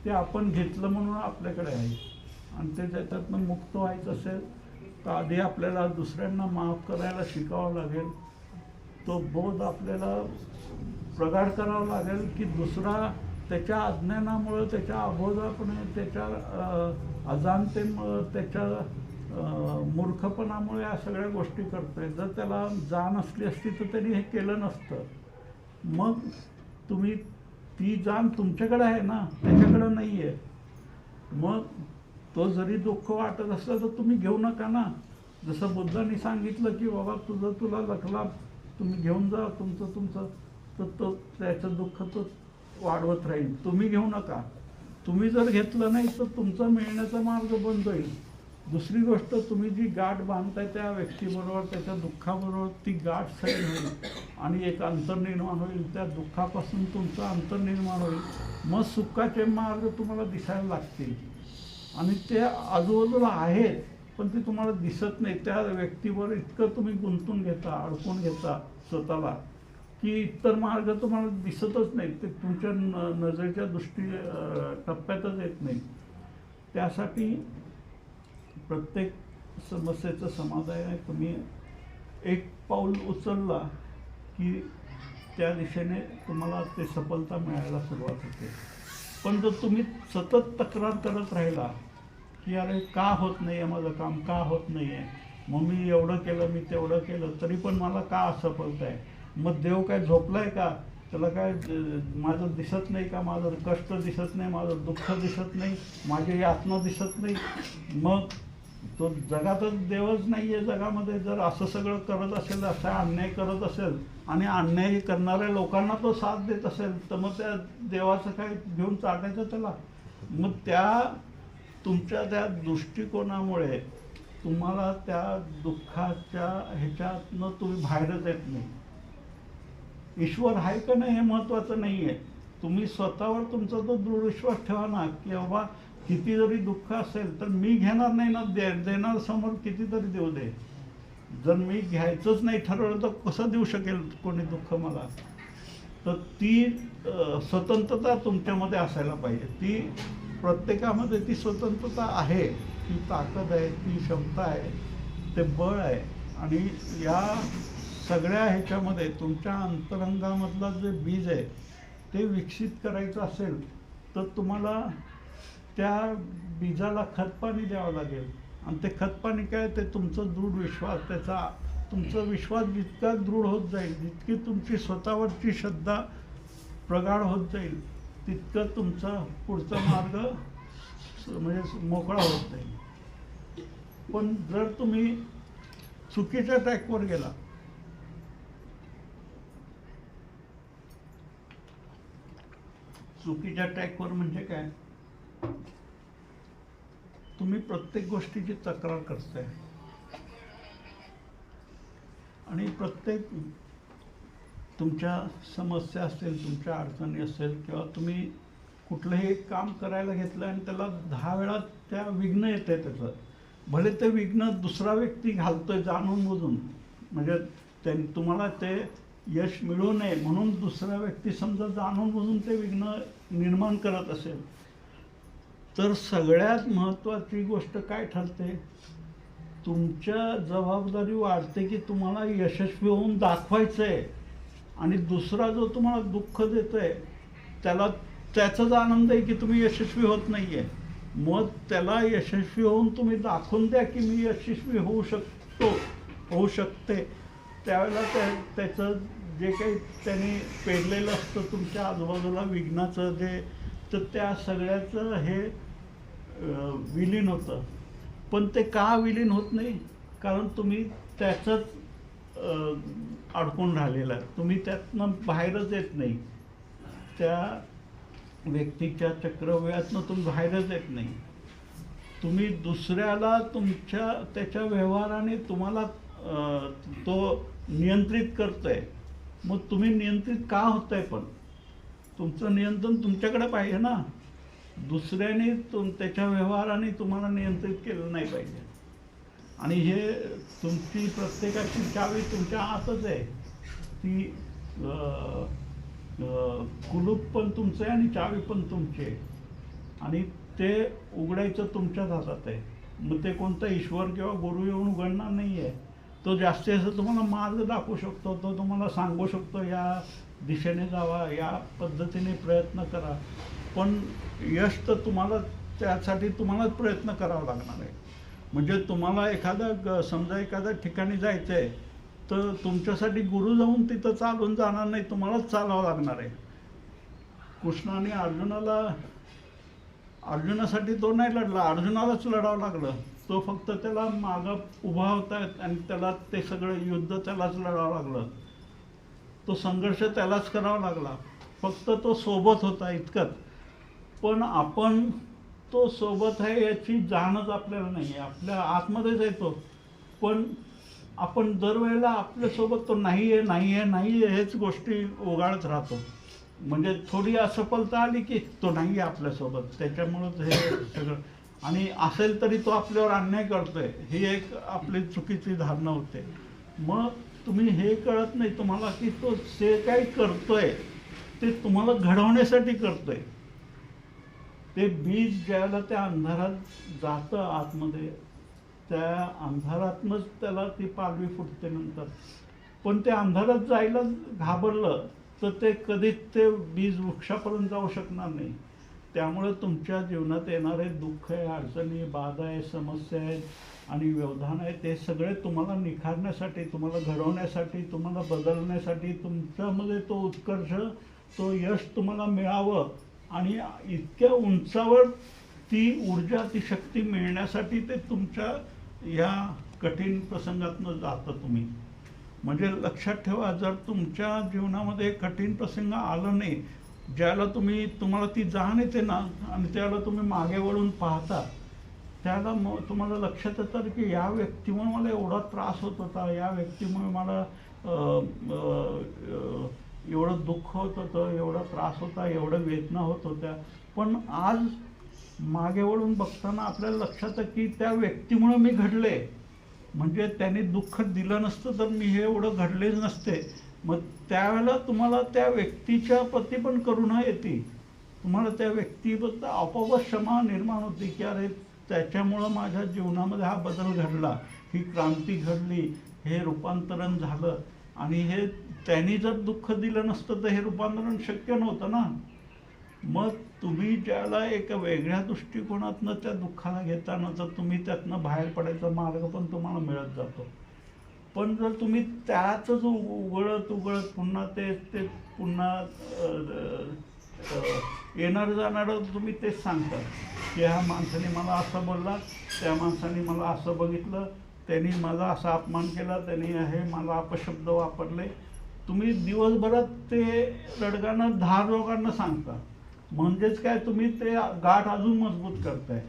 ते आपण घेतलं म्हणून आपल्याकडे आहे. आणि ते त्याच्यातनं मुक्त व्हायचं असेल तर आधी आपल्याला दुसऱ्यांना माफ करायला शिकावं लागेल. तो बोध आपल्याला प्रगाढ करावा लागेल की दुसरा त्याच्या अज्ञानामुळं, त्याच्या अबोधापणे, त्याच्या अजाणतेमुळं, त्याच्या मूर्खपणामुळे या सगळ्या गोष्टी करतोय. जर त्याला जाण असली असती तर त्यांनी हे केलं नसतं. मग तुम्ही ती जाण तुमच्याकडे आहे ना, त्याच्याकडं नाही आहे. मग तो जरी दुःख वाटत असलं तर तुम्ही घेऊ नका ना. जसं बुद्धांनी सांगितलं की बाबा तुला लखला तुम्ही घेऊन जा तुमचं, तर तो त्याचं दुःख तो वाढवत राहील. तुम्ही घेऊ नका. तुम्ही जर घेतलं नाही तर तुमचा मिळण्याचा मार्ग बंद होईल. दुसरी गोष्ट, तुम्ही जी गाठ बांधताय त्या व्यक्तीबरोबर, त्याच्या दुःखाबरोबर, ती गाठ सैल होईल आणि एक अंतर निर्माण होईल. त्या दुःखापासून तुमचं अंतर निर्माण होईल. मग सुखाचे मार्ग तुम्हाला दिसायला लागतील. आणि ते आजूबाजूला आहेत पण ते तुम्हाला दिसत नाही. त्या व्यक्तीवर इतकं तुम्ही गुंतून घेता, अडकून घेता स्वतःला की इतर मार्ग तुम्हाला दिसतच नाही. ते तुमच्या नजरेच्या टप्प्यातच येत नाही. त्यासाठी प्रत्येक समस्येचं समाधान आहे, तुम्ही एक पाऊल उचलला की त्या दिशेने तुम्हाला ते सफलता मिळायला सुरुवात होते. पण जर तुम्ही सतत तक्रार करत राहिला की अरे का होत नाही आहे माझं काम, का होत नाही आहे, मग मी एवढं केलं, मी तेवढं केलं, तरी पण मला का असफलता आहे, मग देव काय झोपलाय का, त्याला काय माझं दिसत नाही का, माझं कष्ट दिसत नाही, माझं दुःख दिसत नाही, माझी यातना दिसत नाही, मग तो जगातच देवच नाही आहे जगामध्ये. जर असं सगळं करत असेल, असा अन्याय करत असेल आणि अन्याय करणाऱ्या लोकांना तो साथ देत असेल, तर मग त्या देवाचं काय घेऊन चाटायचं त्याला. मग त्या तुमच्या त्या दृष्टिकोनामुळे तुम्हाला त्या दुःखाच्या ह्याच्यातनं तुम्ही बाहेरच येत नाही. ईश्वर आहे का नाही हे महत्त्वाचं नाही आहे. तुम्ही स्वतःवर तुमचा तो दृढ विश्वास ठेवा ना की बाबा किती जरी दुःख असेल तर मी घेणार नाही ना, देणार समोर कितीतरी देऊ दे. जर मी घ्यायचंच नाही ठरवलं तर कसं देऊ शकेल कोणी दुःख मला. तर ती स्वतंत्रता तुमच्यामध्ये असायला पाहिजे. ती प्रत्येकामध्ये ती स्वतंत्रता आहे, ती ताकद आहे, ती क्षमता आहे, ते बळ आहे. आणि या सगळ्या ह्याच्यामध्ये तुमच्या अंतरंगामधलं जे बीज आहे ते विकसित करायचं असेल तर तुम्हाला त्या बीजाला खतपाणी द्यावं लागेल. आणि ते खतपाणी काय, ते तुमचं दृढ विश्वास. तुमचा विश्वास जितका दृढ होत जाईल, जितकी तुमची स्वतःवरची श्रद्धा प्रगाढ होत जाईल, तितकं तुमचा पुढचा मार्ग म्हणजे मोकळा होत जाईल. पण जर तुम्ही चुकीच्या ट्रॅकवर गेला, चुकीच्या ट्रॅकवर म्हणजे काय, तुम्ही प्रत्येक गोष्टीची तक्रार करताय आणि प्रत्येक तुमच्या समस्या असतील, तुमच्या अडचणी असेल, किंवा तुम्ही कुठलंही एक काम करायला घेतलं आणि त्याला 10 वेळा त्या विघ्न येत आहे त्याचं. भले ते विघ्न दुसरा व्यक्ती घालतोय जाणून बुजून, म्हणजे तुम्हाला ते यश मिळू नये म्हणून दुसरा व्यक्ती समजा जाणून बुजून ते विघ्न निर्माण करत असेल, तर सगळ्यात महत्त्वाची गोष्ट काय ठरते, तुमच्या जबाबदारी वाढते की तुम्हाला यशस्वी होऊन दाखवायचं आहे. आणि दुसरा जो तुम्हाला दुःख देतोय त्याचाच आनंद आहे की तुम्ही यशस्वी होत नाही आहे. मग त्याला यशस्वी होऊन तुम्ही दाखवून द्या की मी यशस्वी होऊ शकते. त्यावेळेला त्याचं जे काही त्यांनी पेरलेलं असतं तुमच्या आजूबाजूला विघ्नाचं जे, तर त्या सगळ्याचं हे विलीन होतं. पण ते का विलीन होत नाही, कारण तुम्ही त्याचंच अडकून राहिलेला आहे. तुम्ही त्यातनं बाहेरच येत नाही. त्या व्यक्तीच्या चक्रव्यूहातनं तुम्ही बाहेरच येत नाही. तुम्ही दुसऱ्याला त्याच्या व्यवहाराने तुम्हाला तो नियंत्रित करतोय, मग तुम्ही नियंत्रित का होताय? पण तुमचं नियंत्रण तुमच्याकडे पाहिजे ना. दुसऱ्याने त्याच्या व्यवहाराने तुम्हाला नियंत्रित केलं नाही पाहिजे. आणि हे तुमची प्रत्येकाची चावी तुमच्या हातच आहे. ती कुलूप पण तुमचं आहे आणि चावी पण तुमची आहे, आणि ते उघडायचं तुमच्याच हातात आहे. मग ते कोणता ईश्वर किंवा गुरु येऊन उघडणार नाही आहे. तो जास्तीत जास्त तुम्हाला मार्ग दाखवू शकतो, तो तुम्हाला सांगू शकतो या दिशेने जावा, या पद्धतीने प्रयत्न करा. पण यश तर तुम्हाला, त्यासाठी तुम्हालाच प्रयत्न करावा लागणार आहे. म्हणजे तुम्हाला समजा एखाद्या ठिकाणी जायचं आहे, तर तुमच्यासाठी गुरु जाऊन तिथं चालून जाणार नाही, तुम्हालाच चालावं लागणार आहे. कृष्णाने अर्जुनासाठी तो नाही लढला, अर्जुनालाच लढावं लागलं. तो फक्त त्याला मागं उभा होता आणि त्याला ते सगळं युद्ध त्यालाच लढावं लागलं. तो संघर्ष त्यालाच करावा लागला. फक्त तो सोबत होता इतकंच. पण आपण तो सोबत आहे याची जाणच आपल्याला नाही आहे. आपल्या आतमध्येच येतो, पण आपण दरवेळेला आपल्यासोबत तो नाही आहे हेच गोष्टी ओघाळत राहतो. म्हणजे थोडी असफलता आली की तो नाही आहे आपल्यासोबत, त्याच्यामुळंच हे सगळं. आणि असेल तरी तो आपल्यावर अन्याय करतोय, ही एक आपली चुकीची धारणा होते. मग तुम्ही हे कळत नाही तुम्हाला की तो जे काही करतोय ते तुम्हाला घडवण्यासाठी करतोय. ते बीज ज्याला त्या अंधारात जातं आतमध्ये, त्या अंधारातनंच त्याला ती पालवी फुटते नंतर. पण ते अंधारात जायला घाबरलं तर ते कधीच ते बीज वृक्षापर्यंत जाऊ शकणार नाही. त्यामुळे तुमच्या जीवनात येणारे दुःख आहे, अडचणी, बाधा आहे, समस्या आहेत आणि व्यवधान आहे, ते सगळे तुम्हाला निखारण्यासाठी, तुम्हाला घडवण्यासाठी, तुम्हाला बदलण्यासाठी, तुमच्यामध्ये तो उत्कर्ष, तो यश तुम्हाला मिळावं आणि इतक्या उंचावर ती ऊर्जा, ती शक्ती मिळण्यासाठी ते तुमच्या या कठीण प्रसंगातनं जातं तुम्ही. म्हणजे लक्षात ठेवा, जर तुमच्या जीवनामध्ये कठीण प्रसंग आलं नाही, ज्याला तुम्हाला ती जाण येते ना आणि त्याला तुम्ही मागे वळून पाहता, त्याला तुम्हाला लक्षात येतं की या व्यक्तीमुळे मला एवढा त्रास होत होता, या व्यक्तीमुळे मला एवढं दुःख होत होतं, एवढा त्रास होता, एवढं वेदना होत होत्या. पण आज मागे वळून बघताना आपल्याला लक्षात येतं की त्या व्यक्तीमुळे मी घडले. म्हणजे त्याने दुःख दिलं नसतं तर मी हे एवढं घडलेच नसते. मग त्यावेळेला तुम्हाला त्या व्यक्तीच्या प्रती पण करुणा येते. तुम्हाला त्या व्यक्तीबद्दल आपोआपच क्षमा निर्माण होते की अरे त्याच्यामुळं माझ्या जीवनामध्ये हा बदल घडला, ही क्रांती घडली, हे रूपांतरण झालं. आणि हे त्यांनी जर दुःख दिलं नसतं तर हे रूपांतरण शक्य नव्हतं ना. मग तुम्ही ज्याला एका वेगळ्या दृष्टिकोनातनं त्या दुःखाला घेताना तर तुम्ही त्यातनं बाहेर पडायचा मार्ग पण तुम्हाला मिळत जातो. पण जर तुम्ही त्याचंच उघळत पुन्हा ते पुन्हा येणार जाणारं तुम्ही तेच सांगता की ह्या माणसाने मला असं बोलला, त्या माणसाने मला असं बघितलं, त्यांनी माझा असा अपमान केला, त्यांनी हे मला अपशब्द वापरले. तुम्ही दिवसभरात ते रडगाणं 10 लोकांना सांगता. म्हणजेच काय, तुम्ही ते गाठ अजून मजबूत करताय.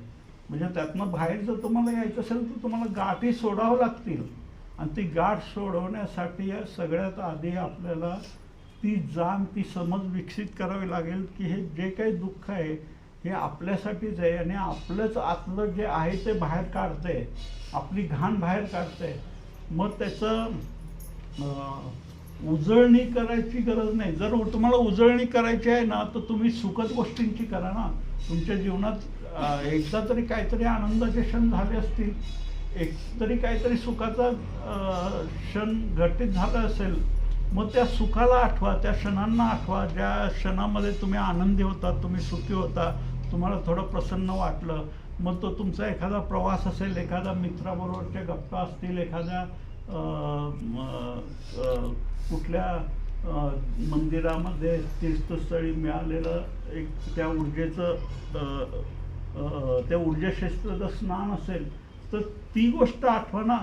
म्हणजे त्यातनं बाहेर जर तुम्हाला यायचं असेल तर तुम्हाला गाठी सोडावं लागतील. आणि ती गाठ सोडवण्यासाठी सगळ्यात आधी आपल्याला ती जाण, ती समज विकसित करावी लागेल की हे जे काही दुःख आहे हे आपल्यासाठीच आहे आणि आपलंच आतलं जे आहे ते बाहेर काढतंय, आपली घाण बाहेर काढतंय. मग त्याचं उजळणी करायची गरज नाही. जर तुम्हाला उजळणी करायची आहे ना तर तुम्ही सुखद गोष्टींची करा ना. तुमच्या जीवनात एकदा तरी काहीतरी आनंदाचे क्षण झाले असतील, एक तरी काहीतरी सुखाचा क्षण घटित झाला असेल, मग त्या सुखाला आठवा, त्या क्षणांना आठवा, ज्या क्षणामध्ये तुम्ही आनंदी होता, तुम्ही सुखी होता, तुम्हाला थोडं प्रसन्न वाटलं. मग तो तुमचा एखादा प्रवास असेल, एखादा मित्राबरोबरच्या गप्पा असतील, एखाद्या कुठल्या मंदिरामध्ये तीर्थस्थळी मिळालेलं एक त्या ऊर्जेचं त्या ऊर्जाक्षेत्राचं स्नान असेल तर ती गोष्ट आठवा ना.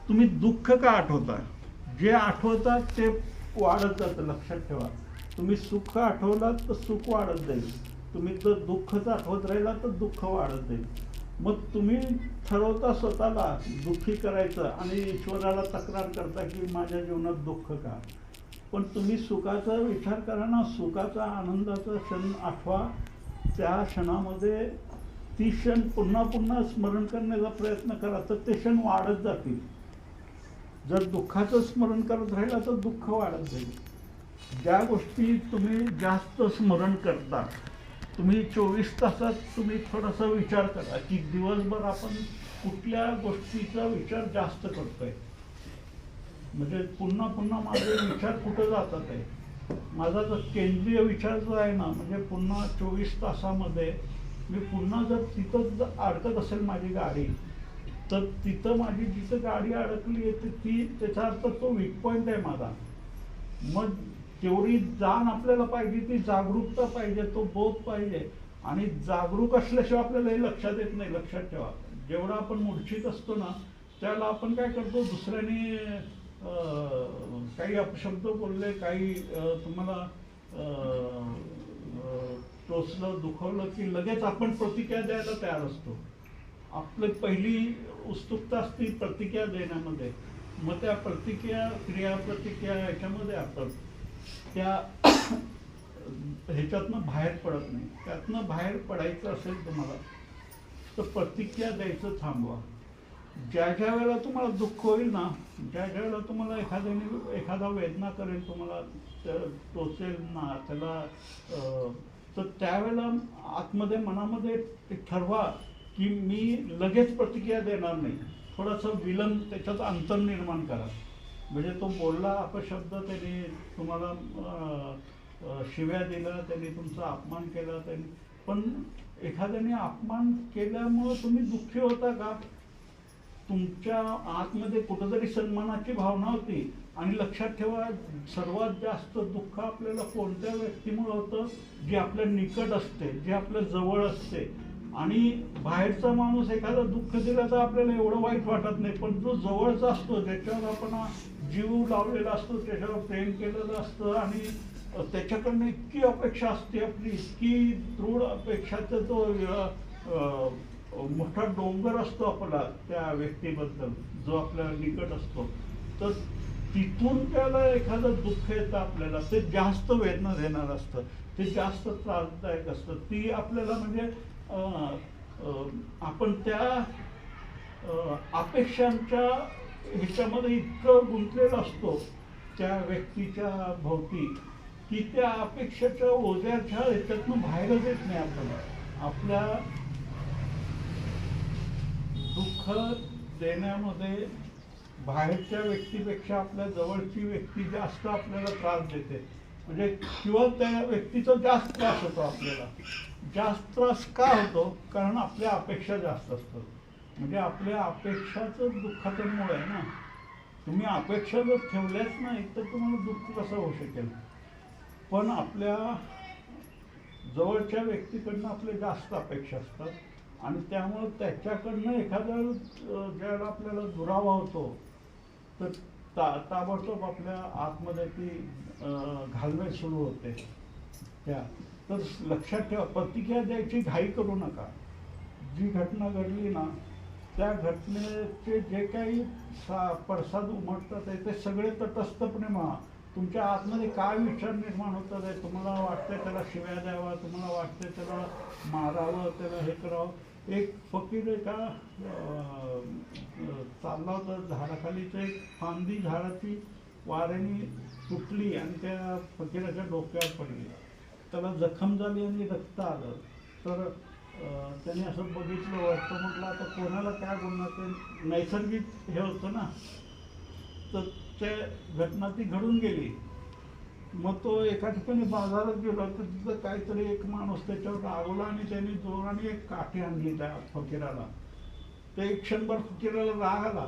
तुम्ही दुःख का आठवता? जे आठवता ते वाढत जातं. लक्षात ठेवा, तुम्ही सुख आठवलात तर सुख वाढत जाईल, तुम्ही जर दुःखच आठवत राहिला तर दुःख वाढत जाईल. मग तुम्ही ठरवता स्वतःला दुःखी करायचं आणि ईश्वराला तक्रार करता की माझ्या जीवनात दुःख का. पण तुम्ही सुखाचा विचार करा ना, सुखाचा आनंदाचा क्षण आठवा. त्या क्षणामध्ये ती क्षण पुन्हा पुन्हा स्मरण करण्याचा प्रयत्न करा, तर ते क्षण वाढत जातील. जर दुःखाचं स्मरण करत राहिला तर दुःख वाढत जाईल. ज्या गोष्टी तुम्ही जास्त स्मरण करता, तुम्ही 24 तासात तुम्ही थोडासा विचार करा की दिवसभर आपण कुठल्या गोष्टीचा विचार जास्त करतोय. म्हणजे पुन्हा पुन्हा माझे विचार कुठं जातात आहे. माझा जो केंद्रीय विचार जो आहे ना, म्हणजे पुन्हा 24 तासामध्ये मी पुन्हा जर तिथं अडकत असेल माझी गाडी, तर तिथं माझी जिथं गाडी अडकली आहे ती त्याचा अर्थ तो वीक पॉईंट आहे माझा. मग तेवढी जाण आपल्याला पाहिजे, ती जागरूकता पाहिजे, तो बोध पाहिजे. आणि जागरूक असल्याशिवाय आपल्याला हे लक्षात येत नाही. लक्षात ठेवा, जेवढा आपण मूर्छित असतो ना, त्याला आपण काय करतो, दुसऱ्याने काही अपशब्द बोलले, काही तुम्हाला टोचलं, दुखवलं की लगेच आपण प्रतिक्रिया द्यायला तयार असतो. आपली पहिली उत्सुकता असते प्रतिक्रिया देण्यामध्ये. मग त्या प्रतिक्रिया, क्रिया प्रतिक्रिया याच्यामध्ये आपण त्या ह्याच्यातनं बाहेर पडत नाही. त्यातनं बाहेर पडायचं असेल तुम्हाला तर प्रतिक्रिया द्यायचं थांबवा. ज्या ज्या वेळेला तुम्हाला दुःख होईल ना, ज्या ज्या वेळेला तुम्हाला एखादा वेदना करेल, तुम्हाला टोचेल ना त्याला, तर त्यावेळेला आतमध्ये मनामध्ये ठरवा की मी लगेच प्रतिक्रिया देणार नाही. थोडंसं विलंब, त्याच्यात अंतर निर्माण करा. म्हणजे तो बोलला अपशब्द, त्याने तुम्हाला शिव्या दिला, त्याने तुमचा अपमान केला, त्याने, पण एखाद्याने अपमान केल्यामुळं तुम्ही दुःखी होता का? तुमच्या आतमध्ये कुठंतरी सन्मानाची भावना होती. आणि लक्षात ठेवा, सर्वात जास्त दुःख आपल्याला कोणत्या व्यक्तीमुळे होतं? जी आपल्या निकट असते, जी आपल्या जवळ असते. आणि बाहेरचा माणूस एखादा दुःख दिला तर आपल्याला एवढं वाईट वाटत नाही, पण जो जवळचा असतो, ज्याच्यावर आपण जीव लावलेला असतो, त्याच्यावर प्रेम केलेलं असतं आणि त्याच्याकडनं इतकी अपेक्षा असते आपली, इतकी दृढ अपेक्षाचा तो मोठा डोंगर असतो आपला त्या व्यक्तीबद्दल, जो आपल्या निकट असतो. तर तिथून त्याला एखादं दुःख येतं आपल्याला, ते जास्त वेदना देणार असतं, ते जास्त त्रासदायक असतं. ती आपल्याला म्हणजे आपण त्या अपेक्षांच्या ह्याच्यामध्ये इतकं गुंतलेलं असतो त्या व्यक्तीच्या भोवती, की त्या अपेक्षेच्या ओझ्याच्या ह्याच्यातनं बाहेरच येत नाही. आपण आपल्या दुःख देण्यामध्ये बाहेरच्या व्यक्तीपेक्षा आपल्या जवळची व्यक्ती जास्त आपल्याला त्रास देते. म्हणजे किंवा त्या व्यक्तीचा जास्त त्रास होतो आपल्याला. जास्त त्रास का होतो? कारण आपल्या अपेक्षा जास्त असतात. म्हणजे आपल्या अपेक्षाचं दुःखाचं मूळ आहे ना. तुम्ही अपेक्षा जर ठेवल्याच नाही तर तुम्हाला दुःख कसं होऊ शकेल? पण आपल्या जवळच्या व्यक्तीकडनं आपल्या जास्त अपेक्षा असतात आणि त्यामुळं त्याच्याकडनं एखाद्या ज्यावेळेला आपल्याला दुरावा होतो तर ताबडतोब आपल्या आतमध्ये ती घालमेल सुरू होते. तर लक्षात ठेवा, प्रतिक्रिया द्यायची घाई करू नका. जी घटना घडली ना, त्या घटनेचे जे काही पडसाद उमटतात आहे ते सगळे तटस्थपणे म्हणा. तुमच्या आतमध्ये काय विचार निर्माण होतात आहे, तुम्हाला वाटतंय त्याला शिव्या द्यावा, तुम्हाला वाटतंय त्याला मारावं, त्याला हे करावं. एक फकीर एका चालला होता झाडाखालीच, एक फांदी झाडाची वाऱ्याने तुटली आणि त्या फकीराच्या डोक्यावर पडली. त्याला जखम झाली आणि रक्त आलं. तर त्याने असं बघितलं, वाटतं, म्हटलं आता कोणाला काय बोलणार, ते नैसर्गिक हे होतं ना. तर त्या घटना ती घडून गेली. मग तो एका ठिकाणी बाजारात गेला तर तिथं काहीतरी एक माणूस त्याच्यावर रागवला आणि त्याने जोराने एक काठी आणली त्या फकीराला. ते एक क्षणभर फकीराला राग आला.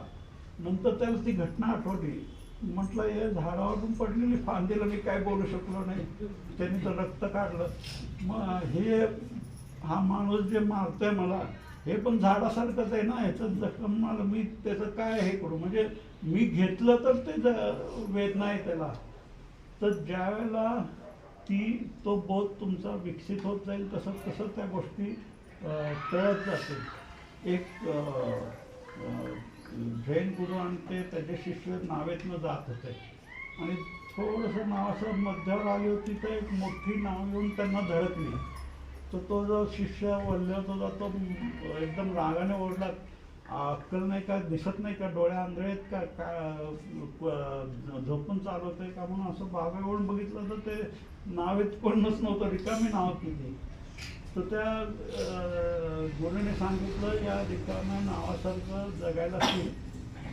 नंतर त्याला ती घटना आठवली. म्हटलं, हे झाडावरून पडलेली फांदीला मी काय बोलू शकलो नाही, त्यांनी तर रक्त काढलं. मग हे हा माणूस जे मारतोय मला, हे पण झाडासारखंच आहे ना, ह्याचं जखम मला, मी त्याचं काय हे करू? म्हणजे मी घेतलं तर ते वेदना आहे त्याला. तर ज्या वेळेला तो बोध तुमचा विकसित होत जाईल तसं तसं त्या गोष्टी कळत जातील. एक जैन गुरु आणि ते त्याचे शिष्य नावेतनं जात होते आणि थोडंसं नावाचं मध्यावर आली होती तर एक मोठी नाव येऊन त्यांना धडकली. तर तो जो शिष्य वल्ले होता तो एकदम रागाने ओरडला, अक्कल नाही का, दिसत नाही का, डोळे आंधळे आहेत का, झोपून चालवतंय का, म्हणून असं बागावरून बघितलं तर ते नावेत कोणच नव्हतं, रिकामी नाव किती. तर त्या गुरुने सांगितलं, या रिकाम्या नावासारखं जगायला शिक.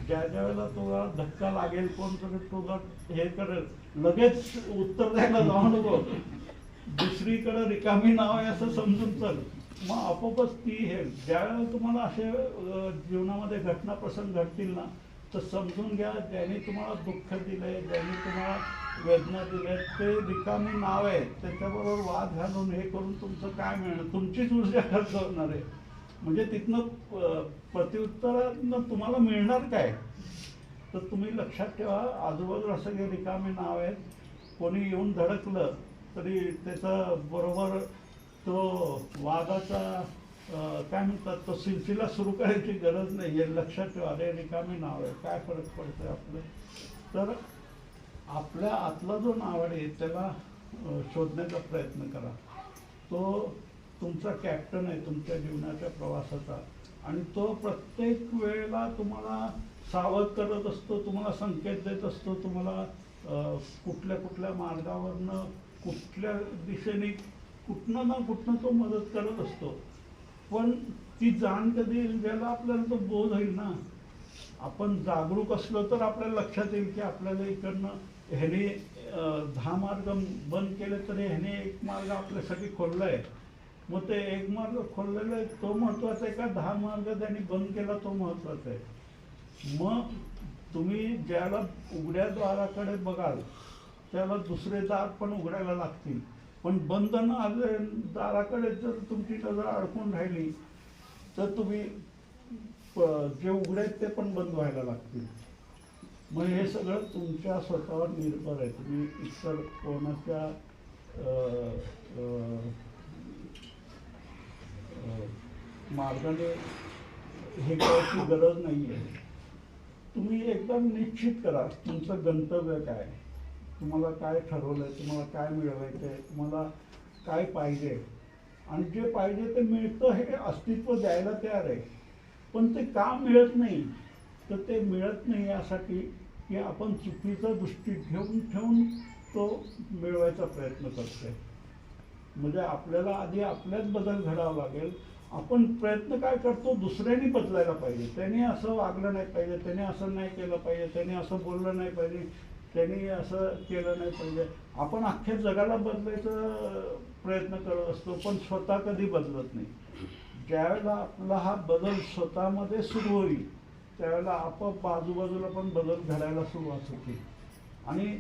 ज्या ज्या वेळेला तुला धक्का लागेल, कोण तरी तुला हे करेल, लगेच उत्तर द्यायला जाऊ नको, दुसरीकडे रिकामी नाव आहे असं समजून चल. मग आपोआपच ती हे ज्यावेळेला तुम्हाला असे जीवनामध्ये घटना प्रसंग घडतील ना, तर समजून घ्या ज्यांनी तुम्हाला दुःख दिलंय, ज्यांनी तुम्हाला वेदना दिल्या, ते रिकामी नाव आहे. त्याच्याबरोबर वाद घालून हे करून तुमचं काय मिळणार, तुमचीच ऊर्जा खर्च होणार आहे. म्हणजे तिथनं प्रत्युत्तरातनं तुम्हाला मिळणार काय. तर तुम्ही लक्षात ठेवा, आजूबाजूला सगळे रिकामे नाव आहेत. कोणी येऊन धडकलं तरी त्याचा बरोबर तो वादाचा काय म्हणतात तो सिलसिला सुरू करायची गरज नाही. हे लक्षात ठेवा, अरे रिकामी नाव आहे, काय फरक पडतोय आपलं. तर आपल्या आतला जो नावाड आहे त्याला शोधण्याचा प्रयत्न करा. तो तुमचा कॅप्टन आहे तुमच्या जीवनाच्या प्रवासाचा, आणि तो प्रत्येक वेळेला तुम्हाला सावध करत असतो, तुम्हाला संकेत देत असतो, तुम्हाला कुठल्या कुठल्या मार्गावरनं कुठल्या दिशेने कुठनं ना कुठनं तो मदत करत असतो. पण ती जाण कधी येईल, ज्याला आपल्याला तो बोध होईल ना. आपण जागरूक असलो तर आपल्याला लक्षात येईल की आपल्याला इकडनं ह्याने 10 मार्ग बंद केले तरी ह्याने एक मार्ग आपल्यासाठी खोलला आहे. मग ते एक मार्ग खोललेला आहे तो महत्त्वाचा आहे का 10 मार्ग त्यांनी बंद केला तो महत्त्वाचा आहे. मग तुम्ही ज्याला उघड्या द्वाराकडे बघाल त्याला दुसरे दार पण उघडायला लागतील. पण बंद न आले दाराकडे जर तुमची नजर अडकून राहिली तर तुम्ही जे उघडे आहेत ते पण बंद व्हायला लागतील. मग हे सगळं तुमच्या स्वतःवर निर्भर आहे. तुम्ही इतर कोणाच्या मार्गाने हे करायची गरज नाही आहे. तुम्ही एकदम निश्चित करा तुमचं गंतव्य काय, तुम्हाला काय ठरवलं आहे, तुम्हाला काय मिळवायचं आहे, तुम्हाला काय पाहिजे. आणि जे पाहिजे ते मिळतं हे अस्तित्व द्यायला तयार आहे. पण ते का मिळत नाही, तर ते मिळत नाही यासाठी की आपण चुकीचा दृष्टी ठेवून तो मिळवायचा प्रयत्न करतोय. म्हणजे आपल्याला आधी आपल्यात बदल घडावा लागेल. आपण प्रयत्न काय करतो, दुसऱ्यांनी बदलायला पाहिजे, त्याने असं वागलं नाही पाहिजे, त्याने असं नाही केलं पाहिजे, त्याने असं बोललं नाही पाहिजे, त्यांनी असं केलं नाही पाहिजे. आपण अख्ख्या जगाला बदलायचा प्रयत्न करत असतो पण स्वतः कधी बदलत नाही. ज्यावेळेला आपला हा बदल स्वतःमध्ये सुरू होईल त्यावेळेला आपोआप बाजूबाजूला पण बदल घडायला सुरुवात होते. आणि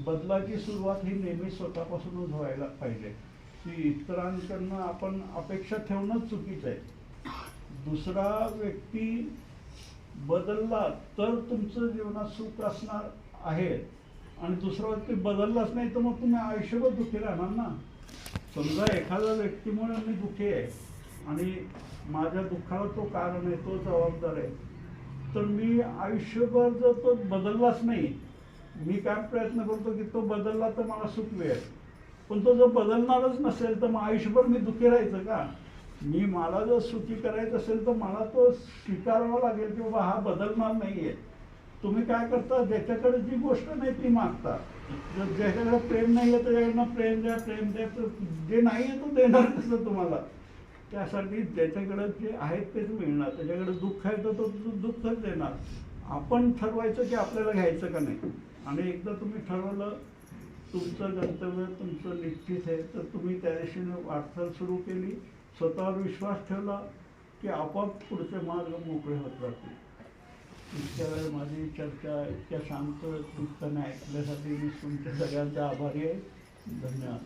बदलाची सुरुवात ही नेहमी स्वतःपासूनच व्हायला पाहिजे. की इतरांकडनं आपण अपेक्षा ठेवणंच चुकीचं आहे. दुसरा व्यक्ती बदलला तर तुमचं जीवनात सुख असणार आहे, आणि दुसरा व्यक्ती बदललाच नाही तर मग तुम्ही आयुष्यभर दुःखी राहणार ना. समजा एखाद्या व्यक्तीमुळे मी दुःखी आहे आणि माझ्या दुःखाला तो कारण आहे, तो जबाबदार आहे, तर मी आयुष्यभर जर तो बदललाच नाही, मी काय प्रयत्न करतो की तो बदलला तर मला सुख मिळेल, पण तो जर बदलणारच नसेल तर मग आयुष्यभर मी दुःखी राहायचं का. मला जर सुखी करायचं असेल तर मला तो स्वीकारावा लागेल की बाबा हा बदलणार नाहीये. तुम्ही काय करता, ज्याच्याकडे जी गोष्ट नाही ती मागता. ज्याच्याकडे प्रेम नाही आहे त्याच्याकडनं प्रेम द्या, प्रेम द्या. जे नाही आहे तो देणार कसं तुम्हाला. त्यासाठी ज्याच्याकडे जे आहेत तेच मिळणार. त्याच्याकडे दुःख आहे तर तो दुःखच देणार. आपण ठरवायचं की आपल्याला घ्यायचं का नाही. आणि एकदा तुम्ही ठरवलं, तुमचं गंतव्य तुमचं निश्चित आहे, तर तुम्ही त्या दिशेने वाटचाल सुरू केली, स्वतःवर विश्वास ठेवला की आपोआप पुढचे मार्ग मोकळे होत राहतील. इतक्या वेळ माझी चर्चा इतक्या शांत चित्ताने ऐकल्यासाठी मी तुमच्या सगळ्यांचा आभारी आहे. धन्यवाद.